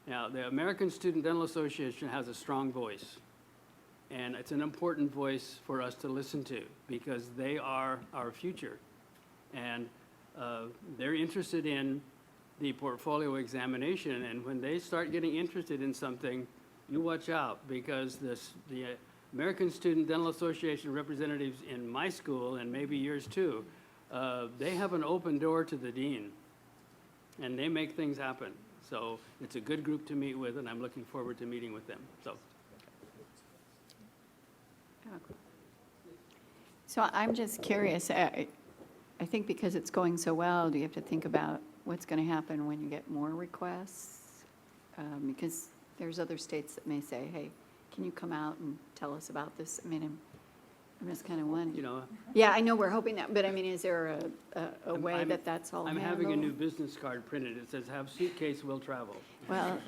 Now, the American Student Dental Association has a strong voice, and it's an important voice for us to listen to because they are our future. And they're interested in the portfolio examination, and when they start getting interested in something, you watch out, because the American Student Dental Association representatives in my school, and maybe yours too, they have an open door to the dean, and they make things happen. So it's a good group to meet with, and I'm looking forward to meeting with them. So I'm just curious, I think because it's going so well, do you have to think about what's going to happen when you get more requests? Because there's other states that may say, hey, can you come out and tell us about this? I mean, I'm just kind of wondering. You know, Yeah, I know we're hoping that, but I mean, is there a way that that's all I'm handled? having a new business card printed. It says, have suitcase, will travel. Well,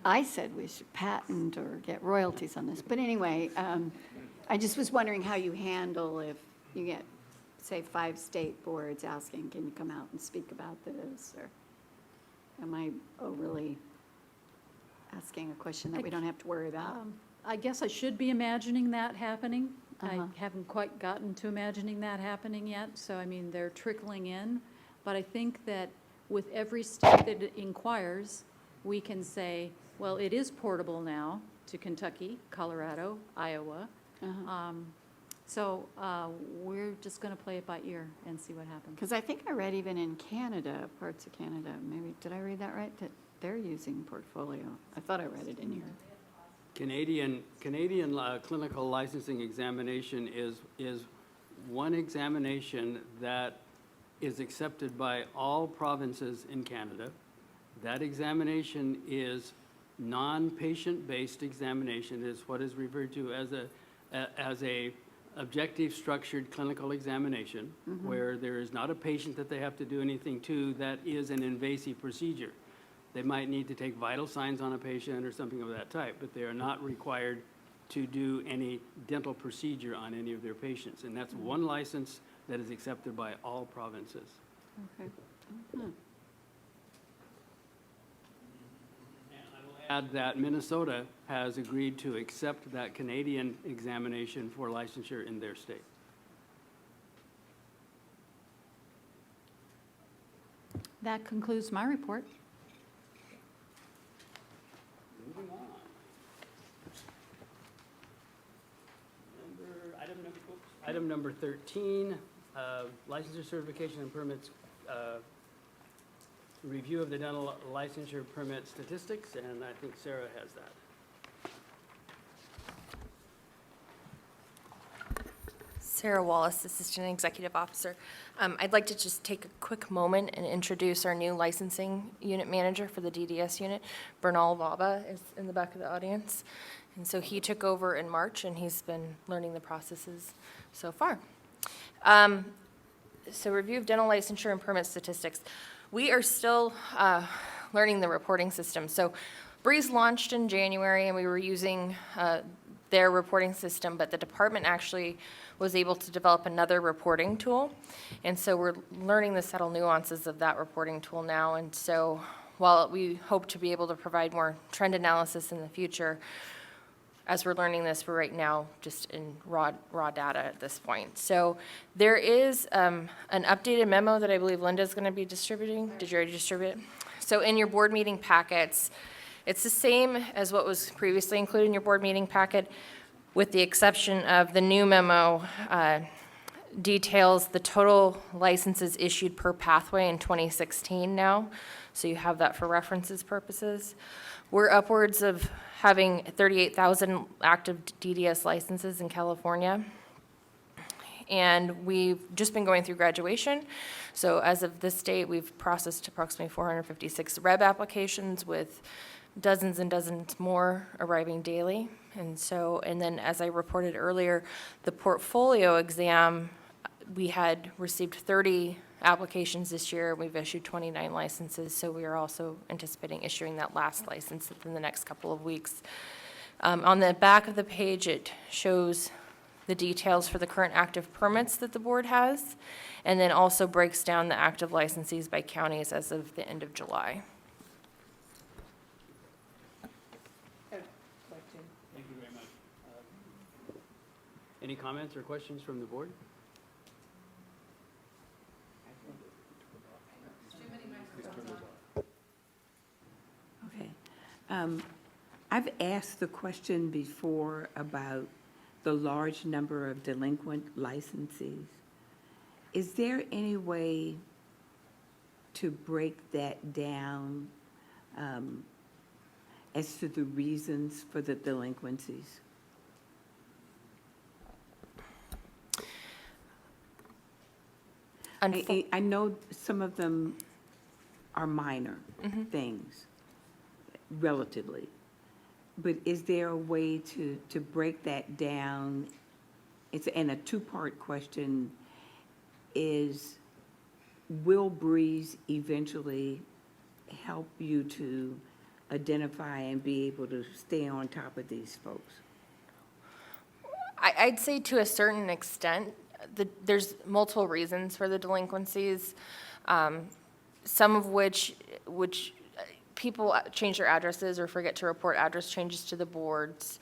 I said we should patent or get royalties on this. But anyway, I just was wondering how you handle if you get, say, 5 state boards asking, can you come out and speak about this? Or am I overly asking a question that we don't have to worry about? I guess I should be imagining that happening, I haven't quite gotten to imagining that happening yet, so I mean, they're trickling in. But I think that with every state that inquires, we can say, well, it is portable now to Kentucky, Colorado, Iowa. So we're just going to play it by ear and see what happens. Because I think I read even in Canada, parts of Canada, maybe, did I read that right? That they're using Portfolio. I thought I read it in here. Canadian clinical licensing examination is one examination that is accepted by all provinces in Canada. That examination is non-patient-based examination. It is what is referred to as a objective structured clinical examination, where there is not a patient that they have to do anything to. That is an invasive procedure. They might need to take vital signs on a patient or something of that type, but they are not required to do any dental procedure on any of their patients. And that's one license that is accepted by all provinces. Okay. Add that Minnesota has agreed to accept that Canadian examination for licensure in their state. That concludes my report. Moving on. Item number 13, licensure certification and permits, review of the dental licensure permit statistics, and I think Sarah has that. Sarah Wallace, Assistant Executive Officer. I'd like to just take a quick moment and introduce our new licensing unit manager for the DDS unit. Bernal Baba is in the back of the audience. And so he took over in March, and he's been learning the processes so far. So review of dental licensure and permit statistics. We are still learning the reporting system. So Breeze launched in January, and we were using their reporting system, but the department actually was able to develop another reporting tool. And so we're learning the subtle nuances of that reporting tool now. And so while we hope to be able to provide more trend analysis in the future, as we're learning this, we're right now just in raw data at this point. So there is an updated memo that I believe Linda's going to be distributing. Did you already distribute it? So in your board meeting packets, it's the same as what was previously included in your board meeting packet, with the exception of the new memo details the total licenses issued per pathway in 2016 now. So you have that for references purposes. We're upwards of having 38,000 active DDS licenses in California. And we've just been going through graduation. So as of this date, we've processed approximately 456 REB applications, with dozens and dozens more arriving daily. And then as I reported earlier, the portfolio exam, we had received 30 applications this year. We've issued 29 licenses, so we are also anticipating issuing that last license within the next couple of weeks. On the back of the page, it shows the details for the current active permits that the board has, and then also breaks down the active licensees by counties as of the end of July. Thank you very much. Any comments or questions from the board? Okay. I've asked the question before about the large number of delinquent licensees. Is there any way to break that down as to the reasons for the delinquencies? I know some of them are minor things, relatively. But is there a way to break that down? And a two-part question is, will Breeze eventually help you to identify and be able to stay on top of these folks? I'd say to a certain extent, there's multiple reasons for the delinquencies, some of which people change their addresses or forget to report address changes to the boards.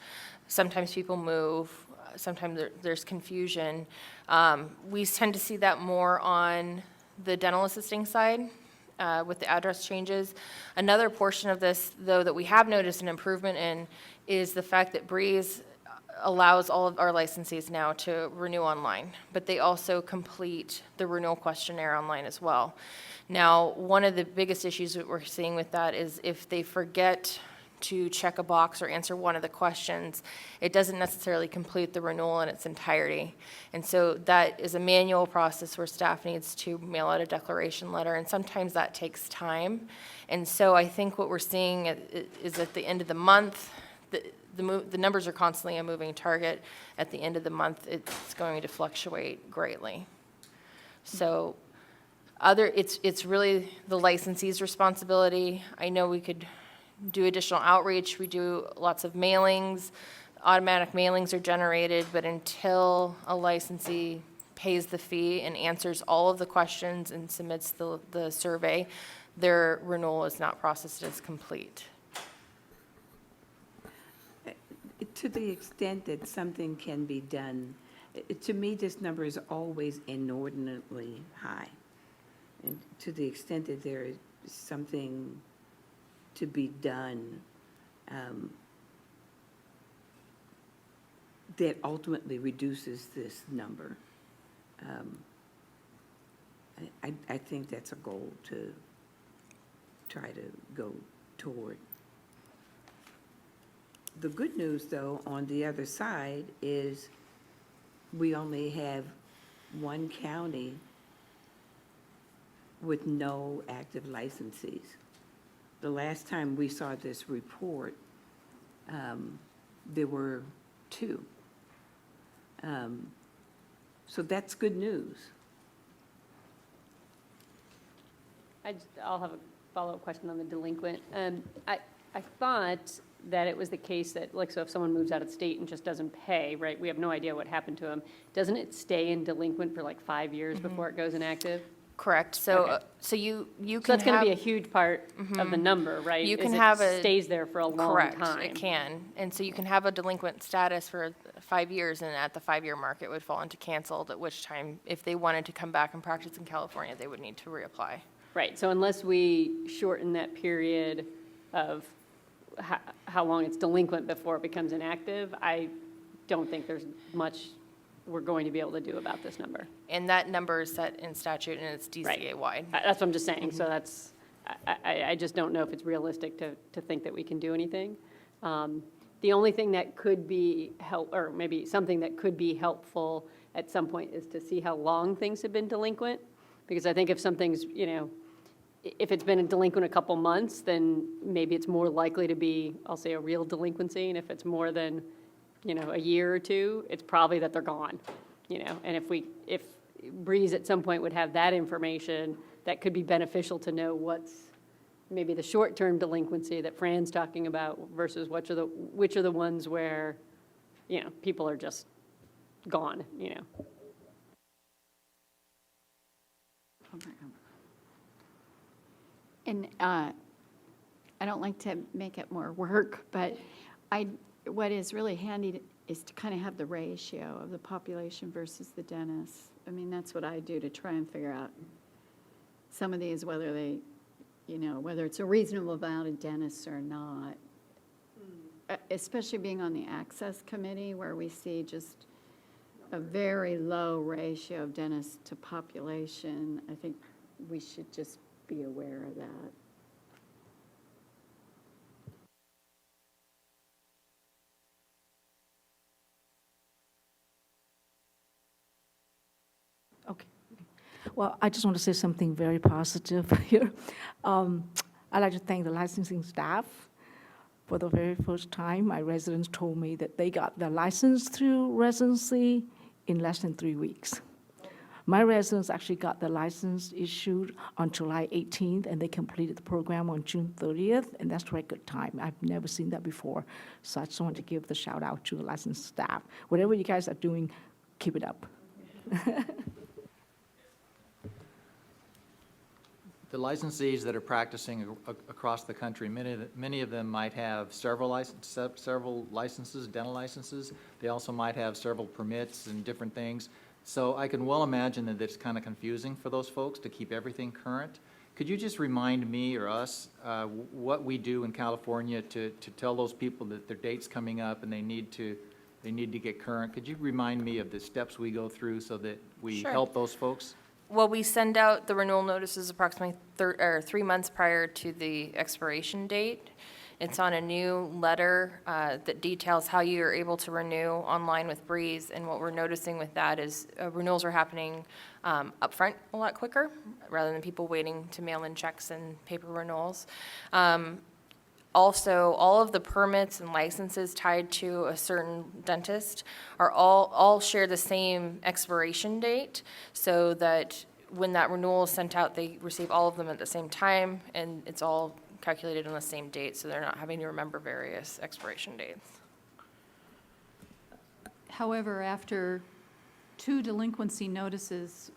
Sometimes people move. sometimes there's confusion. We tend to see that more on the dental assisting side with the address changes. Another portion of this, though, that we have noticed an improvement in is the fact that Breeze allows all of our licensees now to renew online, but they also complete the renewal questionnaire online as well. Now, one of the biggest issues that we're seeing with that is if they forget to check a box or answer one of the questions, it doesn't necessarily complete the renewal in its entirety. And so that is a manual process where staff needs to mail out a declaration letter, and sometimes that takes time. And so I think what we're seeing is at the end of the month, the numbers are constantly a moving target. At the end of the month, it's going to fluctuate greatly. So it's really the licensee's responsibility. I know we could do additional outreach. We do lots of mailings. Automatic mailings are generated, but until a licensee pays the fee and answers all of the questions and submits the survey, their renewal is not processed as complete. To the extent that something can be done, to me, this number is always inordinately high. And to the extent that there is something to be done that ultimately reduces this number, I think that's a goal to try to go toward. The good news, though, on the other side is we only have one county with no active licensees. The last time we saw this report, there were 2. So that's good news. I'll have a follow-up question on the delinquent. I thought that it was the case that, like, so if someone moves out of state and just doesn't pay, right, we have no idea what happened to them, doesn't it stay in delinquent for like 5 years before it goes inactive? Correct. So, Okay. so you can So that's going to be a have- huge part of the number, right? You is can it have a- stays there for a long Correct, time. it can. And so you can have a delinquent status for 5 years, and at the 5-year mark, it would fall into canceled, at which time, if they wanted to come back and practice in California, they would need to reapply. Right, so unless we shorten that period of how long it's delinquent before it becomes inactive, I don't think there's much we're going to be able to do about this number. And that number is set in statute, and it's DCA-wide. That's what I'm just saying, so that's, I just don't know if it's realistic to think that we can do anything. The only thing that could be or maybe something that could be helpful at some point is to see how long things have been delinquent, because I think if something's, if it's been a delinquent a couple months, then maybe it's more likely to be, I'll say, a real delinquency, and if it's more than, a year or 2, it's probably that they're gone, and if Breeze at some point would have that information, that could be beneficial to know what's maybe the short-term delinquency that Fran's talking about versus which are the ones where, people are just gone, And I don't like to make it more work, but what is really handy is to kind of have the ratio of the population versus the dentists. I mean, that's what I do to try and figure out some of these, whether they, whether it's a reasonable amount of dentists or not. Especially being on the access committee where we see just a very low ratio of dentists to population. I think we should just be aware of that. Okay. Well, I just want to say something very positive here. I'd like to thank the licensing staff. For the very first time, my residents told me that they got their license through residency in less than 3 weeks. My residents actually got their license issued on July 18th, and they completed the program on June 30th, and that's record time. I've never seen that before. So I just want to give the shout out to the licensed staff. Whatever you guys are doing, keep it up. The licensees that are practicing across the country, many of them might have several licenses, dental licenses. They also might have several permits and different things. So I can well imagine that it's kind of confusing for those folks to keep everything current. Could you just remind me or us what we do in California to tell those people that their date's coming up and they need to get current? Could you remind me of the steps we go through so that we Sure. help those folks? Well, we send out the renewal notices approximately 3 months prior to the expiration date. It's on a new letter that details how you are able to renew online with Breeze. And what we're noticing with that is renewals are happening upfront a lot quicker, rather than people waiting to mail in checks and paper renewals. Also, all of the permits and licenses tied to a certain dentist are all share the same expiration date, so that when that renewal is sent out, they receive all of them at the same time, and it's all calculated on the same date, so they're not having to remember various expiration dates. However, after 2 delinquency notices,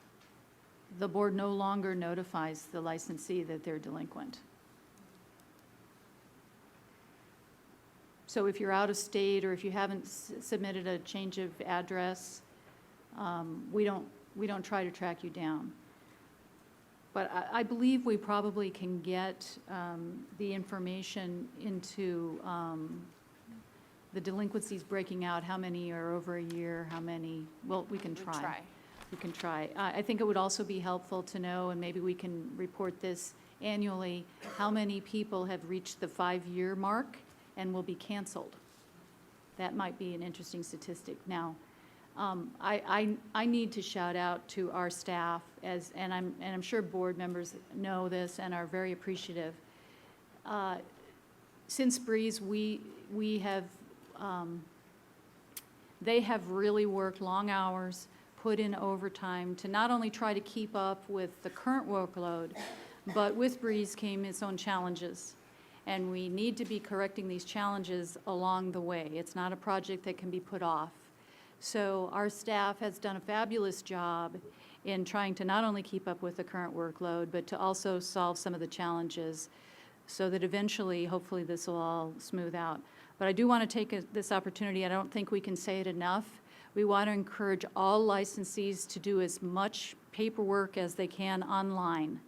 the board no longer notifies the licensee that they're delinquent. So if you're out of state, or if you haven't submitted a change of address, we don't try to track you down. But I believe we probably can get the information into the delinquencies breaking out, how many are over a year, how many, well, we can try. We can try. I think it would also be helpful to know, and maybe we can report this annually, how many people have reached the 5-year mark and will be canceled. That might be an interesting statistic. Now, I need to shout out to our staff, and I'm sure board members know this and are very appreciative. Since Breeze, we have they have really worked long hours, put in overtime to not only try to keep up with the current workload, but with Breeze came its own challenges. And we need to be correcting these challenges along the way. It's not a project that can be put off. So our staff has done a fabulous job in trying to not only keep up with the current workload, but to also solve some of the challenges so that eventually, hopefully, this will all smooth out. But I do want to take this opportunity, I don't think we can say it enough. We want to encourage all licensees to do as much paperwork as they can online.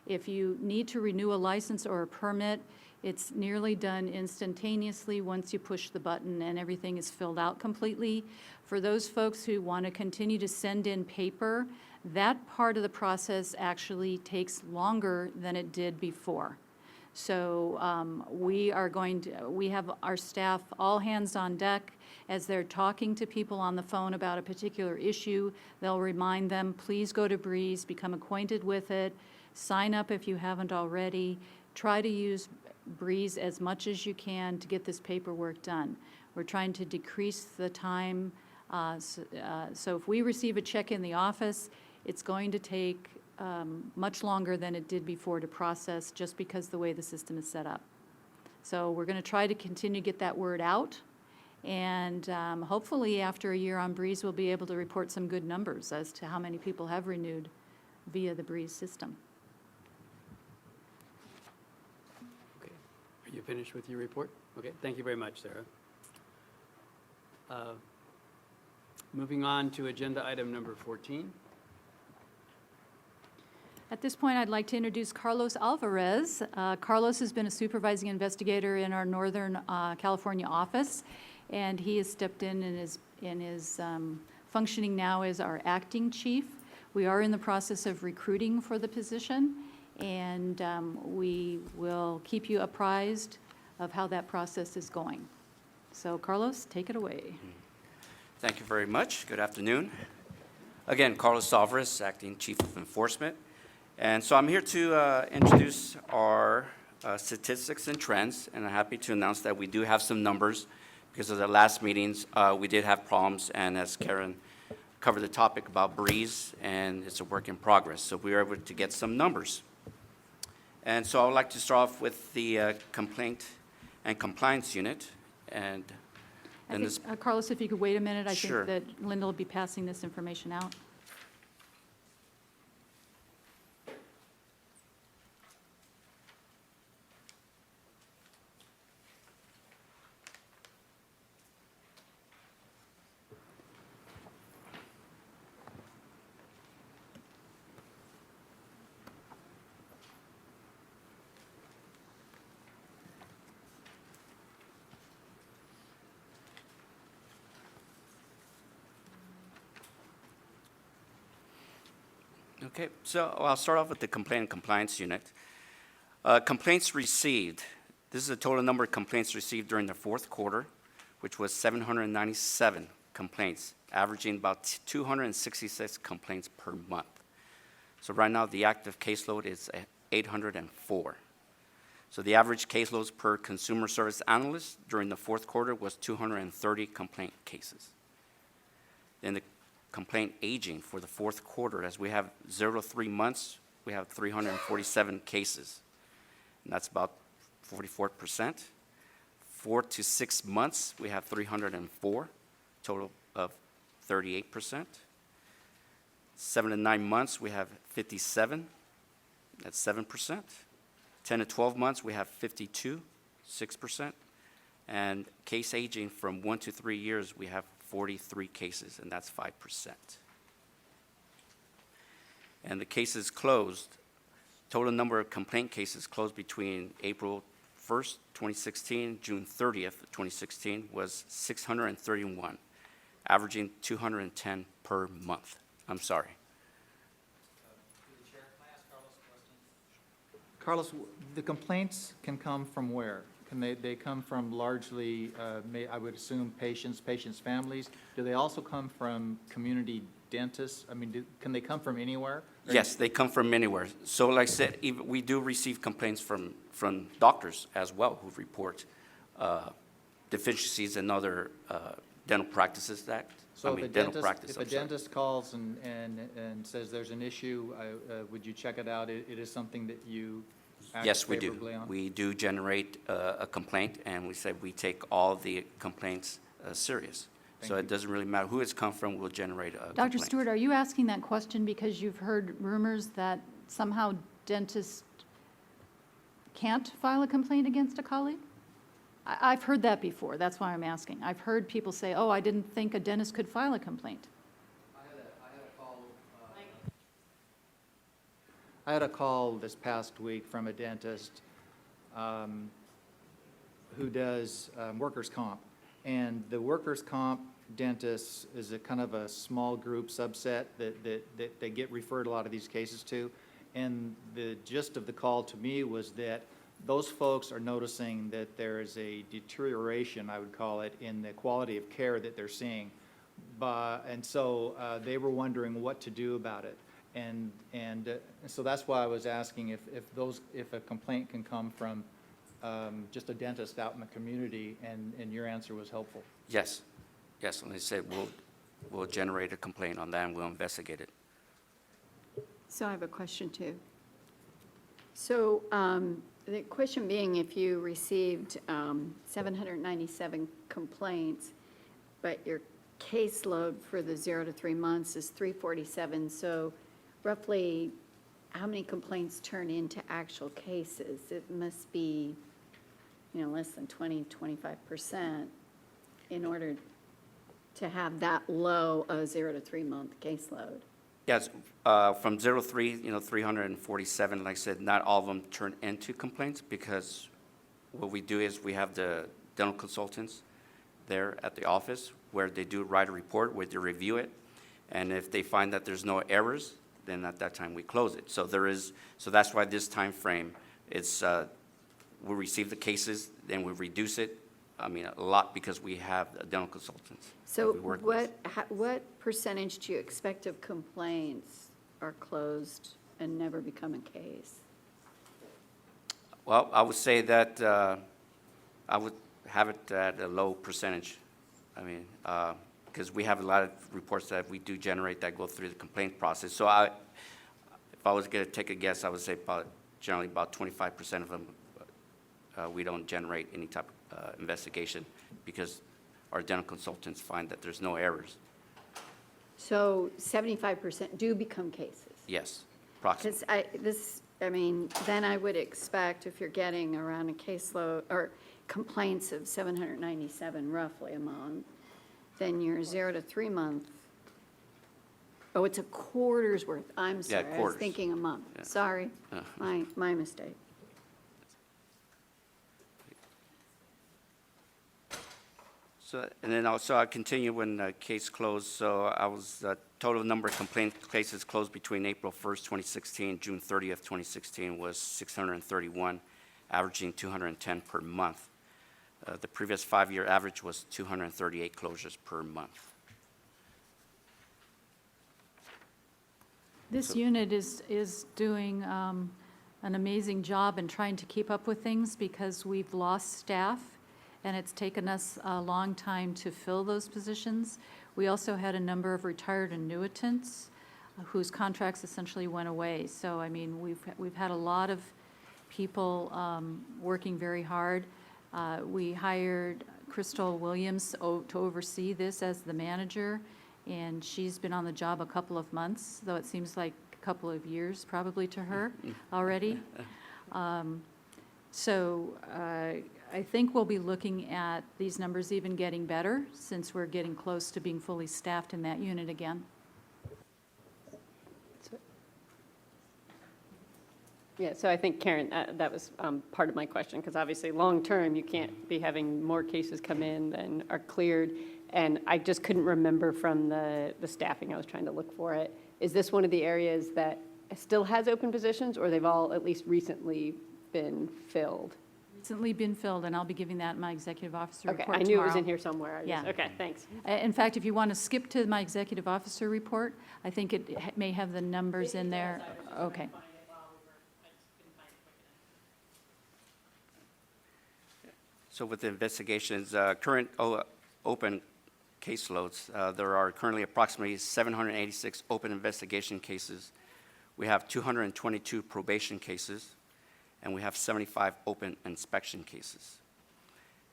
If you need to renew a license or a permit, it's nearly done instantaneously once you push the button and everything is filled out completely. For those folks who want to continue to send in paper, that part of the process actually takes longer than it did before. So we have our staff all hands on deck. As they're talking to people on the phone about a particular issue, they'll remind them, please go to Breeze, become acquainted with it, sign up if you haven't already, try to use Breeze as much as you can to get this paperwork done. We're trying to decrease the time. So if we receive a check in the office, it's going to take much longer than it did before to process, just because the way the system is set up. So we're going to try to continue to get that word out. And hopefully after a year on Breeze, we'll be able to report some good numbers as to how many people have renewed via the Breeze system. Are you finished with your report? Okay, thank you very much, Sarah. Moving on to agenda item number 14. At this point, I'd like to introduce Carlos Alvarez. Carlos has been a supervising investigator in our Northern California office, and he has stepped in and is functioning now as our acting chief. We are in the process of recruiting for the position, and we will keep you apprised of how that process is going. So Carlos, take it away. Thank you very much. Good afternoon. Again, Carlos Alvarez, Acting Chief of Enforcement. And so I'm here to introduce our statistics and trends, and I'm happy to announce that we do have some numbers because of the last meetings. We did have problems, and as Karen covered the topic about Breeze, and it's a work in progress. So we were able to get some numbers. And so I would like to start off with the complaint and compliance unit. And I think, Carlos, if you could wait a minute, I Sure. think that Linda will be passing this information out. Okay, so I'll start off with the complaint and compliance unit. Complaints received. This is the total number of complaints received during the fourth quarter, which was 797 complaints, averaging about 266 complaints per month. So right now, the active caseload is 804. So the average caseloads per consumer service analyst during the fourth quarter was 230 complaint cases. Then the complaint aging for the fourth quarter, as we have 0 to 3 months, we have 347 cases, and that's about 44%. 4 to 6 months, we have 304, total of 38%. 7 to 9 months, we have 57, that's 7%. 10 to 12 months, we have 52, 6%. And case aging from 1 to 3 years, we have 43 cases, and that's 5%. And the cases closed, total number of complaint cases closed between April 1st, 2016, June 30th, 2016, was 631, averaging 210 per month. I'm sorry. Carlos, the complaints can come from where? Can they come from largely, I would assume, patients' families? Do they also come from community dentists? I mean, can they come from anywhere? Yes, they come from anywhere. So like I said, we do receive complaints from doctors as well who report deficiencies in other dental practices that, So I mean, dental practice. if a dentist calls and says there's an issue, would you check it out? It is something that you act Yes, we do. favorably on? We do generate a complaint, and we said we take all the complaints serious. So it doesn't really matter who it's come from, we'll generate a complaint. Dr. Stewart, are you asking that question because you've heard rumors that somehow dentists can't file a complaint against a colleague? I've heard that before, that's why I'm asking. I've heard people say, oh, I didn't think a dentist could file a complaint. I had a call this past week from a dentist who does workers' comp. And the workers' comp dentist is a kind of a small group subset that they get referred a lot of these cases to. And the gist of the call to me was that those folks are noticing that there is a deterioration, I would call it, in the quality of care that they're seeing. And so they were wondering what to do about it. And so that's why I was asking if a complaint can come from just a dentist out in the community, and your answer was helpful. Yes, yes, and they said we'll generate a complaint on that and we'll investigate it. So I have a question too. So the question being, if you received 797 complaints, but your caseload for the 0 to 3 months is 347, so roughly how many complaints turn into actual cases? It must be, less than 20, 25% in order to have that low a 0 to 3 month caseload. Yes, from 0 to 3, 347, like I said, not all of them turn into complaints because what we do is we have the dental consultants there at the office where they do write a report, where they review it, and if they find that there's no errors, then at that time we close it. So that's why this time frame, it's, we receive the cases, then we reduce it, a lot because we have dental consultants. So that we work with. what percentage do you expect of complaints are closed and never become a case? Well, I would say that I would have it at a low percentage. Because we have a lot of reports that we do generate that go through the complaint process. So if I was going to take a guess, I would say generally about 25% of them, we don't generate any type of investigation because our dental consultants find that there's no errors. So 75% do become cases? Yes, approximately. Because then I would expect if you're getting around a caseload or complaints of 797 roughly a month, then your 0 to 3 month, it's a quarter's worth. I'm sorry, I was quarters. thinking a month. Yeah. Sorry, my mistake. So, and then also I continue when the case closed. So I was total number of complaint cases closed between April 1st, 2016, and June 30th, 2016 was 631, averaging 210 per month. The previous 5-year average was 238 closures per month. This unit is doing an amazing job in trying to keep up with things because we've lost staff, and it's taken us a long time to fill those positions. We also had a number of retired annuitants whose contracts essentially went away. So, I mean, we've had a lot of people working very hard. We hired Crystal Williams to oversee this as the manager, and she's been on the job a couple of months, though it seems like a couple of years probably to her already. So I think we'll be looking at these numbers even getting better since we're getting close to being fully staffed in that unit again. Yeah, so I think, Karen, that was part of my question, because obviously, long-term, you can't be having more cases come in than are cleared, and I just couldn't remember from the staffing, I was trying to look for it. Is this one of the areas that still has open positions, or they've all at least recently been filled? Recently been filled, and I'll be giving that in my executive officer Okay, report I knew it was tomorrow. in here somewhere. Yeah. Okay, thanks. In fact, if you want to skip to my executive officer report, I think it may have the numbers in there. Okay. So with the investigations, current open caseloads, there are currently approximately 786 open investigation cases. We have 222 probation cases, and we have 75 open inspection cases.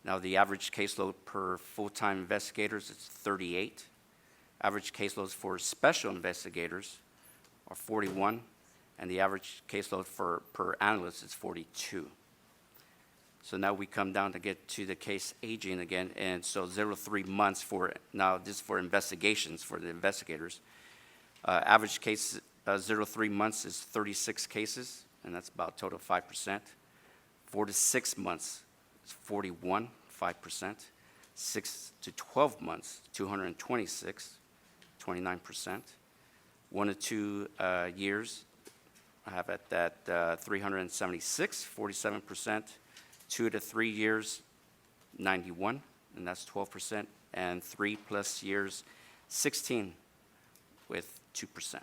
Now, the average caseload per full-time investigators is 38. Average caseloads for special investigators are 41, and the average caseload per analyst is 42. So now we come down to get to the case aging again, and so 0 to 3 months for, now this is for investigations for the investigators. Average case 0 to 3 months is 36 cases, and that's about total 5%. 4 to 6 months is 41, 5%. 6 to 12 months, 226, 29%. 1 to 2 years, I have at that 376, 47%. 2 to 3 years, 91, and that's 12%, and 3+ years, 16, with 2%.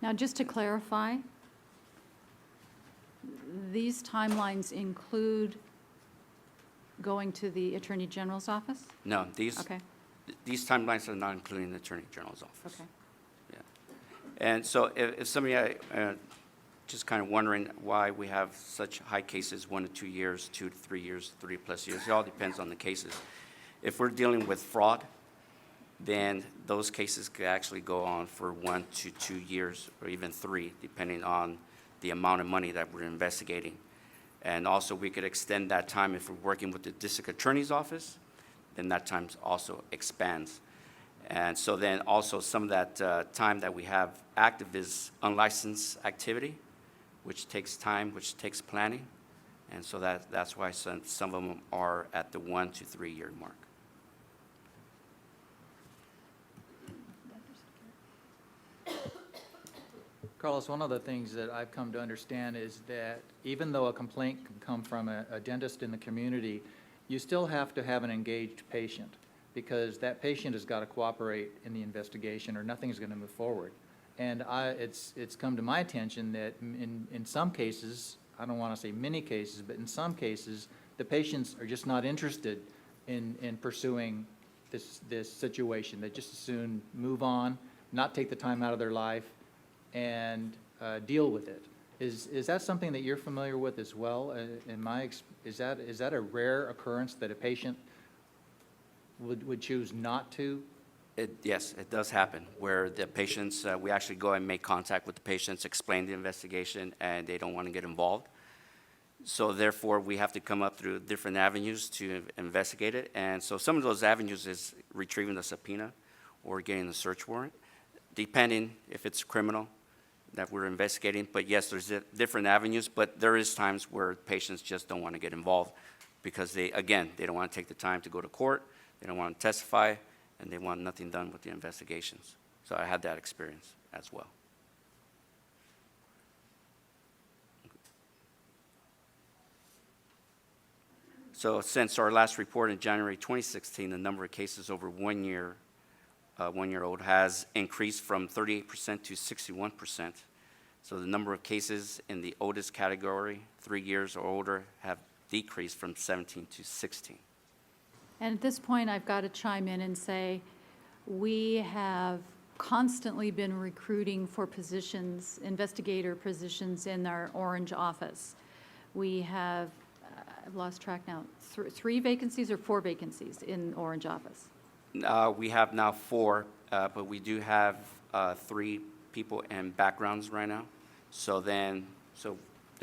Now, just to clarify, these timelines include going to the Attorney General's office? No, these timelines are not including the Attorney General's office. Okay. Yeah. And so if somebody just kind of wondering why we have such high cases, 1 to 2 years, 2 to 3 years, 3+ years. It all depends on the cases. If we're dealing with fraud, then those cases could actually go on for 1 to 2 years or even 3, depending on the amount of money that we're investigating. And also, we could extend that time if we're working with the district attorney's office, then that time also expands. And so then also some of that time that we have active is unlicensed activity, which takes time, which takes planning. And so that's why some of them are at the 1 to 3 year mark. Carlos, one of the things that I've come to understand is that even though a complaint can come from a dentist in the community, you still have to have an engaged patient, because that patient has got to cooperate in the investigation or nothing's going to move forward. And it's come to my attention that in some cases, I don't want to say many cases, but in some cases, the patients are just not interested in pursuing this situation. They just as soon move on, not take the time out of their life, and deal with it. Is that something that you're familiar with as well? Is that a rare occurrence that a patient would choose not to? Yes, it does happen, where the patients, we actually go and make contact with the patients, explain the investigation, and they don't want to get involved. So therefore, we have to come up through different avenues to investigate it. And so some of those avenues is retrieving the subpoena or getting the search warrant, depending if it's criminal that we're investigating. But yes, there's different avenues, but there is times where patients just don't want to get involved because they don't want to take the time to go to court, they don't want to testify, and they want nothing done with the investigations. So I had that experience as well. So since our last report in January 2016, the number of cases over 1 year, 1 year old has increased from 38% to 61%. So the number of cases in the oldest category, 3 years or older, have decreased from 17 to 16. And at this point, I've got to chime in and say, we have constantly been recruiting for positions, investigator positions in our Orange office. We have, I've lost track now, 3 vacancies or 4 vacancies in Orange office? We have now 4, but we do have 3 people in backgrounds right now. So there's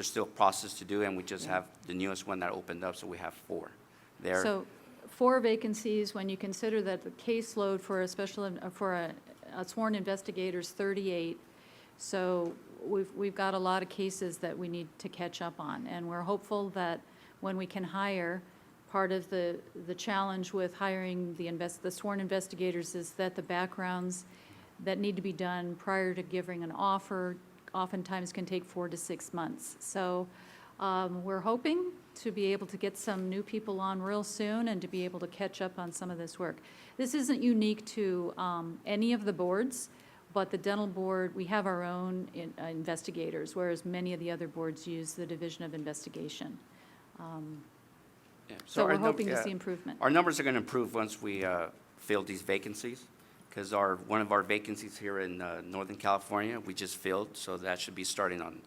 still a process to do, and we just have the newest one that opened up, so we have 4 there. So 4 vacancies, when you consider that the caseload for a sworn investigator is 38, so we've got a lot of cases that we need to catch up on, and we're hopeful that when we can hire, part of the challenge with hiring the sworn investigators is that the backgrounds that need to be done prior to giving an offer oftentimes can take 4 to 6 months. So we're hoping to be able to get some new people on real soon and to be able to catch up on some of this work. This isn't unique to any of the boards, but the dental board, we have our own investigators, whereas many of the other boards use the Division of Investigation. Yeah, So our we're hoping to yeah, see improvement. Our numbers are going to improve once we fill these vacancies, because one of our vacancies here in Northern California, we just filled, so that should be starting on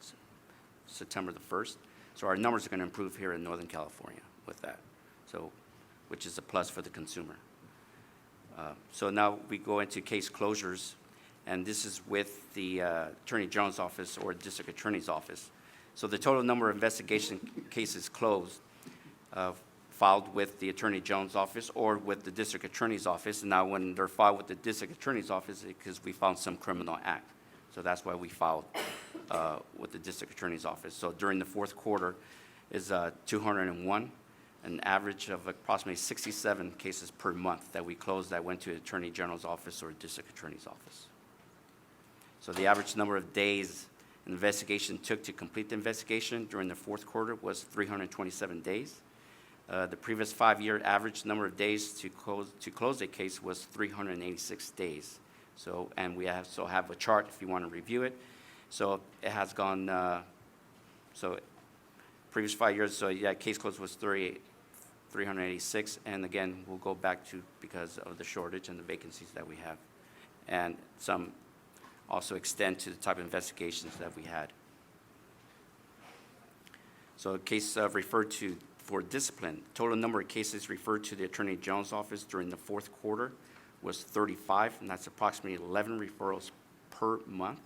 September the 1st. So our numbers are going to improve here in Northern California with that, so which is a plus for the consumer. So now we go into case closures, and this is with the Attorney General's office or District Attorney's office. So the total number of investigation cases closed filed with the Attorney General's office or with the District Attorney's office. And now when they're filed with the District Attorney's office, because we found some criminal act. So that's why we filed with the District Attorney's office. So during the 4th quarter is 201, an average of approximately 67 cases per month that we closed that went to the Attorney General's office or District Attorney's office. So the average number of days an investigation took to complete the investigation during the 4th quarter was 327 days. The previous 5-year average number of days to close a case was 386 days. So, and we also have a chart if you want to review it. So it has gone, so previous 5 years, so yeah, case close was 386, and again, we'll go back to because of the shortage and the vacancies that we have. And some also extend to the type of investigations that we had. So a case referred to for discipline, total number of cases referred to the Attorney General's office during the 4th quarter was 35, and that's approximately 11 referrals per month.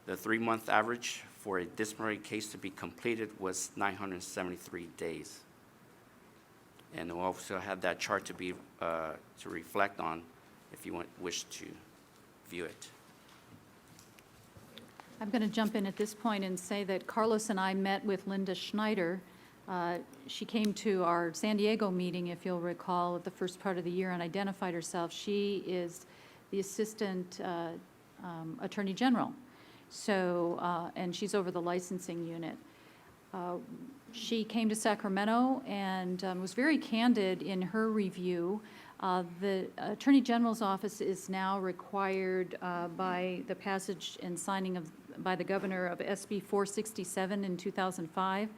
The 3-month average for a disciplinary case to be completed was 973 days. And we'll also have that chart to be to reflect on if you wish to view it. I'm going to jump in at this point and say that Carlos and I met with Linda Schneider. She came to our San Diego meeting, if you'll recall, at the first part of the year and identified herself. She is the Assistant Attorney General. So, and she's over the licensing unit. She came to Sacramento and was very candid in her review. The Attorney General's office is now required by the passage and signing of by the governor of SB 467 in 2005,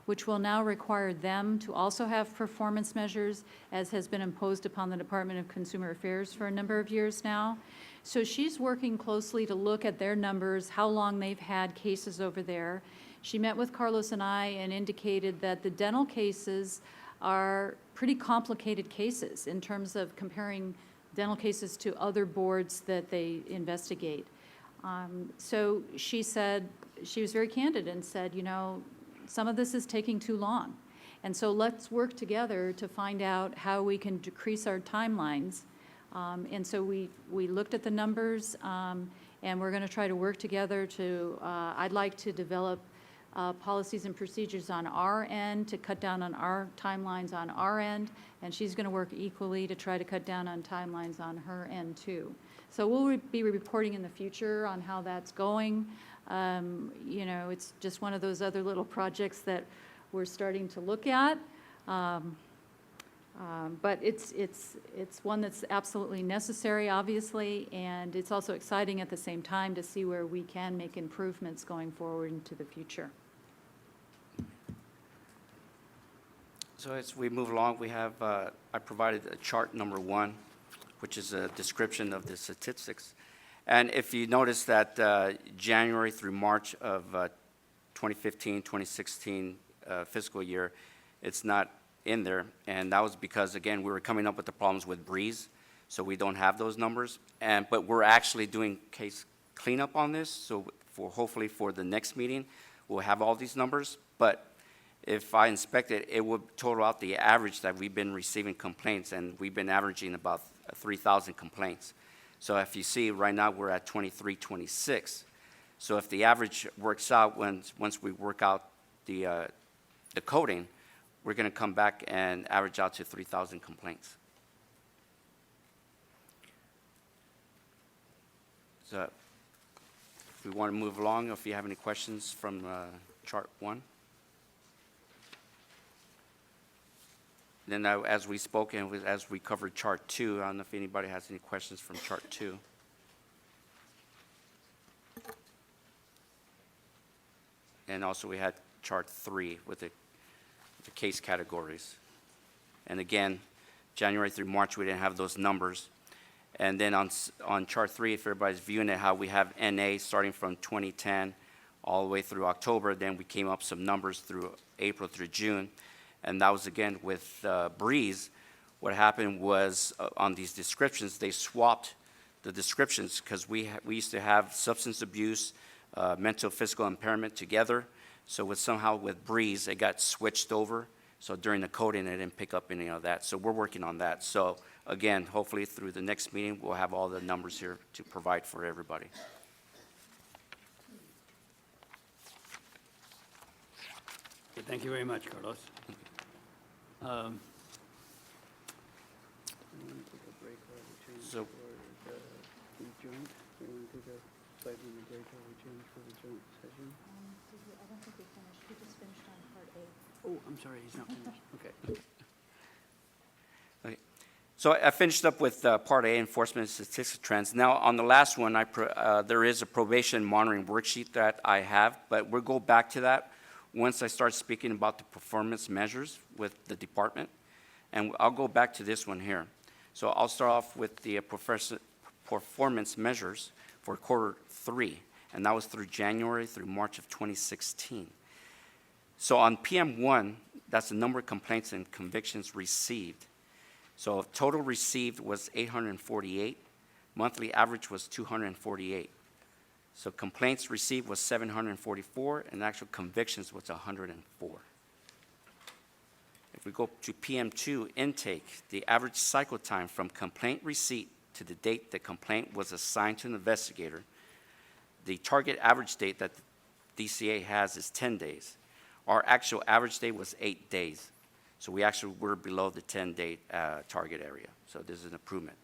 which will now require them to also have performance measures, as has been imposed upon the Department of Consumer Affairs for a number of years now. So she's working closely to look at their numbers, how long they've had cases over there. She met with Carlos and I and indicated that the dental cases are pretty complicated cases in terms of comparing dental cases to other boards that they investigate. So she said, she was very candid and said, you know, some of this is taking too long. And so let's work together to find out how we can decrease our timelines. And so we looked at the numbers, and we're going to try to work together to, I'd like to develop policies and procedures on our end to cut down on our timelines on our end, and she's going to work equally to try to cut down on timelines on her end too. So we'll be reporting in the future on how that's going. You know, it's just one of those other little projects that we're starting to look at. But it's one that's absolutely necessary, obviously, and it's also exciting at the same time to see where we can make improvements going forward into the future. So as we move along, we have, I provided a chart number 1, which is a description of the statistics. And if you notice that January through March of 2015, 2016 fiscal year, it's not in there. And that was because, again, we were coming up with the problems with Breeze, so we don't have those numbers. But we're actually doing case cleanup on this, so hopefully for the next meeting, we'll have all these numbers. But if I inspect it, it would total out the average that we've been receiving complaints, and we've been averaging about 3,000 complaints. So if you see, right now, we're at 2326. So if the average works out, once we work out the coding, we're going to come back and average out to 3,000 complaints. So if we want to move along, if you have any questions from chart 1. Then as we spoke and as we covered chart 2, I don't know if anybody has any questions from chart 2. And also we had chart 3 with the case categories. And again, January through March, we didn't have those numbers. And then on chart 3, if everybody's viewing it, how we have NA starting from 2010 all the way through October, then we came up some numbers through April through June. And that was, again, with Breeze. What happened was on these descriptions, they swapped the descriptions because we used to have substance abuse, mental physical impairment together. So somehow with Breeze, it got switched over. So during the coding, it didn't pick up any of that. So we're working on that. So again, hopefully through the next meeting, we'll have all the numbers here to provide for everybody. Okay, thank you very much, Carlos. So I don't think we finished. He just finished on part A. Oh, I'm sorry, he's not finished. Okay. Okay. So I finished up with Part A, Enforcement Statistics Trends. Now, on the last one, there is a probation monitoring worksheet that I have, but we'll go back to that once I start speaking about the performance measures with the department. And I'll go back to this one here. So I'll start off with the performance measures for quarter 3, and that was through January through March of 2016. So on PM1, that's the number of complaints and convictions received. So total received was 848. Monthly average was 248. So complaints received was 744, and actual convictions was 104. If we go to PM2 intake, the average cycle time from complaint receipt to the date the complaint was assigned to an investigator, the target average date that the DCA has is 10 days. Our actual average day was 8 days. So we actually were below the 10-day target area. So this is an improvement.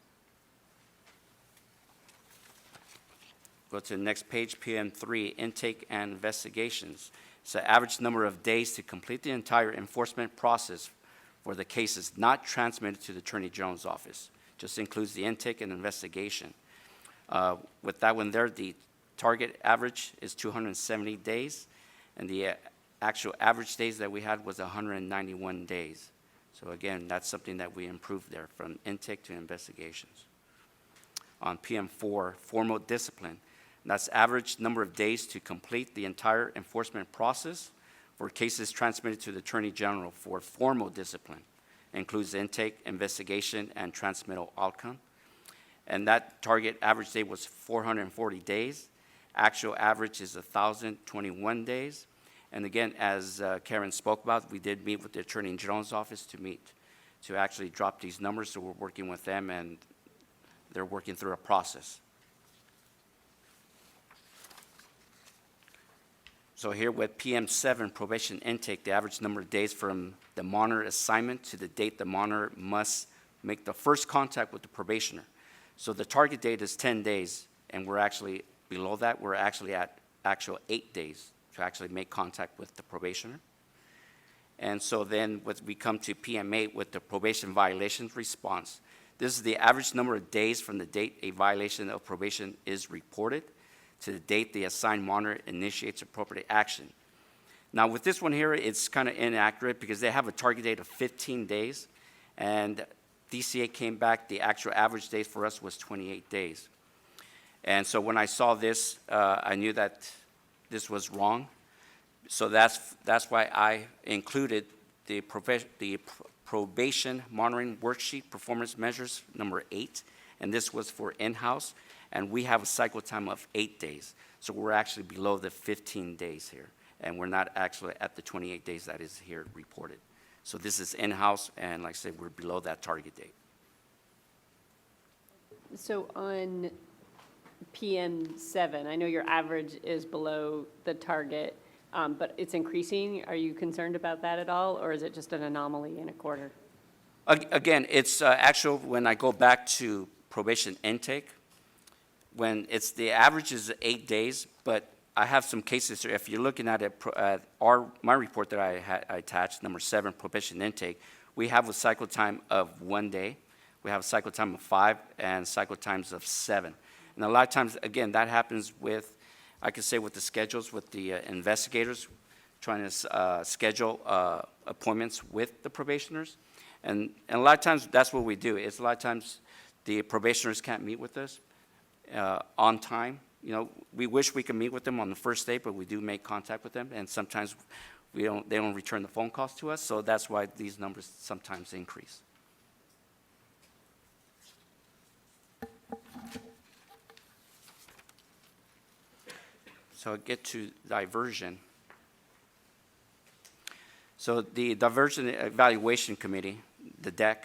Go to the next page, PM3, intake and investigations. It's the average number of days to complete the entire enforcement process for the cases not transmitted to the Attorney General's office. Just includes the intake and investigation. With that one there, the target average is 270 days, and the actual average days that we had was 191 days. So again, that's something that we improved there from intake to investigations. On PM4, formal discipline. That's average number of days to complete the entire enforcement process for cases transmitted to the Attorney General for formal discipline. Includes intake, investigation, and transmittal outcome. And that target average day was 440 days. Actual average is 1,021 days. And again, as Karen spoke about, we did meet with the Attorney General's office to actually drop these numbers. So we're working with them, and they're working through a process. So here with PM7 probation intake, the average number of days from the monitor assignment to the date the monitor must make the first contact with the probationer. So the target date is 10 days, and we're actually below that. We're actually at actual 8 days to actually make contact with the probationer. And so then we come to PM8 with the probation violations response. This is the average number of days from the date a violation of probation is reported to the date the assigned monitor initiates appropriate action. Now with this one here, it's kind of inaccurate because they have a target date of 15 days, and DCA came back, the actual average days for us was 28 days. And so when I saw this, I knew that this was wrong. So that's why I included the probation monitoring worksheet performance measures number 8, and this was for in-house, and we have a cycle time of 8 days. So we're actually below the 15 days here, and we're not actually at the 28 days that is here reported. So this is in-house, and like I said, we're below that target date. So on PM7, I know your average is below the target, but it's increasing. Are you concerned about that at all, or is it just an anomaly in a quarter? Again, it's actual, when I go back to probation intake, when it's the average is 8 days, but I have some cases here. If you're looking at it, my report that I attached, number 7, probation intake, we have a cycle time of 1 day. We have a cycle time of 5 and cycle times of 7. And a lot of times, again, that happens with, I could say with the schedules, with the investigators trying to schedule appointments with the probationers. And a lot of times, that's what we do. It's a lot of times the probationers can't meet with us on time. You know, we wish we could meet with them on the first day, but we do make contact with them, and sometimes they don't return the phone calls to us, so that's why these numbers sometimes increase. So I get to diversion. So the Diversion Evaluation Committee, the DEC,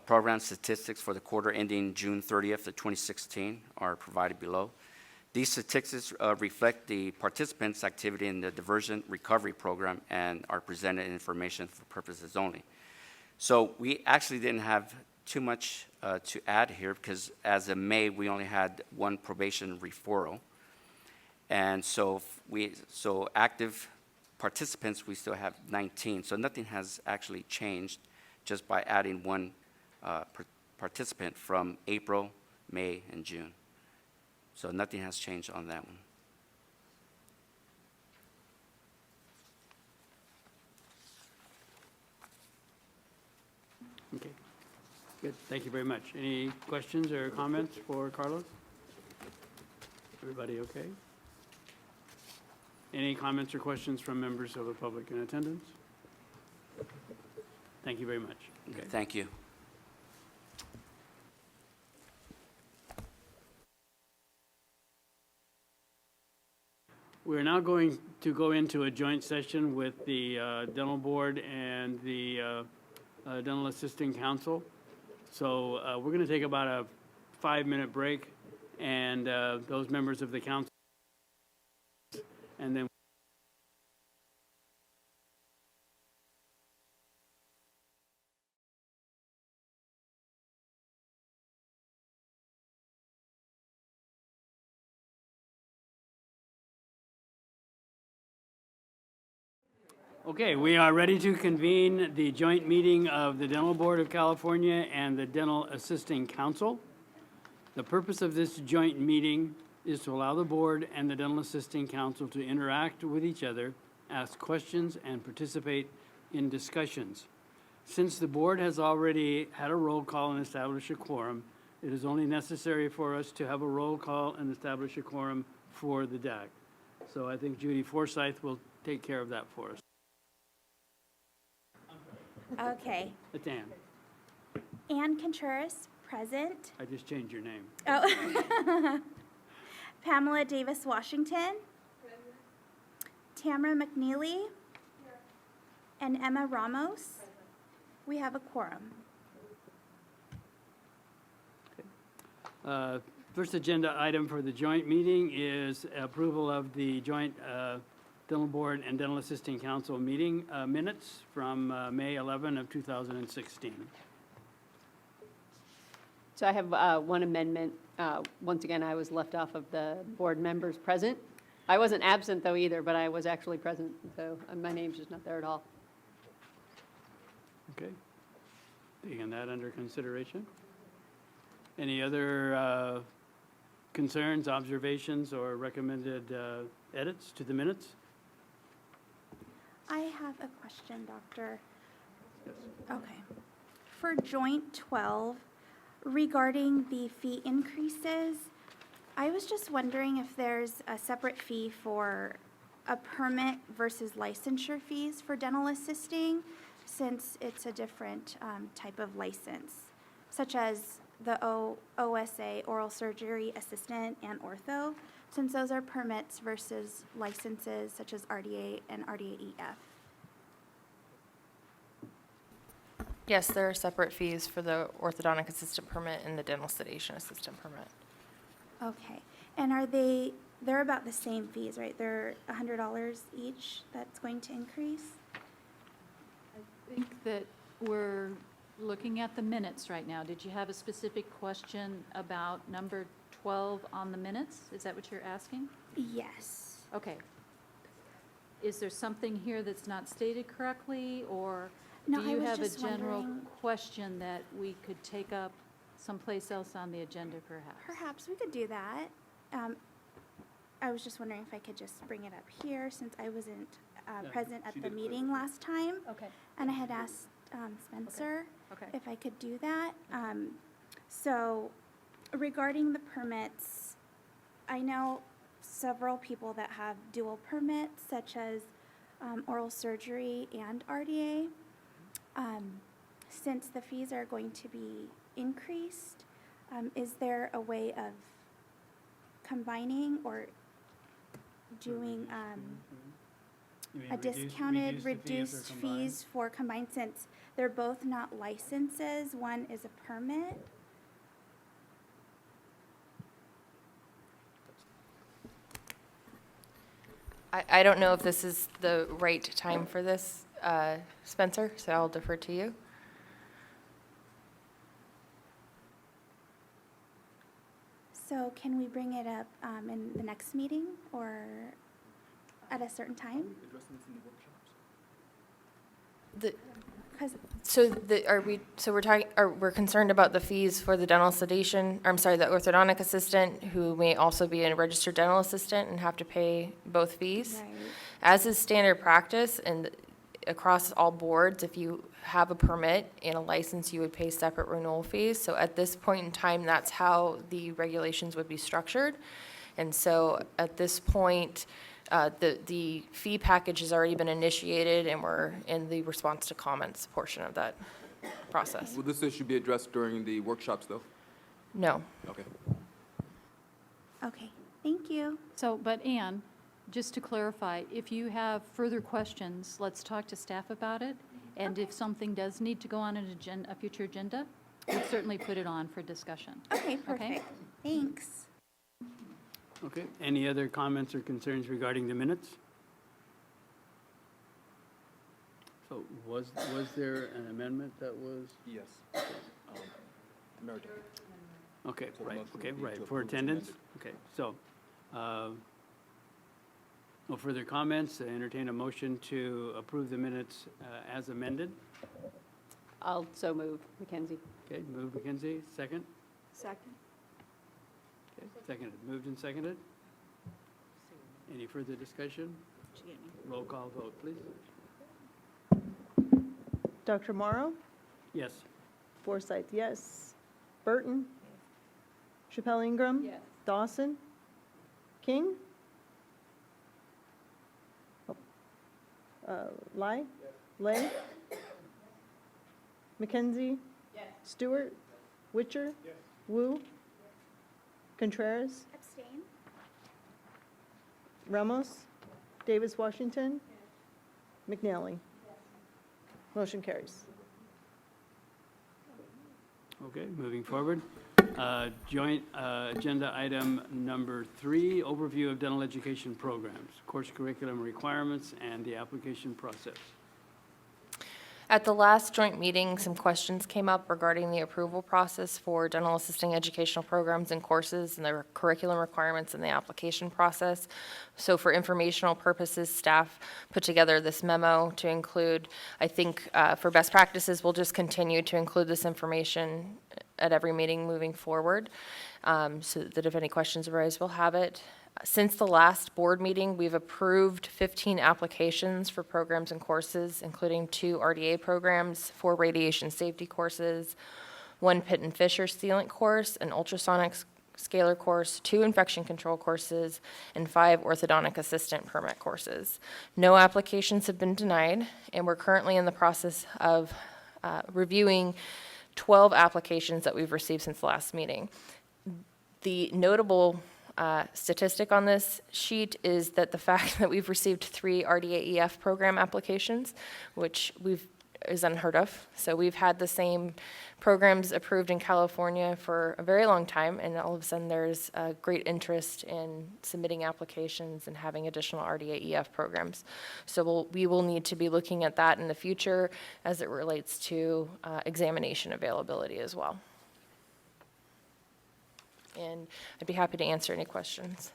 program statistics for the quarter ending June 30th of 2016 are provided below. These statistics reflect the participants' activity in the diversion recovery program and are presented in information for purposes only. So we actually didn't have too much to add here because as of May, we only had 1 probation referral. And so active participants, we still have 19. So nothing has actually changed just by adding 1 participant from April, May, and June. So nothing has changed on that one. Okay, good. Thank you very much. Any questions or comments for Carlos? Everybody okay? Any comments or questions from members of the public in attendance? Thank you very much. Okay. Thank you. We're now going to go into a joint session with the Dental Board and the Dental Assisting Council. So we're going to take about a 5-minute break, and those members of the council, and then okay, we are ready to convene the joint meeting of the Dental Board of California and the Dental Assisting Council. The purpose of this joint meeting is to allow the board and the Dental Assisting Council to interact with each other, ask questions, and participate in discussions. Since the board has already had a roll call and established a quorum, it is only necessary for us to have a roll call and establish a quorum for the DAC. So I think Judy Forsyth will take care of that for us. Okay. It's Ann. Ann Contreras, present. I just changed your name. Oh. Pamela Davis Washington. Tamara McNeely. And Emma Ramos. We have a quorum. First agenda item for the joint meeting is approval of the joint Dental Board and Dental Assisting Council meeting minutes from May 11 of 2016. So I have one amendment. Once again, I was left off of the board members present. I wasn't absent though either, but I was actually present, so my name's just not there at all. Okay. Taking that under consideration. Any other concerns, observations, or recommended edits to the minutes? I have a question, Doctor. Okay. For joint 12, regarding the fee increases, I was just wondering if there's a separate fee for a permit versus licensure fees for dental assisting, since it's a different type of license, such as the OSA, oral surgery assistant, and ortho, since those are permits versus licenses such as RDA and RDA-EF. Yes, there are separate fees for the orthodontic assistant permit and the dental sedation assistant permit. Okay, and they're about the same fees, right? They're $100 each that's going to increase? I think that we're looking at the minutes right now. Did you have a specific question about number 12 on the minutes? Is that what you're asking? Yes. Okay. Is there something here that's not stated correctly, or No, do I you was have a just general wondering- question that we could take up someplace else on the agenda perhaps? Perhaps we could do that. I was just wondering if I could just bring it up here, since I wasn't present at the meeting last time. Okay. And I had asked Spencer Okay. if I could do that. So regarding the permits, I know several people that have dual permits, such as oral surgery and RDA. Since the fees are going to be increased, is there a way of combining or doing You mean a discounted, reduce the fee if they're reduced combined? fees for combined, since they're both not licenses? One is a permit. I don't know if this is the right time for this, Spencer, so I'll defer to you. So can we bring it up in the next meeting or at a certain time? The, 'Cause we're concerned about the fees for the dental sedation, the orthodontic assistant, who may also be a registered dental assistant and have to pay both fees. Right. As is standard practice and across all boards, if you have a permit and a license, you would pay separate renewal fees. So at this point in time, that's how the regulations would be structured. And so at this point, the fee package has already been initiated, and we're in the response to comments portion of that process. Will this issue be addressed during the workshops, though? No. Okay. Okay, thank you. So, but Ann, just to clarify, if you have further questions, let's talk to staff about it. And if something does need to go on an agenda, a future agenda, we'd certainly put it on for discussion. Okay, perfect. Thanks. Okay, any other comments or concerns regarding the minutes? So was there an amendment that was? Yes. Meredith. Okay, So the right, motion okay, would be right, to for approve as attendance? amended. Okay, so, no further comments, entertain a motion to approve the minutes as amended. I'll so move, Mackenzie. Okay, move McKenzie, second? Second. Okay, seconded, moved and seconded. Any further discussion? Roll call vote, please. Dr. Morrow? Yes. Forsythe, yes. Burton? Chappelle Ingram? Yes. Dawson? King? Lai? Lay? Mackenzie? Yes. Stewart? Witcher? Wu? Contreras? Abstain? Ramos? Davis Washington? McNally? Motion carries. Okay, moving forward. Joint agenda item number 3, overview of dental education programs, course curriculum requirements, and the application process. At the last joint meeting, some questions came up regarding the approval process for dental assisting educational programs and courses and their curriculum requirements and the application process. So for informational purposes, staff put together this memo to include, I think for best practices, we'll just continue to include this information at every meeting moving forward, so that if any questions arise, we'll have it. Since the last board meeting, we've approved 15 applications for programs and courses, including 2 RDA programs, 4 radiation safety courses, 1 Pitt and Fisher sealant course, an ultrasonic scalar course, 2 infection control courses, and 5 orthodontic assistant permit courses. No applications have been denied, and we're currently in the process of reviewing 12 applications that we've received since the last meeting. The notable statistic on this sheet is that the fact that we've received 3 RDAEF program applications, which is unheard of. So we've had the same programs approved in California for a very long time, and all of a sudden there's a great interest in submitting applications and having additional RDAEF programs. So we will need to be looking at that in the future as it relates to examination availability as well. And I'd be happy to answer any questions.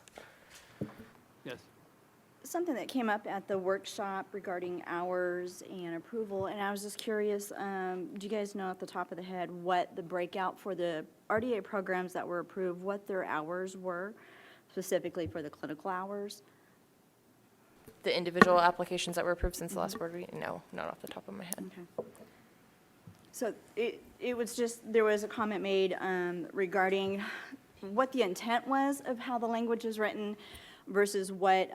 Yes. Something that came up at the workshop regarding hours and approval, and I was just curious, do you guys know off the top of the head what the breakout for the RDA programs that were approved, what their hours were, specifically for the clinical hours? The individual applications that were approved since the last board meeting? No, not off the top of my head. Okay. So it was just, there was a comment made regarding what the intent was of how the language is written versus what,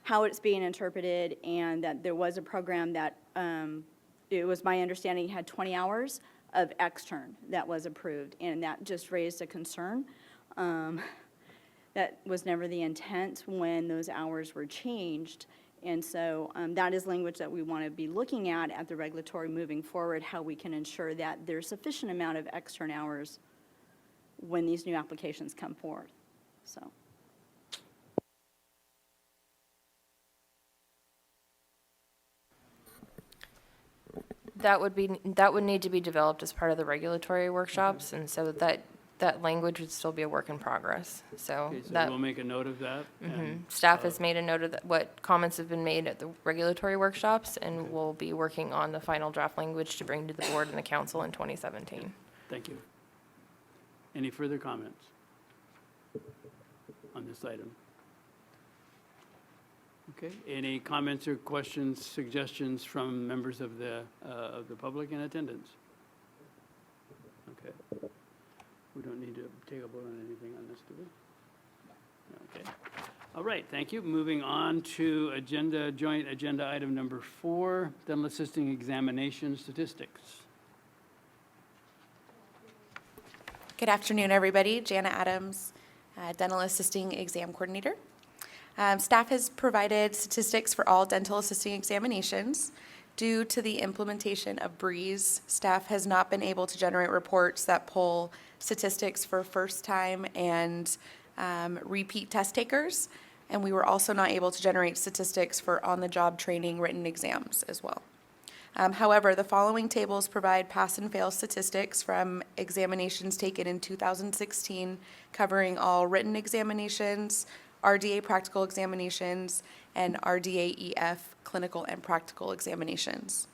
how it's being interpreted, and that there was a program that, it was my understanding, had 20 hours of extern that was approved, and that just raised a concern. That was never the intent when those hours were changed. And so that is language that we want to be looking at the regulatory moving forward, how we can ensure that there's sufficient amount of extern hours when these new applications come forth, so. That would need to be developed as part of the regulatory workshops, and so that language would still be a work in progress, so. Okay, so that we'll make a note of that. And, Staff has made a note of what comments have been made at the regulatory workshops, and we'll be working on the final draft language to bring to the board and the council in 2017. Thank you. Any further comments on this item? Okay, any comments or questions, suggestions from members of the public in attendance? Okay. We don't need to take a vote on anything on this, do we? Okay. All right, thank you. Moving on to joint agenda item number 4, dental assisting examination statistics. Good afternoon, everybody. Jana Adams, Dental Assisting Exam Coordinator. Staff has provided statistics for all dental assisting examinations. Due to the implementation of BREEZE, staff has not been able to generate reports that pull statistics for first-time and repeat test takers, and we were also not able to generate statistics for on-the-job training written exams as well. However, the following tables provide pass and fail statistics from examinations taken in 2016, covering all written examinations, RDA practical examinations, and RDA-EF clinical and practical examinations.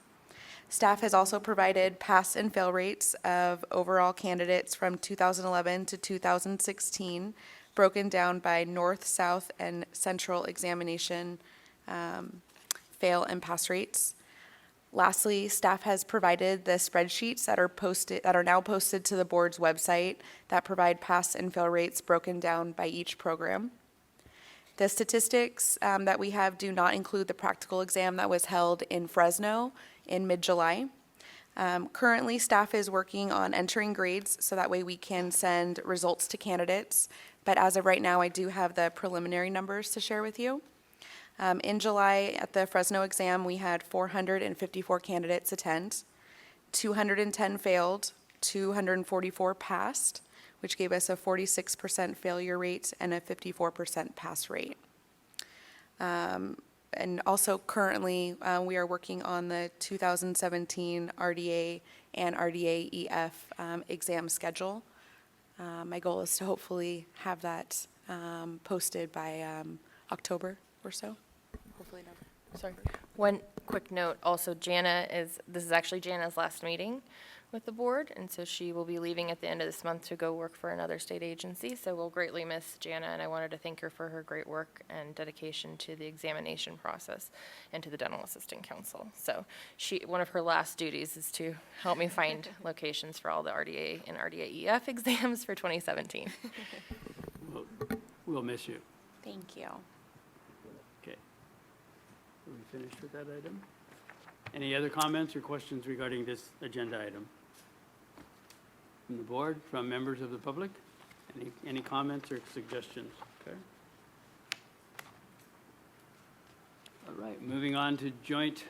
Staff has also provided pass and fail rates of overall candidates from 2011 to 2016, broken down by North, South, and Central examination fail and pass rates. Lastly, staff has provided the spreadsheets that are now posted to the board's website that provide pass and fail rates broken down by each program. The statistics that we have do not include the practical exam that was held in Fresno in mid-July. Currently, staff is working on entering grades so that way we can send results to candidates. But as of right now, I do have the preliminary numbers to share with you. In July, at the Fresno exam, we had 454 candidates attend. 210 failed, 244 passed. which gave us a 46% failure rate and a 54% pass rate. And also currently, we are working on the 2017 RDA and RDA-EF exam schedule. My goal is to hopefully have that posted by October or so. Hopefully November. Sorry. One quick note, also this is actually Jana's last meeting with the board, and so she will be leaving at the end of this month to go work for another state agency, so we'll greatly miss Jana, and I wanted to thank her for her great work and dedication to the examination process and to the Dental Assistant Council. So one of her last duties is to help me find locations for all the RDA and RDA-EF exams for 2017. We'll miss you. Thank you. Okay. Are we finished with that item? Any other comments or questions regarding this agenda item? From the board, from members of the public? Any comments or suggestions? Okay. All right, moving on to joint,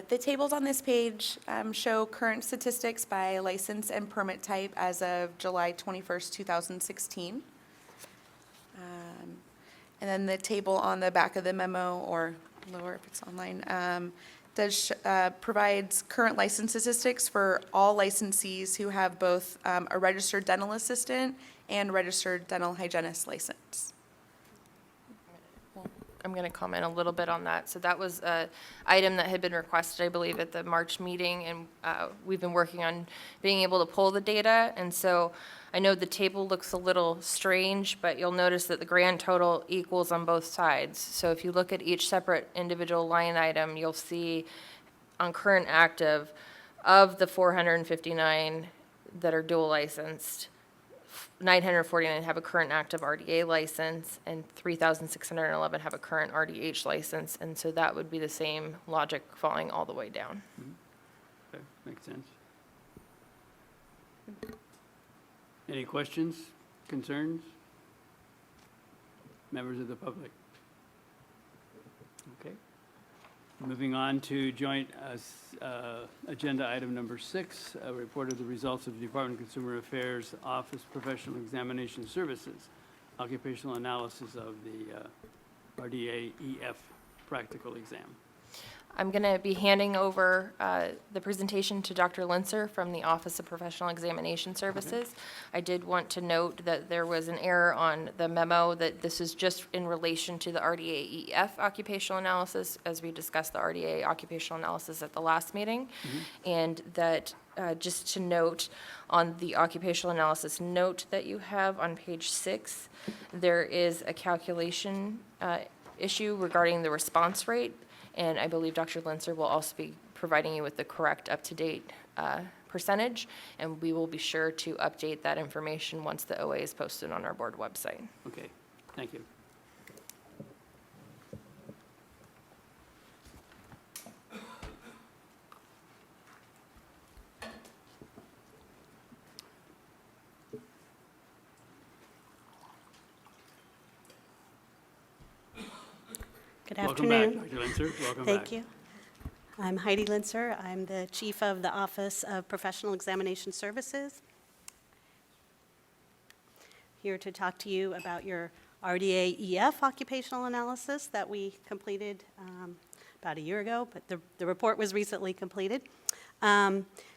The tables on this page show current statistics by license and permit type as of July 21st, 2016. And then the table on the back of the memo, or lower if it's online, provides current license statistics for all licensees who have both a registered dental assistant and registered dental hygienist license. I'm going to comment a little bit on that. So that was an item that had been requested, I believe, at the March meeting, and we've been working on being able to pull the data. And so I know the table looks a little strange, but you'll notice that the grand total equals on both sides. So if you look at each separate individual line item, you'll see on current active, of the 459 that are dual licensed, 949 have a current active RDA license, and 3,611 have a current RDH license, and so that would be the same logic falling all the way down. okay, makes sense. Any questions, concerns? Members of the public? Okay. Moving on to joint agenda item number 6, a report of the results of the Department of Consumer Affairs Office Professional Examination Services, occupational analysis of the RDA-EF practical exam. I'm going to be handing over the presentation to Dr. Linser from the Office of Professional Examination Services. I did want to note that there was an error on the memo, that this is just in relation to the RDA-EF occupational analysis, as we discussed the RDA occupational analysis at the last meeting. And that just to note on the occupational analysis note that you have on page 6, there is a calculation issue regarding the response rate. And I believe Dr. Linser will also be providing you with the correct up-to-date percentage, and we will be sure to update that information once the OA is posted on our board website. Okay, thank you. Good Welcome afternoon. back, Dr. Linser. Welcome back. Thank you. I'm Heidi Linser. I'm the Chief of the Office of Professional Examination Services. Here to talk to you about your RDA-EF occupational analysis that we completed about a year ago, but the report was recently completed.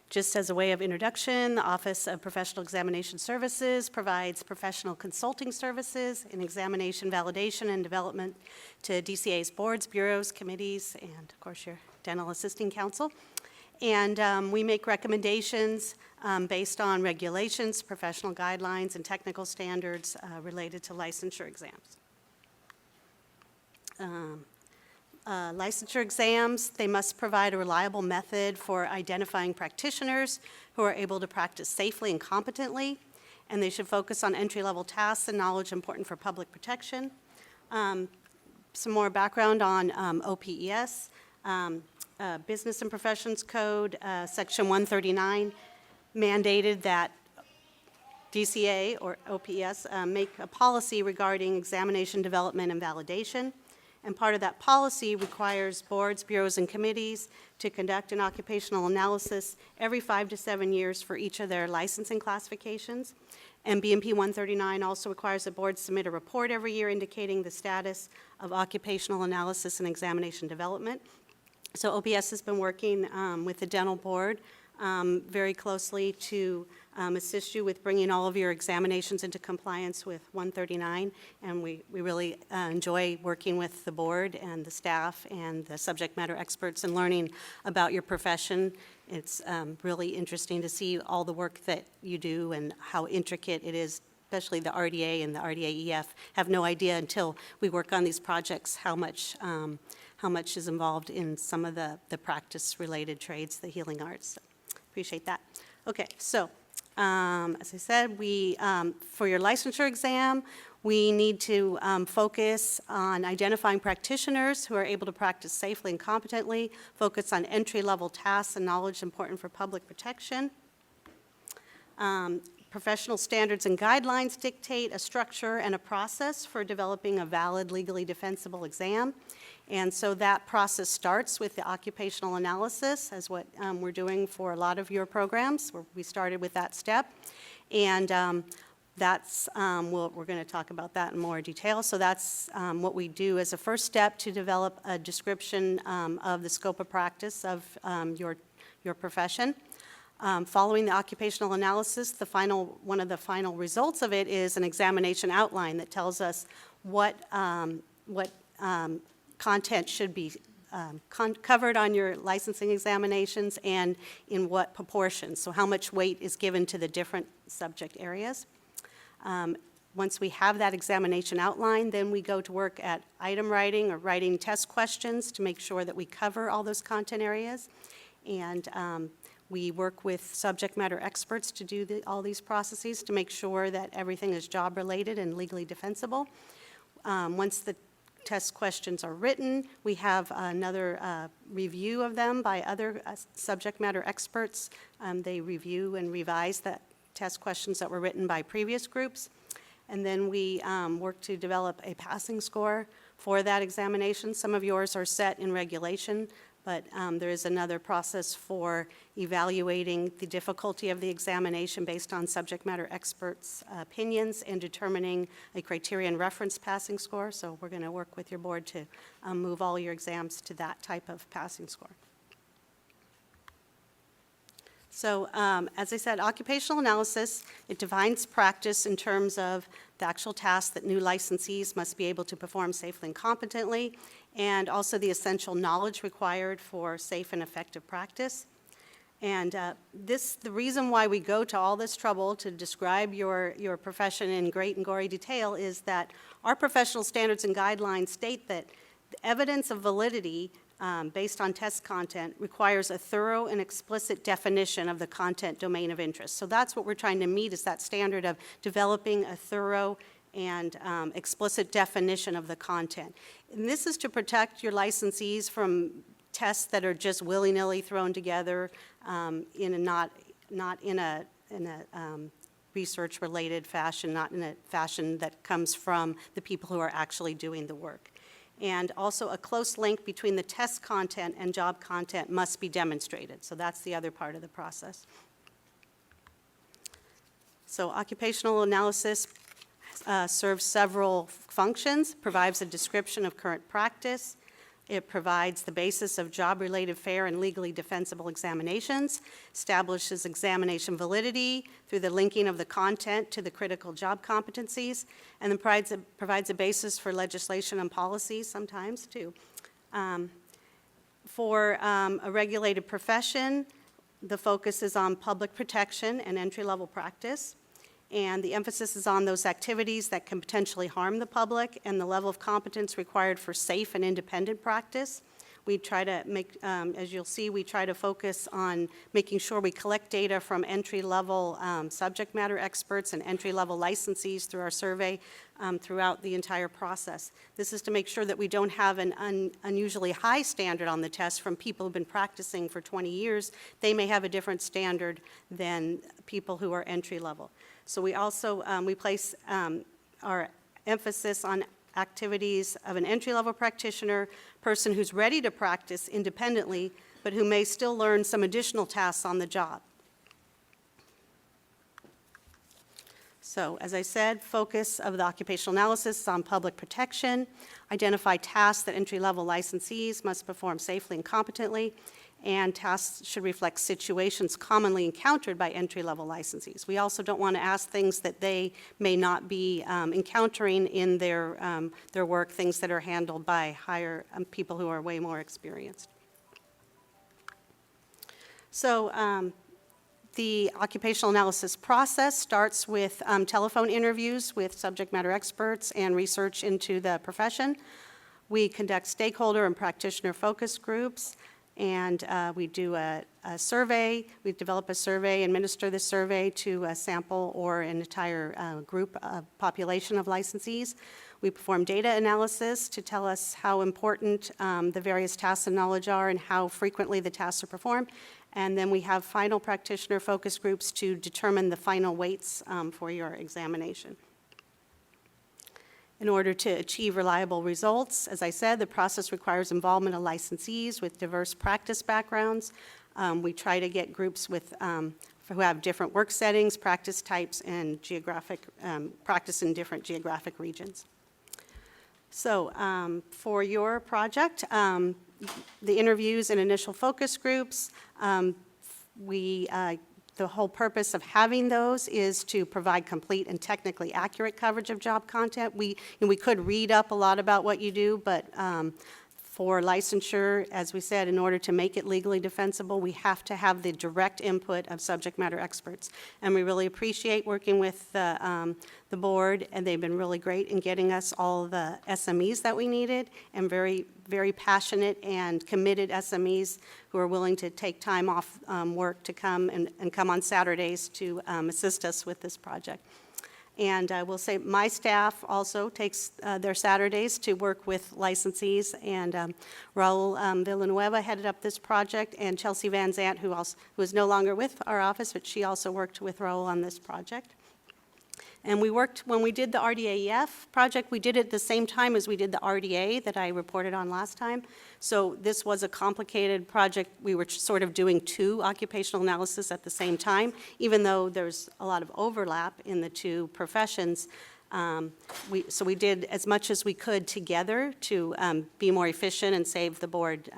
Just as a way of introduction, the Office of Professional Examination Services provides professional consulting services in examination validation and development to DCA's boards, bureaus, committees, and of course your Dental Assisting Council. And we make recommendations based on regulations, professional guidelines, and technical standards related to licensure exams. Licensure exams, they must provide a reliable method for identifying practitioners who are able to practice safely and competently, and they should focus on entry-level tasks and knowledge important for public protection. Some more background on OPES. Business and Professions Code, Section 139, mandated that DCA or OPES make a policy regarding examination development and validation. And part of that policy requires boards, bureaus, and committees to conduct an occupational analysis every 5 to 7 years for each of their licensing classifications. And BMP 139 also requires that boards submit a report every year indicating the status of occupational analysis and examination development. So OPS has been working with the dental board very closely to assist you with bringing all of your examinations into compliance with 139. And we really enjoy working with the board and the staff and the subject matter experts and learning about your profession. It's really interesting to see all the work that you do and how intricate it is, especially the RDA and the RDA-EF. Have no idea until we work on these projects how much is involved in some of the practice-related trades, the healing arts. So, appreciate that. Okay, so as I said, for your licensure exam, we need to focus on identifying practitioners who are able to practice safely and competently, focus on entry-level tasks and knowledge important for public protection. Professional standards and guidelines dictate a structure and a process for developing a valid, legally defensible exam. And so that process starts with the occupational analysis, as what we're doing for a lot of your programs. We started with that step. And we're going to talk about that in more detail. So that's what we do as a first step to develop a description of the scope of practice of your profession. Following the occupational analysis, one of the final results of it is an examination outline that tells us what content should be covered on your licensing examinations and in what proportions, so how much weight is given to the different subject areas. Once we have that examination outline, then we go to work at item writing or writing test questions to make sure that we cover all those content areas. And we work with subject matter experts to do all these processes to make sure that everything is job-related and legally defensible. Once the test questions are written, we have another review of them by other subject matter experts. They review and revise the test questions that were written by previous groups. And then we work to develop a passing score for that examination. Some of yours are set in regulation, but there is another process for evaluating the difficulty of the examination based on subject matter experts' opinions and determining a criterion reference passing score. So we're going to work with your board to move all your exams to that type of passing score. So as I said, occupational analysis, it defines practice in terms of the actual tasks that new licensees must be able to perform safely and competently, and also the essential knowledge required for safe and effective practice. And the reason why we go to all this trouble to describe your profession in great and gory detail is that our professional standards and guidelines state that the evidence of validity based on test content requires a thorough and explicit definition of the content domain of interest. So that's what we're trying to meet, is that standard of developing a thorough and explicit definition of the content. And this is to protect your licensees from tests that are just willy-nilly thrown together not in a research-related fashion, not in a fashion that comes from the people who are actually doing the work. And also a close link between the test content and job content must be demonstrated. So that's the other part of the process. So occupational analysis serves several functions, provides a description of current practice. It provides the basis of job-related fair and legally defensible examinations, establishes examination validity through the linking of the content to the critical job competencies, and then provides a basis for legislation and policies sometimes too. For a regulated profession, the focus is on public protection and entry-level practice. And the emphasis is on those activities that can potentially harm the public and the level of competence required for safe and independent practice. We try to make, as you'll see, we try to focus on making sure we collect data from entry-level subject matter experts and entry-level licensees through our survey throughout the entire process. This is to make sure that we don't have an unusually high standard on the test from people who've been practicing for 20 years. They may have a different standard than people who are entry-level. So we also, we place our emphasis on activities of an entry-level practitioner, person who's ready to practice independently, but who may still learn some additional tasks on the job. So, as I said, focus of the occupational analysis is on public protection, identify tasks that entry-level licensees must perform safely and competently, and tasks should reflect situations commonly encountered by entry-level licensees. We also don't want to ask things that they may not be encountering in their work, things that are handled by higher people who are way more experienced. So, the occupational analysis process starts with telephone interviews with subject matter experts and research into the profession. We conduct stakeholder and practitioner focus groups, and we do a survey. We develop a survey, administer the survey to a sample or an entire group population of licensees. We perform data analysis to tell us how important the various tasks and knowledge are and how frequently the tasks are performed. And then we have final practitioner focus groups to determine the final weights for your examination. In order to achieve reliable results, as I said, the process requires involvement of licensees with diverse practice backgrounds. We try to get groups with, who have different work settings, practice types, and geographic practice in different geographic regions. So for your project, the interviews and initial focus groups, the whole purpose of having those is to provide complete and technically accurate coverage of job content. We could read up a lot about what you do, but for licensure, as we said, in order to make it legally defensible, we have to have the direct input of subject matter experts. And we really appreciate working with the board, and they've been really great in getting us all the SMEs that we needed, and very, very passionate and committed SMEs who are willing to take time off work to come and come on Saturdays to assist us with this project. And I will say my staff also takes their Saturdays to work with licensees, and Raul Villanueva headed up this project, and Chelsea Van Zant, who is no longer with our office, but she also worked with Raul on this project. And we worked, when we did the RDAEF project, we did it at the same time as we did the RDA that I reported on last time. So this was a complicated project. We were sort of doing two occupational analysis at the same time, even though there's a lot of overlap in the two professions. So we did as much as we could together to be more efficient and save the board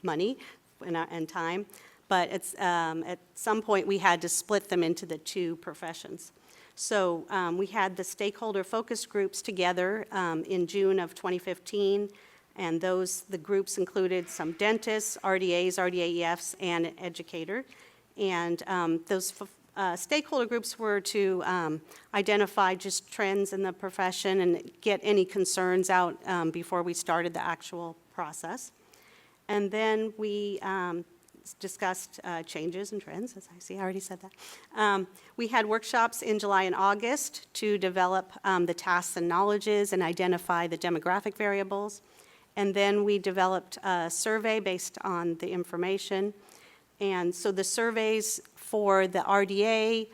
money and time. But at some point, we had to split them into the two professions. So we had the stakeholder focus groups together in June of 2015, and the groups included some dentists, RDAs, RDAEFs, and an educator. And those stakeholder groups were to identify just trends in the profession and get any concerns out before we started the actual process. And then we discussed changes and trends, as I see, I already said that. We had workshops in July and August to develop the tasks and knowledges and identify the demographic variables. And then we developed a survey based on the information. And so the surveys for the RDA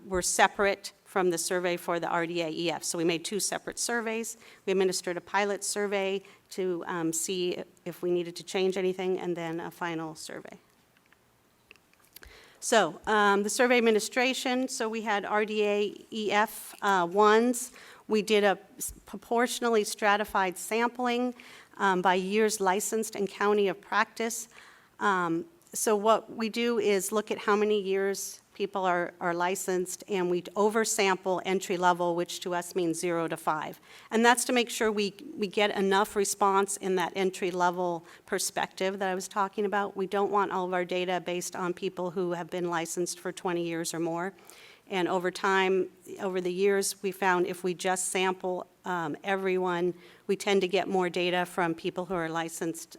were separate from the survey for the RDA-EF. So we made two separate surveys. We administered a pilot survey to see if we needed to change anything, and then a final survey. So the survey administration, so we had RDA-EF ones. We did a proportionally stratified sampling by years licensed and county of practice. So what we do is look at how many years people are licensed, and we oversample entry level, which to us means 0 to 5. And that's to make sure we get enough response in that entry level perspective that I was talking about. We don't want all of our data based on people who have been licensed for 20 years or more. And over time, over the years, we found if we just sample everyone, we tend to get more data from people who are licensed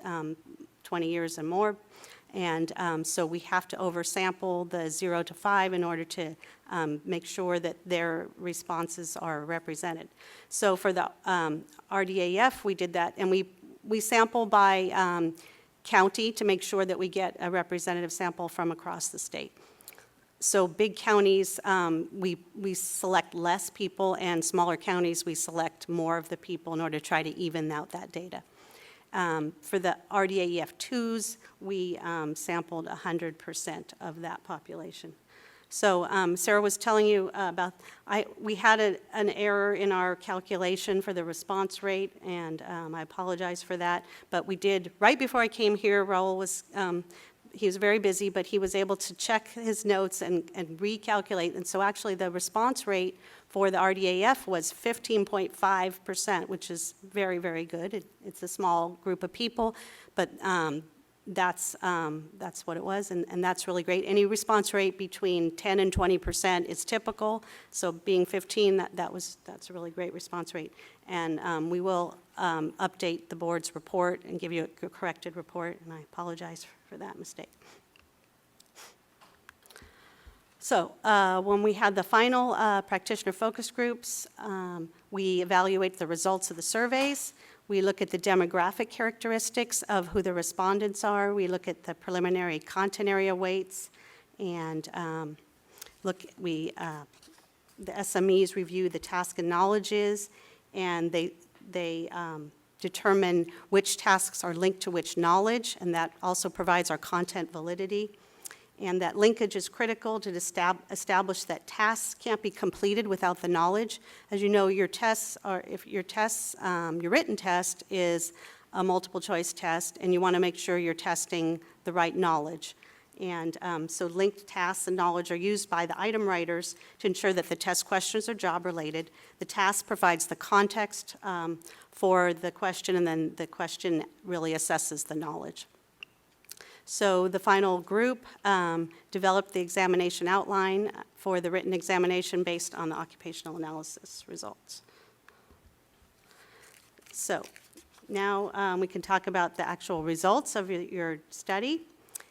20 years and more. And so we have to oversample the 0 to 5 in order to make sure that their responses are represented. So for the RDAEF, we did that, and we sample by county to make sure that we get a representative sample from across the state. So big counties, we select less people, and smaller counties, we select more of the people in order to try to even out that data. For the RDAEF2s, we sampled 100% of that population. So Sarah was telling you about, we had an error in our calculation for the response rate, and I apologize for that. But we did, right before I came here, Raul was, he was very busy, but he was able to check his notes and recalculate. And so actually the response rate for the RDAF was 15.5%, which is very, very good. It's a small group of people, but that's what it was, and that's really great. Any response rate between 10 and 20% is typical, so being 15, that's a really great response rate. And we will update the board's report and give you a corrected report, and I apologize for that mistake. So when we had the final practitioner focus groups, we evaluate the results of the surveys. We look at the demographic characteristics of who the respondents are. We look at the preliminary content area weights, and the SMEs review the task and knowledges, and they determine which tasks are linked to which knowledge, and that also provides our content validity. And that linkage is critical to establish that tasks can't be completed without the knowledge. As you know, your written test is a multiple choice test, and you want to make sure you're testing the right knowledge. And so linked tasks and knowledge are used by the item writers to ensure that the test questions are job related. The task provides the context for the question, and then the question really assesses the knowledge. So the final group developed the examination outline for the written examination based on the occupational analysis results. So now we can talk about the actual results of your study.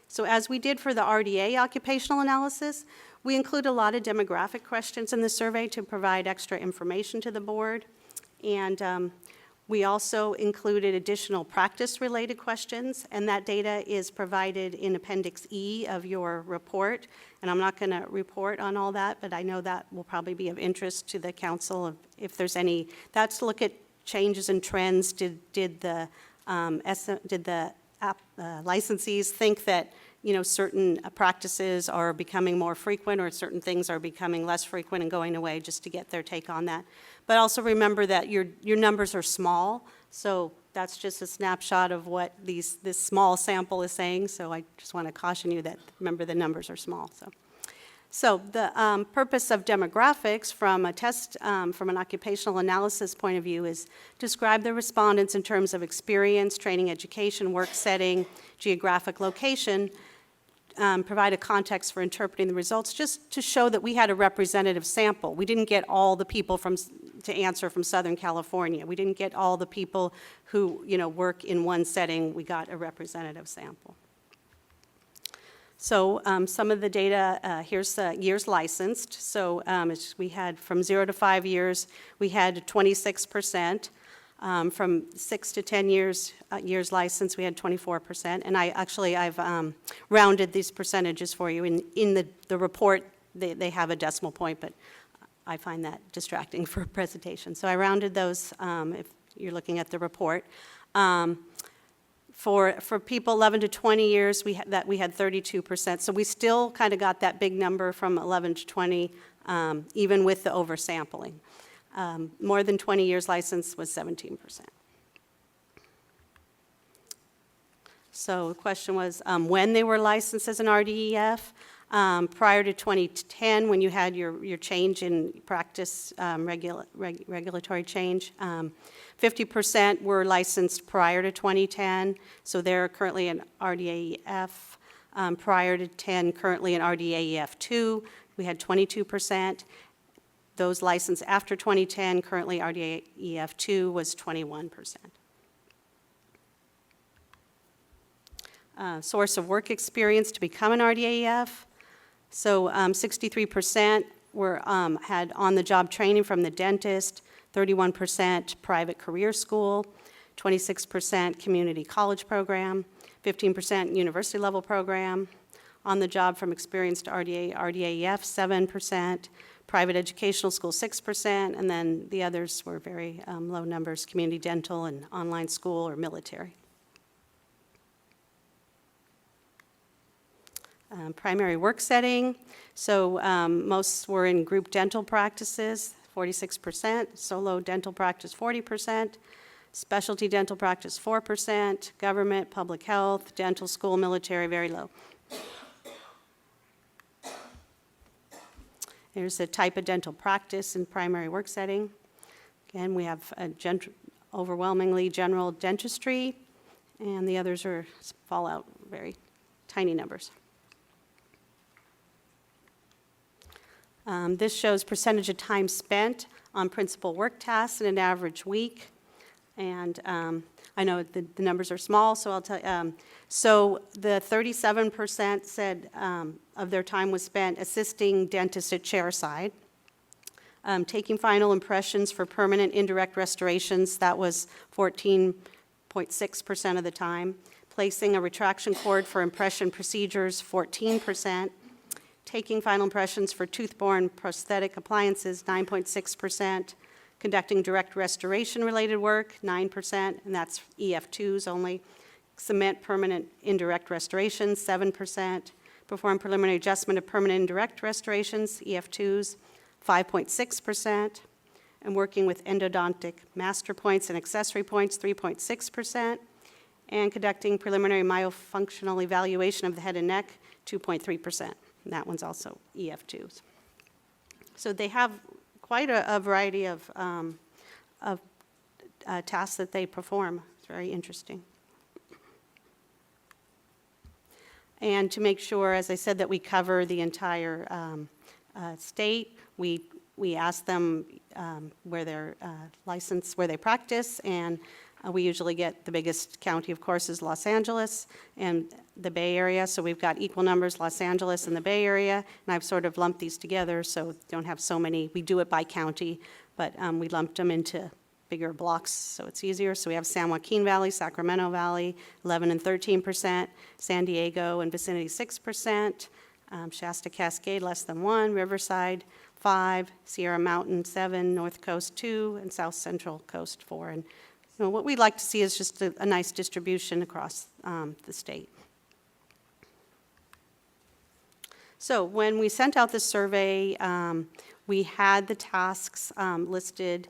So as we did for the RDA occupational analysis, we include a lot of demographic questions in the survey to provide extra information to the board. And we also included additional practice-related questions, and that data is provided in Appendix E of your report. And I'm not going to report on all that, but I know that will probably be of interest to the council if there's any. That's to look at changes and trends. Did the licensees think that certain practices are becoming more frequent, or certain things are becoming less frequent and going away, just to get their take on that. But also remember that your numbers are small, so that's just a snapshot of what this small sample is saying. So I just want to caution you that, remember, the numbers are small. So the purpose of demographics from a test, from an occupational analysis point of view, is describe the respondents in terms of experience, training, education, work setting, geographic location, provide a context for interpreting the results, just to show that we had a representative sample. We didn't get all the people to answer from Southern California. We didn't get all the people who work in one setting. We got a representative sample. So some of the data, here's the years licensed. So we had from 0 to 5 years, we had 26%. From 6 to 10 years licensed, we had 24%. And I've rounded these percentages for you. In the report, they have a decimal point, but I find that distracting for a presentation. So I rounded those if you're looking at the report. For people 11 to 20 years, we had 32%. So we still kind of got that big number from 11 to 20, even with the oversampling. More than 20 years licensed was 17%. So the question was when they were licensed as an RDEF. Prior to 2010, when you had your change in practice, regulatory change, 50% were licensed prior to 2010, so they're currently an RDAEF. Prior to 10, currently an RDAEF2, we had 22%. Those licensed after 2010, currently RDAEF2 was 21%. Source of work experience to become an RDAEF. So 63% had on-the-job training from the dentist, 31% private career school, 26% community college program, 15% university level program. On the job from experience to RDA, RDAEF, 7%, private educational school, 6%, and then the others were very low numbers, community dental and online school or military. Primary work setting, so most were in group dental practices, 46%, solo dental practice, 40%, specialty dental practice, 4%, government, public health, dental school, military, very low. Here's the type of dental practice in primary work setting. Again, we have a overwhelmingly general dentistry, and the others fall out very tiny numbers. This shows percentage of time spent on principal work tasks in an average week. And I know the numbers are small, so I'll tell you. So the 37% said of their time was spent assisting dentists at chairside. Taking final impressions for permanent indirect restorations, that was 14.6% of the time. Placing a retraction cord for impression procedures, 14%. Taking final impressions for tooth-borne prosthetic appliances, 9.6%. Conducting direct restoration-related work, 9%, and that's EF2s only. Cement permanent indirect restorations, 7%. Perform preliminary adjustment of permanent indirect restorations, EF2s, 5.6%. And working with endodontic master points and accessory points, 3.6%. And conducting preliminary myofunctional evaluation of the head and neck, 2.3%. And that one's also EF2s. So they have quite a variety of tasks that they perform. It's very interesting. And to make sure, as I said, that we cover the entire state, we ask them where they're licensed, where they practice, and we usually get the biggest county, of course, is Los Angeles and the Bay Area. So we've got equal numbers, Los Angeles and the Bay Area, and I've sort of lumped these together so don't have so many. We do it by county, but we lumped them into bigger blocks so it's easier. So we have San Joaquin Valley, Sacramento Valley, 11 and 13%, San Diego and vicinity 6%, Shasta Cascade less than 1, Riverside 5, Sierra Mountain 7, North Coast 2, and South Central Coast 4. And what we'd like to see is just a nice distribution across the state. So when we sent out this survey, we had the tasks listed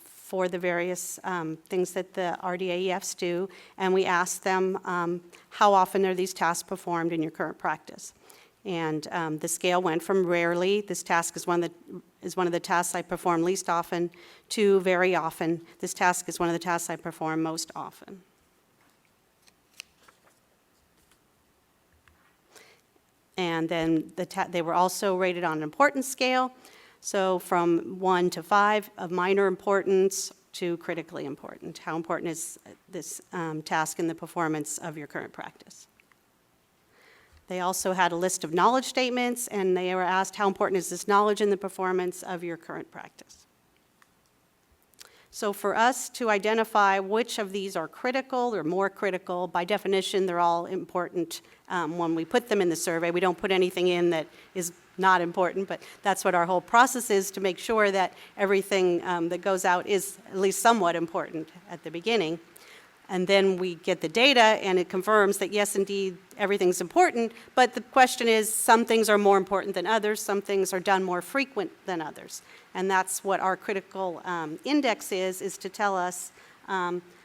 for the various things that the RDAEFs do, and we asked them how often are these tasks performed in your current practice. And the scale went from rarely, this task is one of the tasks I perform least often, to very often, this task is one of the tasks I perform most often. And then they were also rated on an importance scale, so from 1 to 5 of minor importance to critically important. How important is this task in the performance of your current practice? They also had a list of knowledge statements, and they were asked, how important is this knowledge in the performance of your current practice? So for us to identify which of these are critical or more critical, by definition, they're all important when we put them in the survey. We don't put anything in that is not important, but that's what our whole process is, to make sure that everything that goes out is at least somewhat important at the beginning. And then we get the data, and it confirms that, yes, indeed, everything's important, but the question is, some things are more important than others, some things are done more frequent than others. And that's what our critical index is to tell us.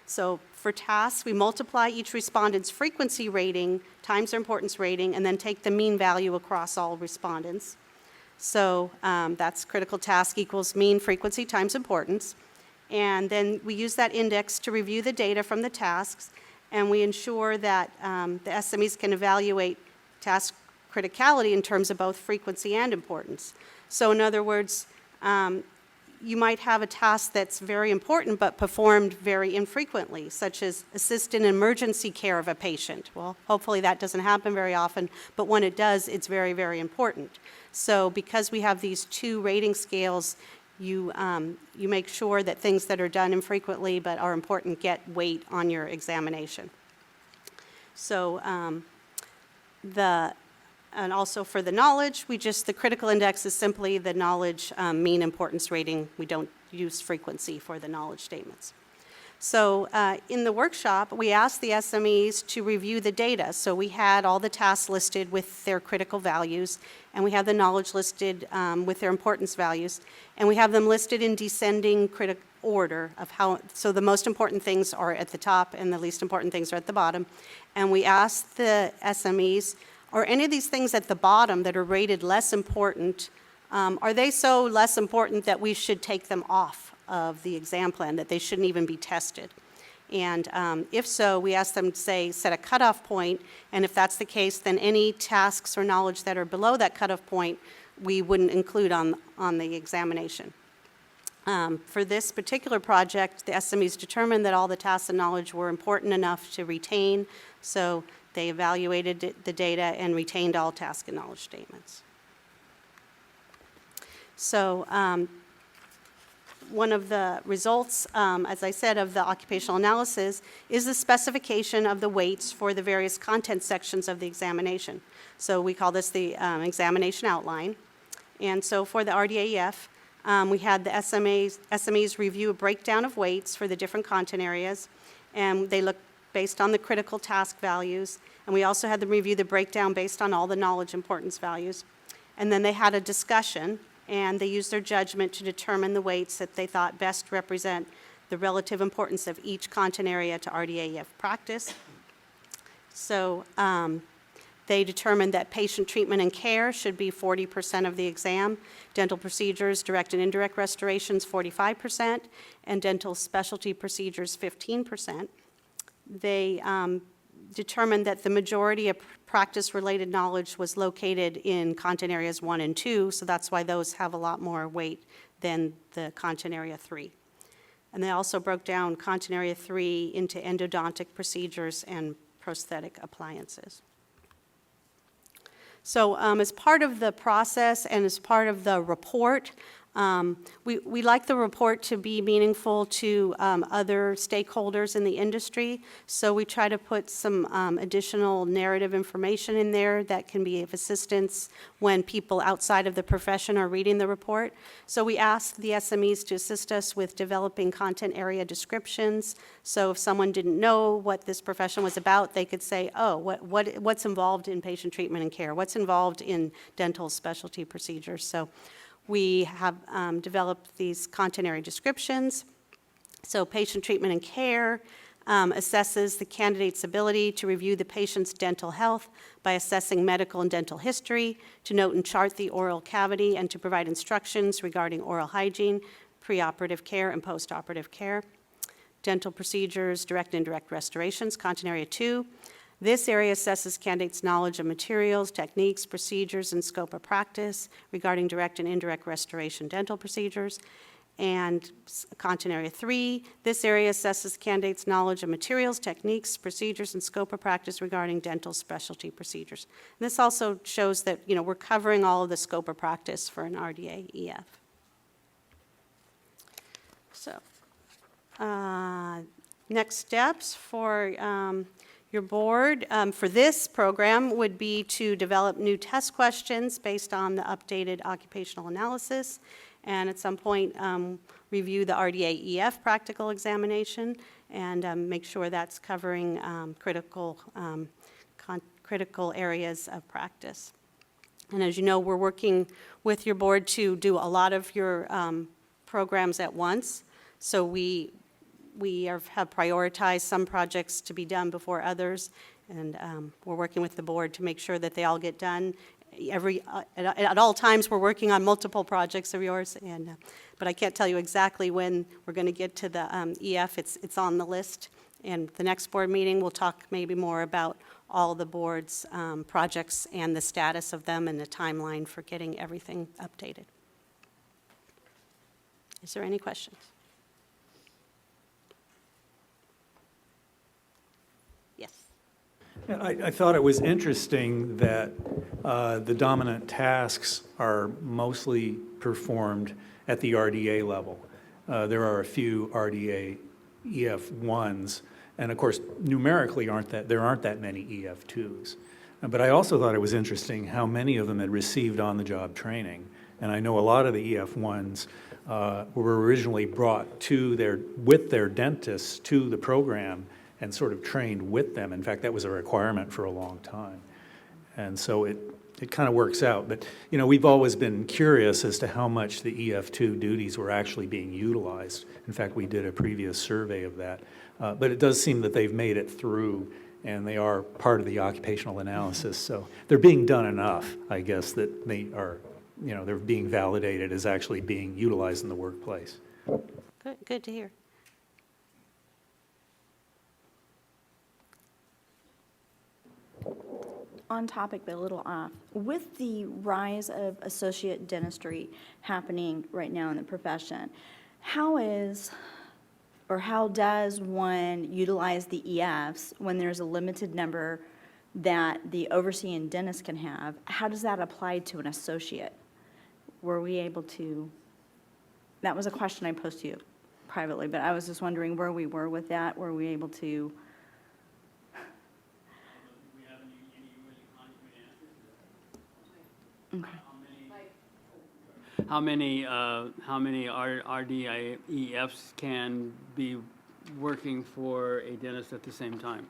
So for tasks, we multiply each respondent's frequency rating times their importance rating, and then take the mean value across all respondents. So that's critical task equals mean frequency times importance. And then we use that index to review the data from the tasks, and we ensure that the SMEs can evaluate task criticality in terms of both frequency and importance. So in other words, you might have a task that's very important but performed very infrequently, such as assist in emergency care of a patient. Well, hopefully that doesn't happen very often, but when it does, it's very, very important. So because we have these two rating scales, you make sure that things that are done infrequently but are important get weight on your examination. So the And also for the knowledge, the critical index is simply the knowledge mean importance rating. We don't use frequency for the knowledge statements. So in the workshop, we asked the SMEs to review the data. So we had all the tasks listed with their critical values, and we have the knowledge listed with their importance values, and we have them listed in descending order of how, so the most important things are at the top and the least important things are at the bottom. And we asked the SMEs, are any of these things at the bottom that are rated less important, are they so less important that we should take them off of the exam plan, that they shouldn't even be tested? And if so, we ask them to set a cutoff point, and if that's the case, then any tasks or knowledge that are below that cutoff point, we wouldn't include on the examination. For this particular project, the SMEs determined that all the tasks and knowledge were important enough to retain, so they evaluated the data and retained all task and knowledge statements. So one of the results, as I said, of the occupational analysis is the specification of the weights for the various content sections of the examination. So we call this the examination outline. And so for the RDAEF, we had the SMEs review a breakdown of weights for the different content areas, and they looked based on the critical task values, and we also had them review the breakdown based on all the knowledge importance values. And then they had a discussion, and they used their judgment to determine the weights that they thought best represent the relative importance of each content area to RDAEF practice. So they determined that patient treatment and care should be 40% of the exam, dental procedures, direct and indirect restorations 45%, and dental specialty procedures 15%. They determined that the majority of practice-related knowledge was located in content areas 1 and 2, so that's why those have a lot more weight than the content area 3. And they also broke down content area 3 into endodontic procedures and prosthetic appliances. So as part of the process and as part of the report, we like the report to be meaningful to other stakeholders in the industry, so we try to put some additional narrative information in there that can be of assistance when people outside of the profession are reading the report. So we asked the SMEs to assist us with developing content area descriptions, so if someone didn't know what this profession was about, they could say, oh, what's involved in patient treatment and care? What's involved in dental specialty procedures? So we have developed these content area descriptions. So patient treatment and care assesses the candidate's ability to review the patient's dental health by assessing medical and dental history, to note and chart the oral cavity, and to provide instructions regarding oral hygiene, preoperative care, and postoperative care. Dental procedures, direct and indirect restorations, content area 2. This area assesses candidates' knowledge of materials, techniques, procedures, and scope of practice regarding direct and indirect restoration dental procedures. And content area 3, this area assesses candidates' knowledge of materials, techniques, procedures, and scope of practice regarding dental specialty procedures. And this also shows that, we're covering all of the scope of practice for an RDA-EF. So, next steps for your board for this program would be to develop new test questions based on the updated occupational analysis, and at some point review the RDA-EF practical examination and make sure that's covering critical areas of practice. And as you know, we're working with your board to do a lot of your programs at once, so we have prioritized some projects to be done before others, and we're working with the board to make sure that they all get done. At all times, we're working on multiple projects of yours, but I can't tell you exactly when we're going to get to the EF. It's on the list, and the next board meeting, we'll talk maybe more about all the board's projects and the status of them and the timeline for getting everything updated. Is there any questions? Yes. I thought it was interesting that the dominant tasks are mostly performed at the RDA level. There are a few RDA EF1s, and of course, numerically there aren't that many EF2s. But I also thought it was interesting how many of them had received on-the-job training. And I know a lot of the EF1s were originally brought with their dentists to the program and sort of trained with them. In fact, that was a requirement for a long time. And so it kind of works out. But, you know, we've always been curious as to how much the EF2 duties were actually being utilized. In fact, we did a previous survey of that. But it does seem that they've made it through, and they are part of the occupational analysis. So they're being done enough, I guess, that they are, you know, they're being validated as actually being utilized in the workplace. Good to hear. On topic, but a little off. With the rise of associate dentistry happening right now in the profession, how does one utilize the EFs when there's a limited number that the overseeing dentist can have? How does that apply to an associate? Were we able to, that was a question I posed to you privately, but I was just wondering where we were with that. Were we able to? Okay. How many RDIEFs can be working for a dentist at the same time?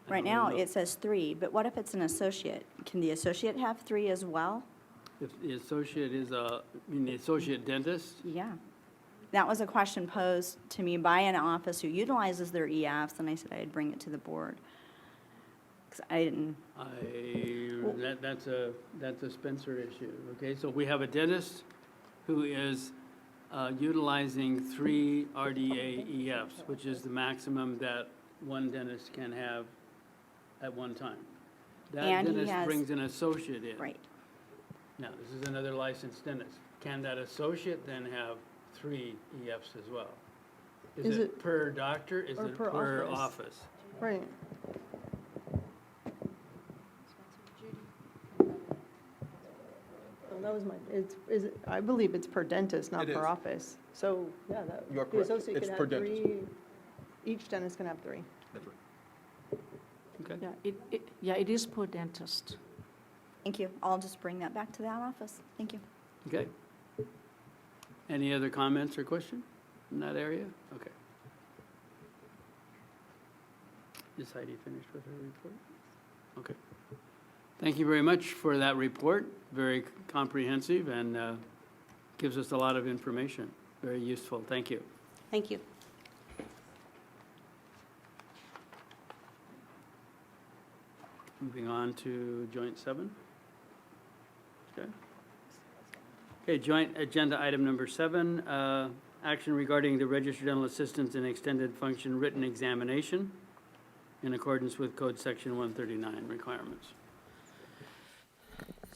Right now, it says 3, but what if it's an associate? Can the associate have 3 as well? If the associate is the associate dentist? Yeah. That was a question posed to me by an office who utilizes their EFs, and I said I'd bring it to the board. 'Cause I didn't. That's a Spencer issue, okay? So we have a dentist who is utilizing 3 RDAEFs, which is the maximum that one dentist can have at one time. That And he dentist has- brings an associate in. Right. Now, this is another licensed dentist. Can that associate then have 3 EFs as well? Is it per doctor? Is or it per per office? office? Right. Well, that was I believe it's per dentist, not It per is. office. So, yeah, You are the correct. associate It's could per have dentist. 3, each dentist can have 3. That's right. Yeah, it is per dentist. Thank you. I'll just bring that back to that office. Thank you. Okay. Any other comments or questions in that area? Okay. Is Heidi finished with her report? Okay. Thank you very much for that report. Very comprehensive and gives us a lot of information. Very useful. Thank you. Thank you. Moving on to joint 7. Okay. Okay, joint agenda item number 7, action regarding the registered dental assistants in extended function written examination in accordance with code section 139 requirements.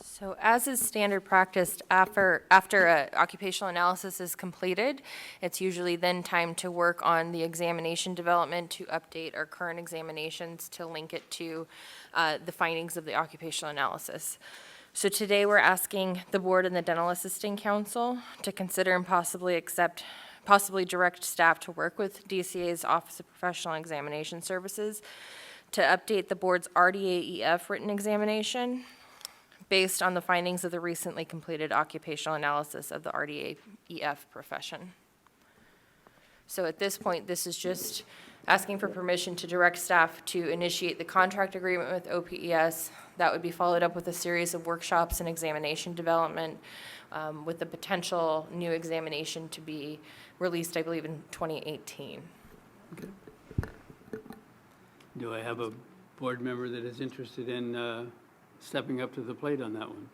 So as is standard practice, after an occupational analysis is completed, it's usually then time to work on the examination development to update our current examinations to link it to the findings of the occupational analysis. So today we're asking the board and the Dental Assisting Council to consider and possibly direct staff to work with DCA's Office of Professional Examination Services to update the board's RDAEF written examination based on the findings of the recently completed occupational analysis of the RDAEF profession. So at this point, this is just asking for permission to direct staff to initiate the contract agreement with OPES. That would be followed up with a series of workshops and examination development with the potential new examination to be released, I believe, in 2018. Okay. Do I have a board member that is interested in stepping up to the plate on that one?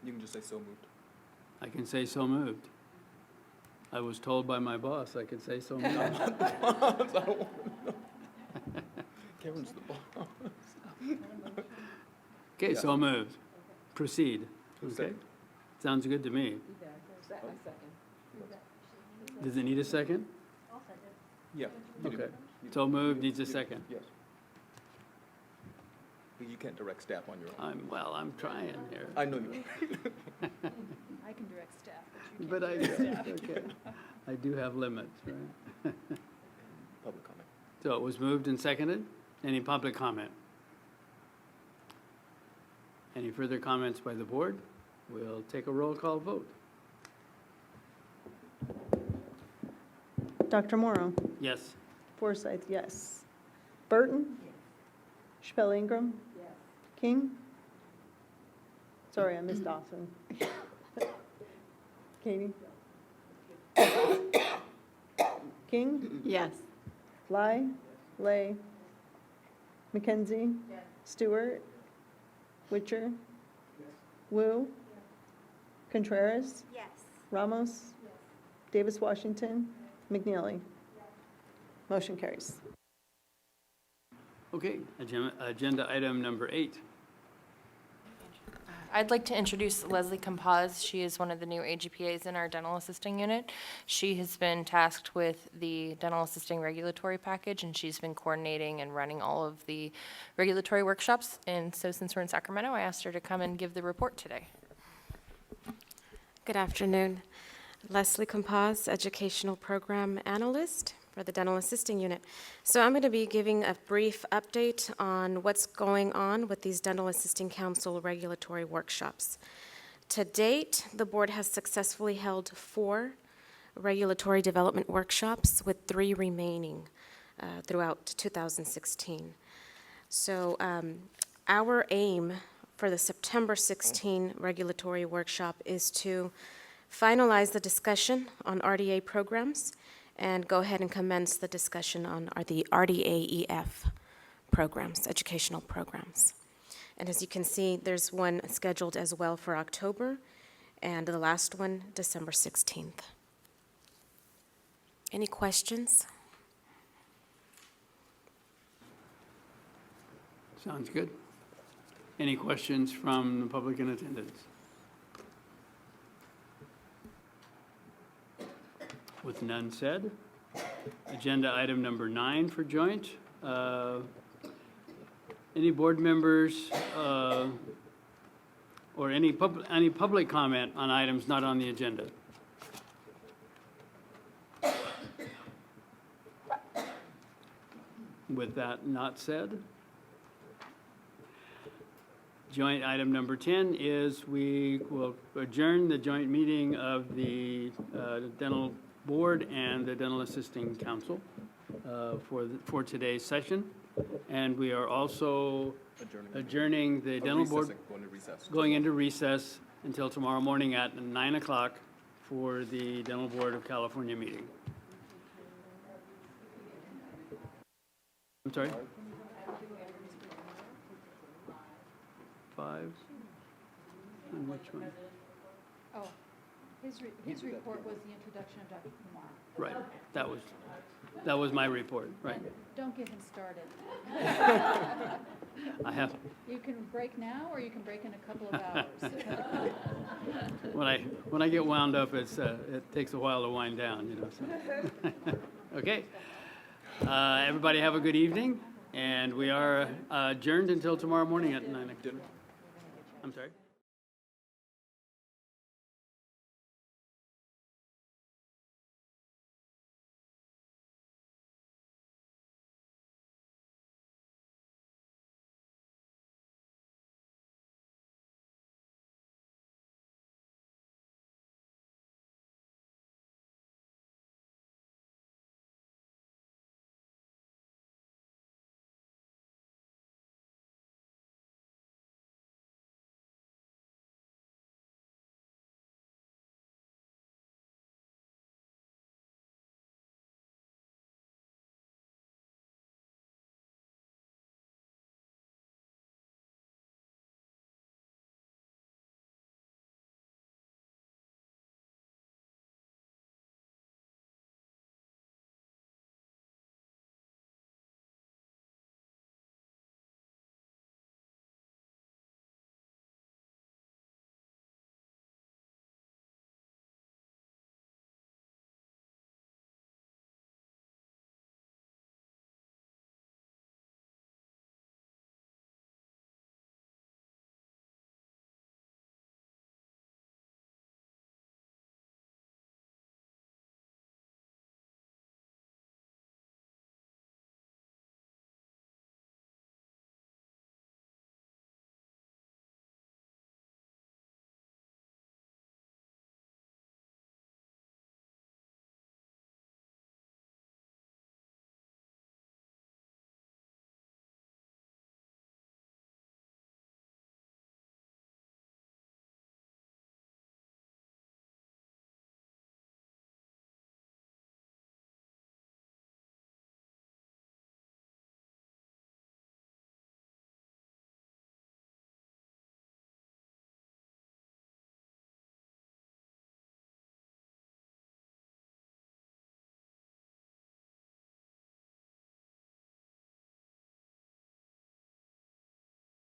You can just say so moved. I can say so moved. I was told by my boss I could say so moved. Kevin's the boss. Okay, Yeah. so moved. Proceed. Who's Okay. second? Sounds good to me. Does it need a second? Yeah. you do. Okay. So moved needs a second. Yes. But you can't direct staff on your own. I'm trying here. I know you are. I can direct staff, but you But can't direct staff. okay. I do have limits, right? Public comment. So it was moved and seconded. Any public comment? Any further comments by the board? We'll take a roll call vote. Dr. Morrow? Yes. Forsythe, yes. Burton? Chappelle Ingram? King? Sorry, I missed Dawson. Katie? King? Yes. Lai? Lay? McKenzie? Stewart? Witcher? Wu? Contreras? Yes. Ramos? Davis Washington? McNeely? Motion carries. Okay, agenda item number 8. I'd like to introduce Leslie Compaz. She is one of the new AGPAs in our dental assisting unit. She has been tasked with the dental assisting regulatory package, and she's been coordinating and running all of the regulatory workshops. And so since we're in Sacramento, I asked her to come and give the report today. Good afternoon. Leslie Compaz, Educational Program Analyst for the Dental Assisting Unit. So I'm going to be giving a brief update on what's going on with these Dental Assisting Council regulatory workshops. To date, the board has successfully held 4 regulatory development workshops, with 3 remaining throughout 2016. So our aim for the September 16 regulatory workshop is to finalize the discussion on RDA programs and go ahead and commence the discussion on the RDA-EF programs, educational programs. And as you can see, there's one scheduled as well for October, and the last one, December 16th. Any questions? Sounds good. Any questions from the public in attendance? With none said, agenda item number 9 for joint. Any board members or any public comment on items not on the agenda? With that not said, joint item number 10 is we will adjourn the joint meeting of the Dental Board and the Dental Assisting Council for today's session. And we are also adjourning the Dental Board, going into recess until tomorrow morning at 9 o'clock for the Dental Board of California meeting. I'm sorry? 5? And which one? Oh, his report was the introduction of Dr. Kumar. Right, that was my report, right. Don't get him started. I have, You can break now, or you can break in a couple of hours. when I get wound up, it takes a while to wind down, you know. So. Okay. Everybody have a good evening, and we are adjourned until tomorrow morning at 9 o'clock. I'm sorry?